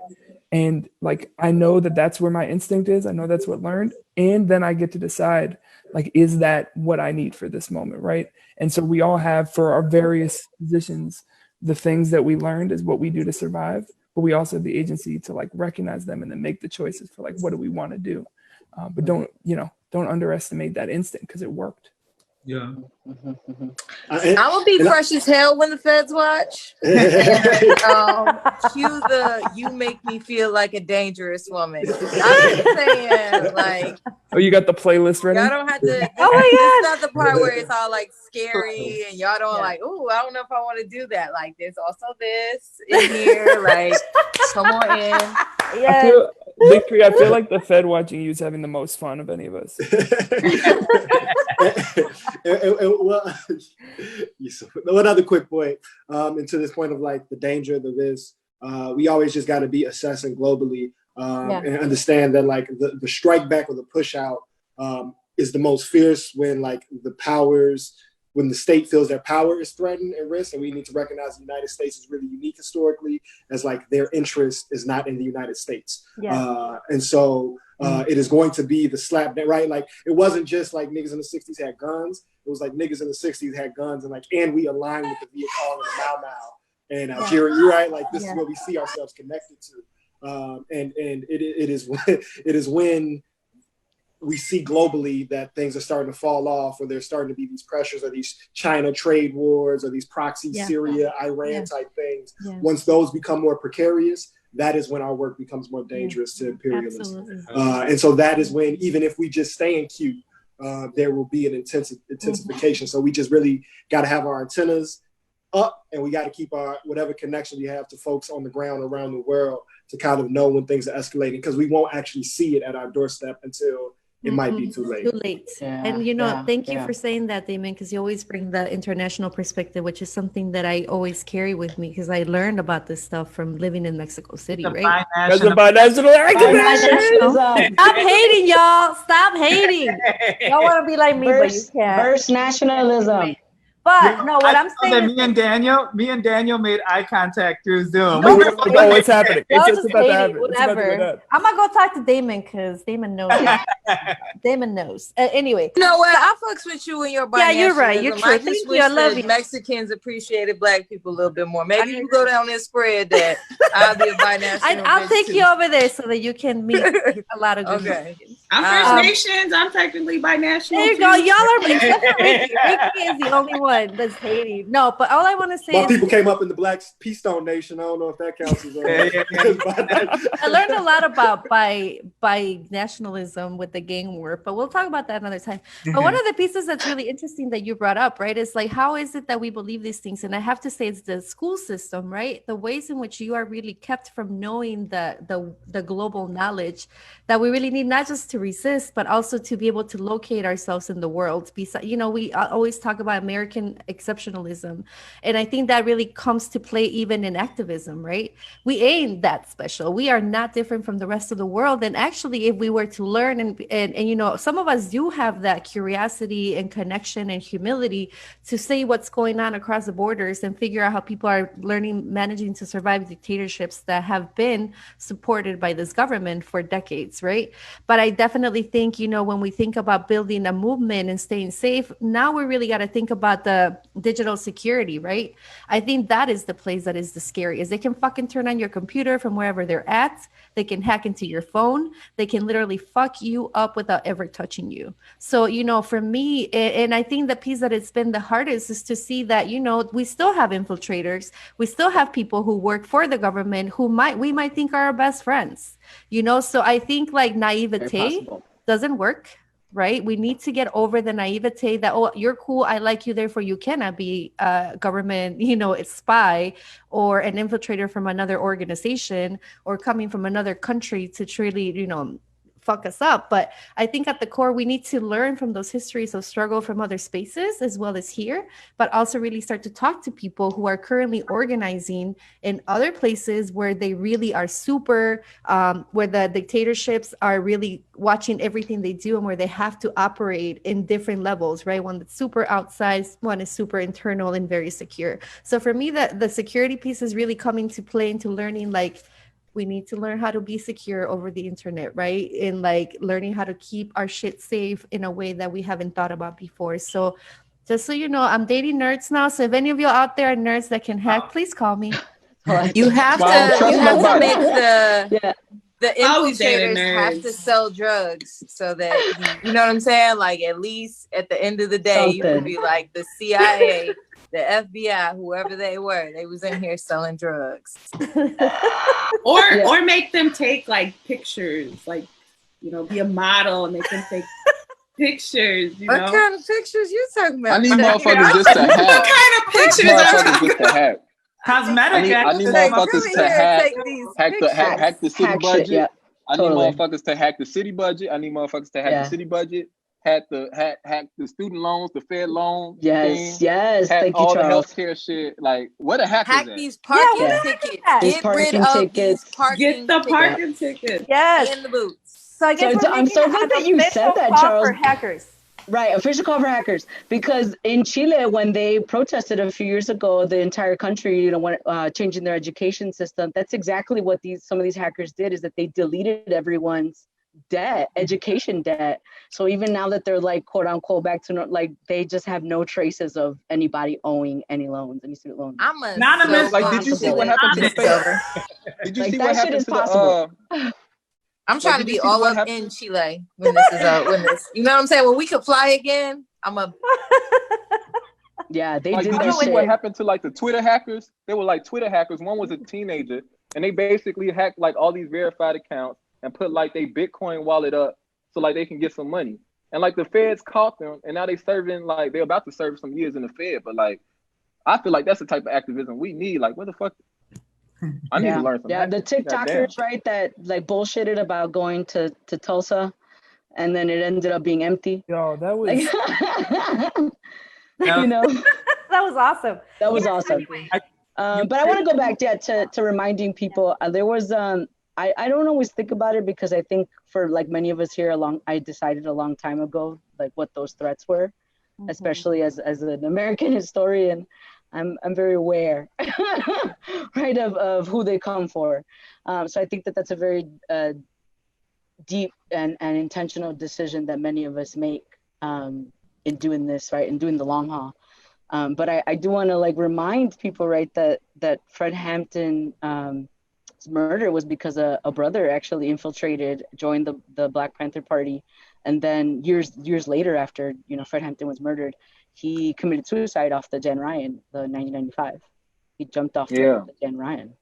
And like, I know that that's where my instinct is. I know that's what learned. And then I get to decide, like, is that what I need for this moment, right? And so we all have, for our various positions, the things that we learned is what we do to survive, but we also have the agency to like recognize them and then make the choices for like, what do we want to do? But don't underestimate that instinct, because it worked. Yeah. I will be fresh as hell when the feds watch. Cue the "you make me feel like a dangerous woman." I'm just saying, like, oh, you got the playlist ready? Y'all don't have to. Oh my God! It's not the part where it's all like scary and y'all don't like. Oh, I don't know if I want to do that. Like, there's also this in here. Like, come on in. Yeah. Victory, I feel like the Fed watching you is having the most fun of any of us. Well, one other quick point, and to this point of like the danger, the risk, we always just got to be assessing globally, and understand that like the strike back or the push out is the most fierce when like when the state feels their power is threatened and risk. And we need to recognize the United States is really unique historically, as like their interest is not in the United States. Yeah. And so it is going to be the slap that, right? Like it wasn't just like niggas in the 60s had guns. It was like niggas in the 60s had guns and we aligned with the Viet Cong and the Mau Mau and Algeria, right? Like this is where we see ourselves connected to. And it is when we see globally that things are starting to fall off, or there's starting to be these pressures, or these China trade wars, or these proxy Syria, Iran type things. Once those become more precarious, that is when our work becomes more dangerous to imperialism. And so that is when, even if we just stay in queue, there will be an intensification. So we just really got to have our antennas up, and we got to keep our whatever connection we have to folks on the ground around the world to kind of know when things are escalating, because we won't actually see it at our doorstep until it might be too late. Too late. Yeah, And thank you yeah. for saying that, Damon, because you always bring the international perspective, which is something that I always carry with me because I learned about this stuff from living in Mexico City, right? That's a binational Binationalism. Stop hating, y'all. Stop hating. Y'all want to be like me, but you can't. Verse nationalism. But no, what I'm I saying that is me and Daniel made eye contact through Zoom. No, We were Like, oh, it's happening. y'all It's just about to hating, happen. It's about to whatever. happen. I'm gonna go talk to Damon because Damon knows. Damon knows. Anyway, You know what? I fucks with you and your binationalism. Yeah, you're right. You're true. I just Thank wish you. I love that you. Mexicans appreciated black people a little bit more. Maybe you can go down this spread that I'll be a binational. I'll take too. you over there so that you can meet a lot of good Okay. Mexicans. I'm First Nations. I'm technically binational. There you too. go. Y'all are except for Ricky. Ricky is the only one that's hating. No, but all I want to say My is people came up in the Black Peace Stone Nation. I don't know if that counts as I learned a lot about by nationalism with the gang war, but we'll talk about that another time. But one of the pieces that's really interesting that you brought up, right, is like, how is it that we believe these things? And I have to say it's the school system, right? The ways in which you are really kept from knowing the global knowledge that we really need, not just to resist, but also to be able to locate ourselves in the world. Besides, we always talk about American exceptionalism. And I think that really comes to play even in activism, right? We ain't that special. We are not different from the rest of the world. And actually, if we were to learn and some of us do have that curiosity and connection and humility to see what's going on across the borders and figure out how people are managing to survive dictatorships that have been supported by this government for decades, right? But I definitely think, when we think about building a movement and staying safe, now we really got to think about the digital security, right? I think that is the place that is the scariest. They can fucking turn on your computer from wherever they're at. They can hack into your phone. They can literally fuck you up without ever touching you. So, for me, and I think the piece that it's been the hardest is to see that, we still have infiltrators. We still have people who work for the government who we might think are our best friends, so I think like naivete doesn't work. Right? We need to get over the naivete that, oh, you're cool, I like you, therefore you cannot be a government, spy or an infiltrator from another organization or coming from another country to truly, fuck us up. But I think at the core, we need to learn from those histories of struggle from other spaces as well as here, but also really start to talk to people who are currently organizing in other places where they really are super, where the dictatorships are really watching everything they do and where they have to operate in different levels, right? One that's super outside, one is super internal and very secure. So for me, the security piece is really coming to play into learning, like, we need to learn how to be secure over the internet, right? And like learning how to keep our shit safe in a way that we haven't thought about before. So just so you know, I'm dating nerds now. So if any of you out there are nerds that can hack, please call me. You have to make the infiltrators have to sell drugs so that you know what I'm saying? Like at least at the end of the day, you could be like the CIA, the FBI, whoever they were, they was in here selling drugs. Or make them take like pictures, like, be a model and make them take pictures, What kind of pictures you talking about? I need motherfuckers just to hack. What kind of pictures Motherfuckers just to hack. Cosmetic. I need motherfuckers to hack the city budget. Shit, I need motherfuckers to hack the city budget. I need motherfuckers to hack the city budget. Hack the student loans, the Fed loans. Yes. Hack Thank you, all Charles. the healthcare shit. Like, what a hack hack is these parking tickets. These Get rid of these parking Get the parking tickets. Yes. in the boots. So I guess I'm so glad that you said that, Charles. For hackers. Right, official call for hackers. Because in Chile, when they protested a few years ago, the entire country, changing their education system, that's exactly what some of these hackers did, is that they deleted everyone's education debt. So even now that they're like, quote unquote, back to like, they just have no traces of anybody owing any student loans. I'm anonymous. Like, did you see what happened to the Fed? Did you see what happened to the I'm trying to be all up in Chile when this is you know what I'm saying? When we could fly again, Yeah, they like, did did that you see shit. what happened to like the Twitter hackers? They were like Twitter hackers. One was a teenager, and they basically hacked like all these verified accounts and put like their Bitcoin wallet up so like they can get some money. And like the feds caught them, and now they're about to serve some years in the Fed. But like, I feel like that's the type of activism we need. Like, what the fuck? I need to learn something. Yeah, the TikTokers, right, that like bullshitted about going to Tulsa and then it ended up being empty. Yo, that was You know, That was awesome. that was Yeah, awesome. anyway. But I want to go back to reminding people. There was I don't always think about it because I think for like many of us here, I decided a long time ago like what those threats were, especially as an American historian. I'm very aware, right, of who they come for. So I think that's a very deep and intentional decision that many of us make in doing this, right, and doing the long haul. But I do want to like remind people, right, that Fred Hampton's murder was because a brother actually joined the Black Panther Party, and then years later, after Fred Hampton was murdered, he committed suicide off the Jan Ryan, the 1995. He jumped off the Jan Ryan.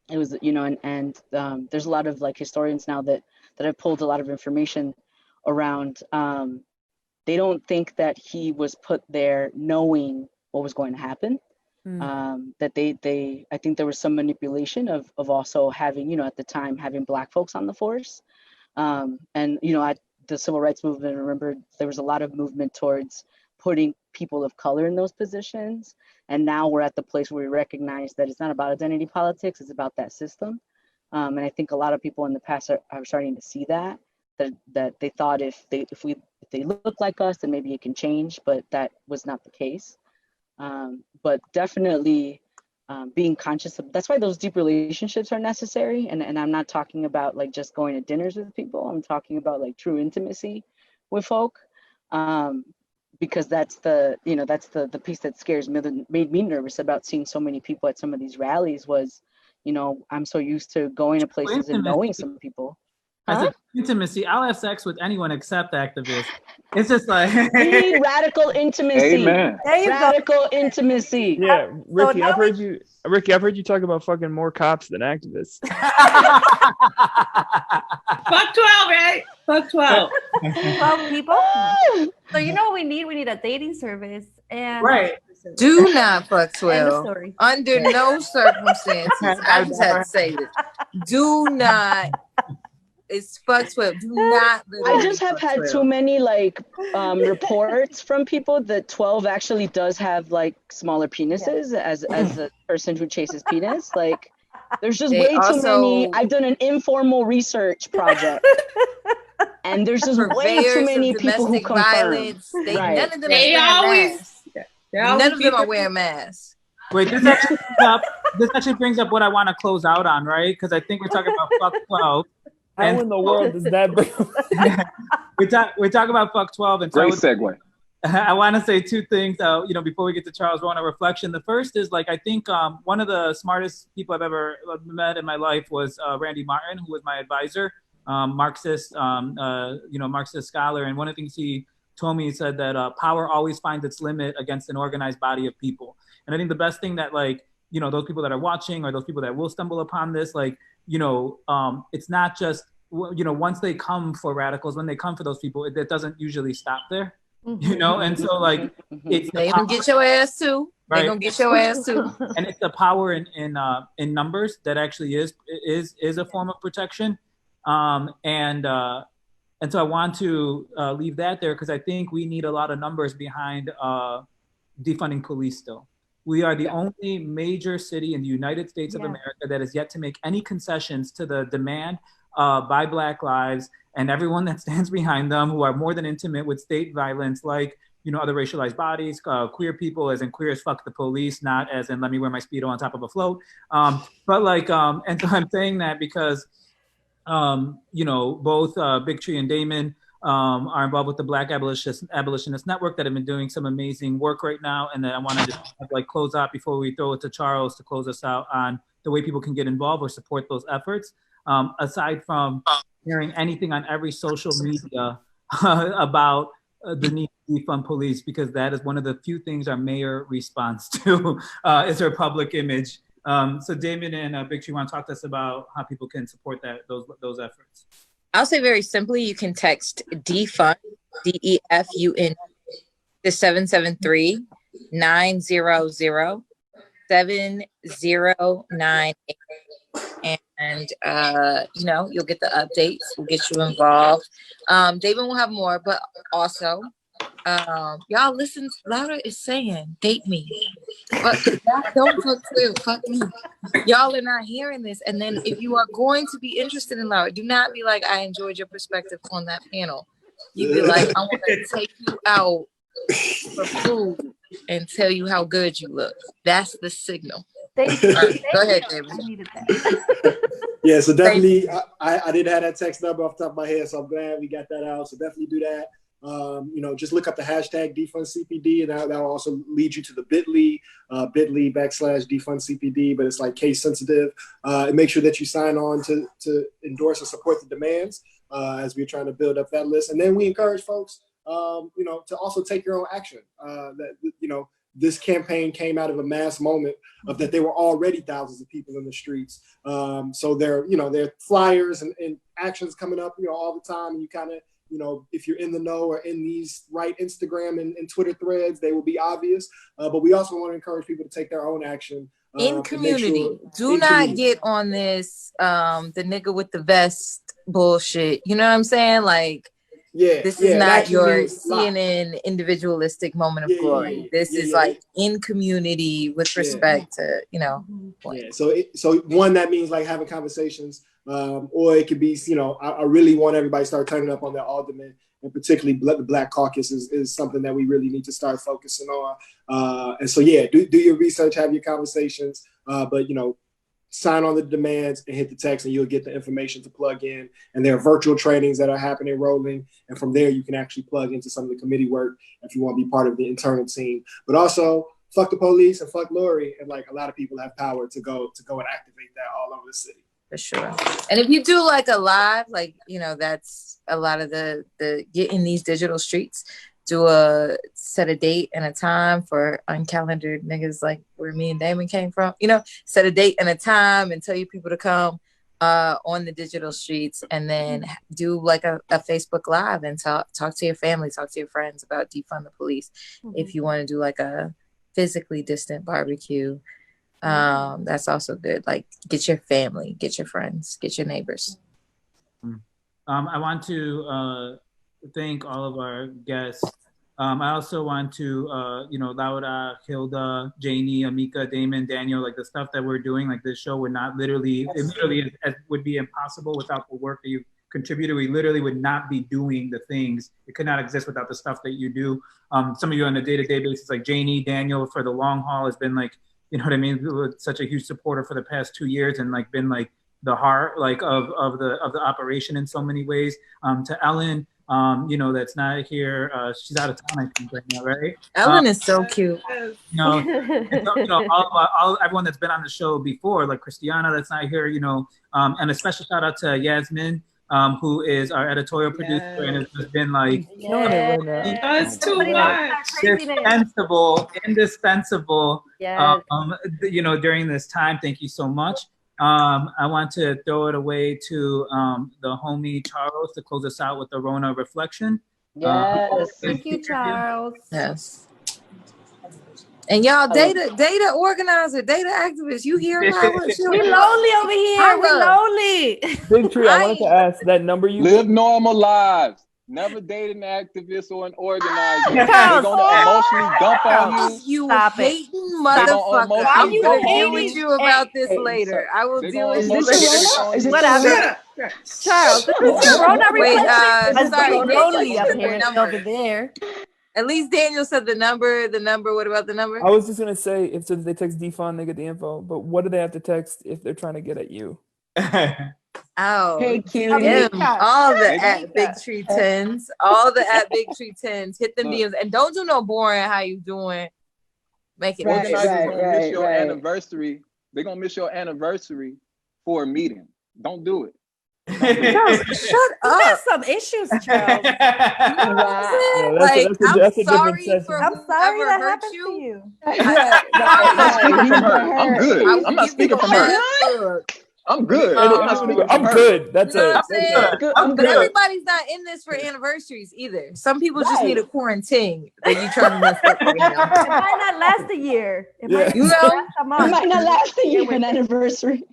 It was and there's a lot of like historians now that have pulled a lot of information around. They don't think that he was put there knowing what was going to happen. That I think there was some manipulation of also having, at the time, having Black folks on the force. And, at the civil rights movement, remember, there was a lot of movement towards putting people of color in those positions. And now we're at the place where we recognize that it's not about identity politics, it's about that system. And I think a lot of people in the past are starting to see that they thought if they look like us, then maybe it can change, but that was not the case. But definitely being conscious of, that's why those deep relationships are necessary. And I'm not talking about like just going to dinners with people. I'm talking about like true intimacy with folk. Because that's the piece that scares me, that made me nervous about seeing so many people at some of these rallies was, I'm so used to going to places and knowing some people. I said intimacy. I'll have sex with anyone except activists. It's just like we need radical intimacy. Amen. Radical intimacy. Yeah, Ricky, I've heard you talk about fucking more cops than activists. Fuck 12, right? Fuck 12. 12 people. So what we need? We need a dating service and right. Do not fuck 12 story. under no circumstances. I just have to say this. Do not. It's fuck 12. Do not. I just have had 12. too many like reports from people that 12 actually does have like smaller penises as a person who chases penis. Like there's just way too many. I've done an informal research project. And there's just way too many people who confirm. None of them are wearing masks. Wait, this actually brings up what I want to close out on, right? Because I think we're talking about fuck 12. How in the world does that bring we talk about fuck 12 and great segue. I want to say two things, before we get to Charles Rona reflection. The first is like, I think one of the smartest people I've ever met in my life was Randy Martin, who was my advisor, Marxist scholar. And one of the things he told me, he said that power always finds its limit against an organized body of people. And I think the best thing that those people that are watching or those people that will stumble upon this, it's not just, once they come for radicals, when they come for those people, it doesn't usually stop there, and so like, it's they gonna get your ass too. Right? They gonna get your ass too. And it's the power in numbers that actually is a form of protection. And so I want to leave that there because I think we need a lot of numbers behind defunding police still. We are the only major city in the United States of America that has yet to make any concessions to the demand by Black lives and everyone that stands behind them who are more than intimate with state violence, like, other racialized bodies, queer people, as in queer as fuck the police, not as in let me wear my Speedo on top of a float. And so I'm saying that because, both Big Tree and Damon are involved with the Black Abolitionist Network that have been doing some amazing work right now. And then I wanted to close out before we throw it to Charles to close us out on the way people can get involved or support those efforts. Aside from hearing anything on every social media about the need to defund police, because that is one of the few things our mayor responds to is her public image. So Damon and Big Tree want to talk to us about how people can support those efforts. I'll say very simply, you can text defund, DEFUN, to 773-900-7098. And And you know, you'll get the updates. We'll get you involved. Damon will have more, but also, y'all listen. Laura is saying, "Date me," but don't fuck too. Fuck me. Y'all are not hearing this. And then, if you are going to be interested in Laura, do not be like, "I enjoyed your perspective on that panel." You be like, "I want to take you out for food and tell you how good you look." That's the signal. Thank you. Go ahead, David. I needed that. Yeah, so definitely, I didn't have that text number off the top of my head, so I'm glad we got that out. So definitely do that. You know, just look up the hashtag #defundCPD, and that'll also lead you to the bit.ly/defundCPD, but it's like case sensitive. And make sure that you sign on to endorse and support the demands as we're trying to build up that list. And then we encourage folks, you know, to also take your own action. That, you know, this campaign came out of a mass moment of that there were already thousands of people in the streets. So there are flyers and actions coming up, you know, all the time. And you kind of, you know, if you're in the know or in these right Instagram and Twitter threads, they will be obvious. But we also want to encourage people to take their own action. In community. Do not get on this, the nigga with the vest bullshit. You know what I'm saying? Like, this is not your CNN individualistic moment of glory. This is like in community with respect to, you know. Yeah. So one, that means like having conversations, or it could be, you know, I really want everybody to start turning up on their alderman, and particularly the Black Caucus is something that we really need to start focusing on. And so, yeah, do your research, have your conversations, but, you know, sign on the demands and hit the text, and you'll get the information to plug in. And there are virtual trainings that are happening, rolling. And from there, you can actually plug into some of the committee work if you want to be part of the internal team. But also, fuck the police and fuck Lori. And like a lot of people have power to go and activate that all over the city. For sure. And if you do like a live, like, you know, that's a lot of the get in these digital streets. Do set a date and a time for uncalendared niggas like where me and Damon came from. You know, set a date and a time and tell your people to come on the digital streets, and then do like a Facebook Live and talk to your family, talk to your friends about defund the police. If you want to do like a physically distant barbecue, that's also good. Like, get your family, get your friends, get your neighbors. I want to thank all of our guests. I also want to, you know, Laura, Hilda, Janie, Amika, Damon, Daniel, like the stuff that we're doing, like this show would not literally, it literally would be impossible without the work that you contributed. We literally would not be doing the things. It could not exist without the stuff that you do. Some of you on a day-to-day basis, like Janie, Daniel, for the long haul has been like, you know what I mean, such a huge supporter for the past 2 years, and like been like the heart like of the operation in so many ways. To Ellen, you know, that's not here. She's out of town, I think, right now, right? Ellen is so cute. You know, all everyone that's been on the show before, like Christiana, that's not here, you know, and a special shout out to Yasmin, who is our editorial producer, and has just been like, that's too much. Indispensable, you know, during this time. Thank you so much. I want to throw it away to the homie Charles to close us out with the Rona reflection. Yes. Thank you, Charles. Yes. And y'all, data organizer, data activist, you hear about what we lonely over here. We're lonely. Big Tree, I wanted to ask that number you live normal lives. Never date an activist or an organizer. They're gonna emotionally dump on you. You hating motherfucker. I'm gonna deal with you about this later. I will deal with you later. Whatever. Charles, this is Rona reflection. Sorry, lonely up here over there. At least Daniel said the number. What about the number? I was just gonna say, if they text defund, they get the info. But what do they have to text if they're trying to get at you? Oh, hey, cute. All the at Big Tree 10s, all the at Big Tree 10s. Hit them DMs and don't do no boring. How you doing? Make it nice. Miss your anniversary. They're gonna miss your anniversary for a meeting. Don't do it. Shut up. You got some issues, Charles. I'm sorry that happened to you. I'm good. I'm not speaking from her. I'm good. I'm good. That's it. But everybody's not in this for anniversaries either. Some people just need a quarantine that you trying to mess up right now. It might not last a year. It might not last a year an anniversary.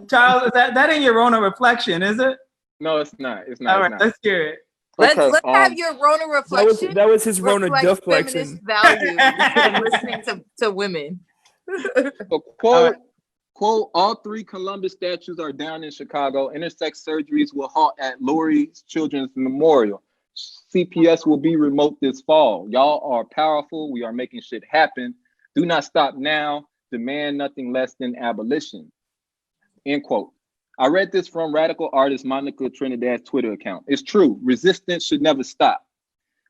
Charles, that ain't your Rona reflection, is it? No, it's not. It's not. All It's right, not. let's hear it. Let's Okay, have your Rona reflection. That was his Rona reflect deflection. feminist values and listening to women. So quote, all 3 Columbus statues are down in Chicago. Intersex surgeries will halt at Lurie's Children's Memorial. CPS will be remote this fall. Y'all are powerful. We are making shit happen. Do not stop now. Demand nothing less than abolition. End quote. I read this from radical artist Monica Trinidad's Twitter account. It's true. Resistance should never stop.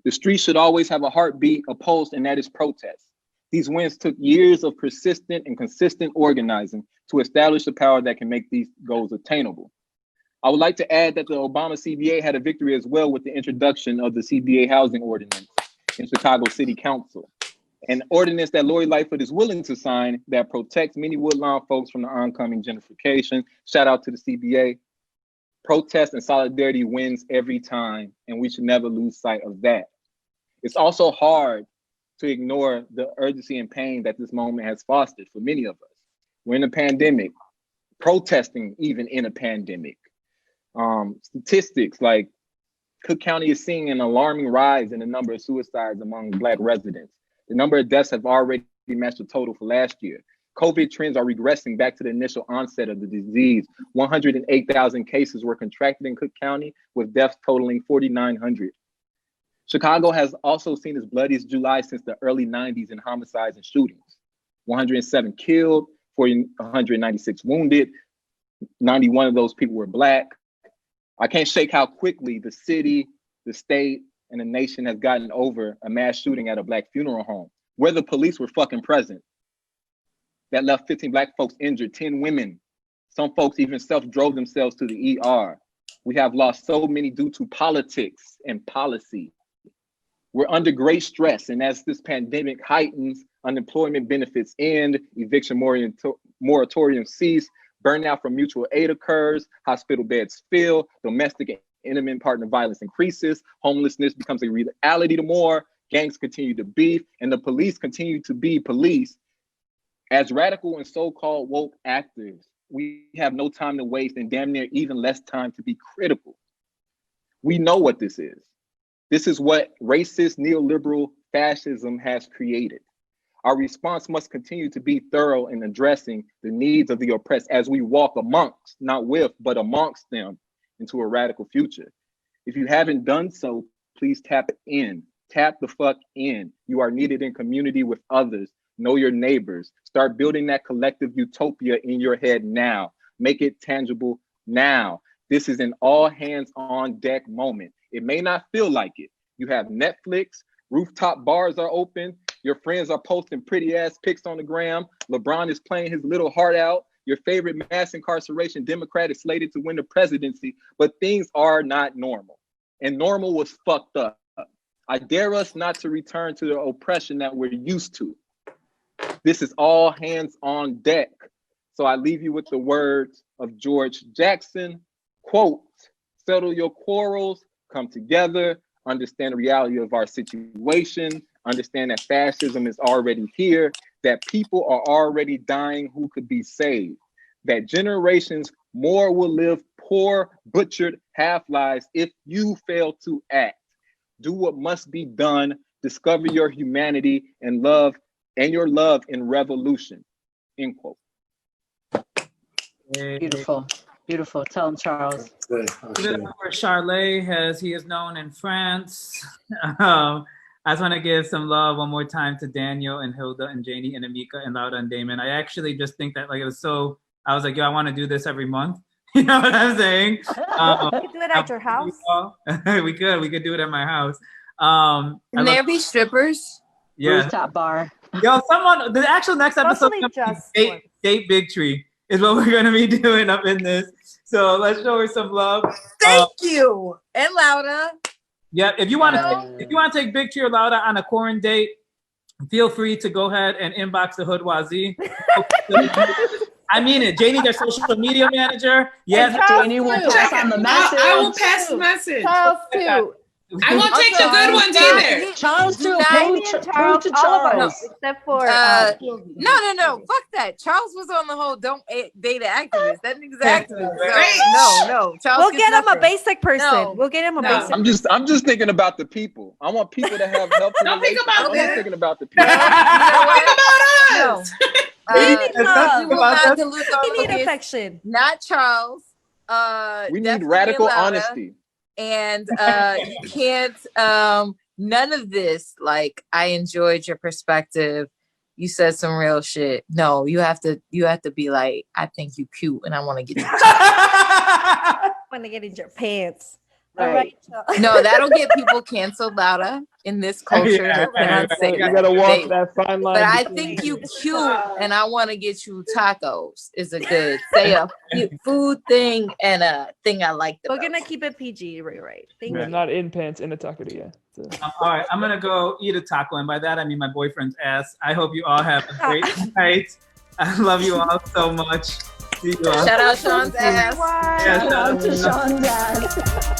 The street should always have a heartbeat, a pulse, and that is protest. These wins took years of persistent and consistent organizing to establish the power that can make these goals attainable. I would like to add that the Obama CBA had a victory as well with the introduction of the CBA housing ordinance in Chicago City Council, an ordinance that Lori Lightfoot is willing to sign that protects many Woodlawn folks from the oncoming gentrification. Shout out to the CBA. Protest and solidarity wins every time, and we should never lose sight of that. It's also hard to ignore the urgency and pain that this moment has fostered for many of us. We're in a pandemic, protesting even in a pandemic. Statistics like Cook County is seeing an alarming rise in the number of suicides among Black residents. The number of deaths have already matched the total for last year. COVID trends are regressing back to the initial onset of the disease. 108,000 cases were contracted in Cook County, with deaths totaling 4,900. Chicago has also seen its bloodiest July since the early 90s in homicides and shootings. 107 killed, 196 wounded. 91 of those people were Black. I can't shake how quickly the city, the state, and the nation has gotten over a mass shooting at a Black funeral home, where the police were fucking present. That left 15 Black folks injured, 10 women. Some folks even self-drove themselves to the ER. We have lost so many due to politics and policy. We're under great stress, and as this pandemic heightens, unemployment benefits end, eviction moratorium cease, burnout from mutual aid occurs, hospital beds fill, domestic and intimate partner violence increases, homelessness becomes a reality to more, gangs continue to beef, and the police continue to be police. As radical and so-called woke actors, we have no time to waste and damn near even less time to be critical. We know what this is. This is what racist neoliberal fascism has created. Our response must continue to be thorough in addressing the needs of the oppressed as we walk amongst, not with, but amongst them into a radical future. If you haven't done so, please tap in. Tap the fuck in. You are needed in community with others. Know your neighbors. Start building that collective utopia in your head now. Make it tangible now. This is an all hands on deck moment. It may not feel like it. You have Netflix, rooftop bars are open, your friends are posting pretty ass pics on the gram, LeBron is playing his little heart out, your favorite mass incarceration Democrat is slated to win the presidency, but things are not normal. And normal was fucked up. I dare us not to return to the oppression that we're used to. This is all hands on deck. So I leave you with the words of George Jackson, quote, settle your quarrels, come together, understand the reality of our situation, understand that fascism is already here, that people are already dying who could be saved, that generations more will live poor, butchered half-lives if you fail to act. Do what must be done, discover your humanity and love, and your love in revolution, end quote. Beautiful. Beautiful. Tell him, Charles. Give it up for Charlet, as he is known in France. I just want to give some love one more time to Daniel and Hilda and Janie and Amika and Lauda and Damon. I actually just think that like it was so, I was like, yo, I want to do this every month. You know what I'm saying? You could do it at your house. we could do it at my house. Can there be strippers? Yeah. Rooftop bar. Yo, someone, the actual next episode date Big Tree is what we're gonna be doing up in this. So let's show her some love. Thank you. And Lauda. Yeah, if you want to take Big Tree or Lauda on a quarantine date, feel free to go ahead and inbox the Hoodoisie. I mean it. Janie, their social media manager. Yes, Janie will pass on the message. I will pass the message. Charles too. I won't take the good ones either. Charles too. Jamie and Charles, all of us, except for no, fuck that. Charles was on the whole don't date an activist. That nigga's an activist. Right. No. Charles we'll gets get him a nothing. basic person. No. We'll get him a basic. I'm just thinking about the people. I want people to have healthy Don't think relationships. about I'm them. not thinking about the people. You know what? Think about No. us. We need We love. will not dilute We need focus. affection. Not Charles. We need definitely radical Laura. honesty. And you can't none of this. Like, I enjoyed your perspective. You said some real shit. No, you have to be like, I think you cute and I want to get you. I want to get in your pants. All right. No, that'll get people canceled, Laura, in this culture. Yeah, Cannot say You that. gotta walk They- that fine line. But I between- think you cute and I want to get you tacos is a good say a food thing and a thing I like. We're gonna keep it PG, right? Thank Yeah, you. not in pants, in a taqueria. So. All right, I'm gonna go eat a taco, and by that I mean my boyfriend's ass. I hope you all have a great night. I love you all so much. See you all. Shout out Sean's ass. Everyone. Yeah, shout Shout out to Sean's dad.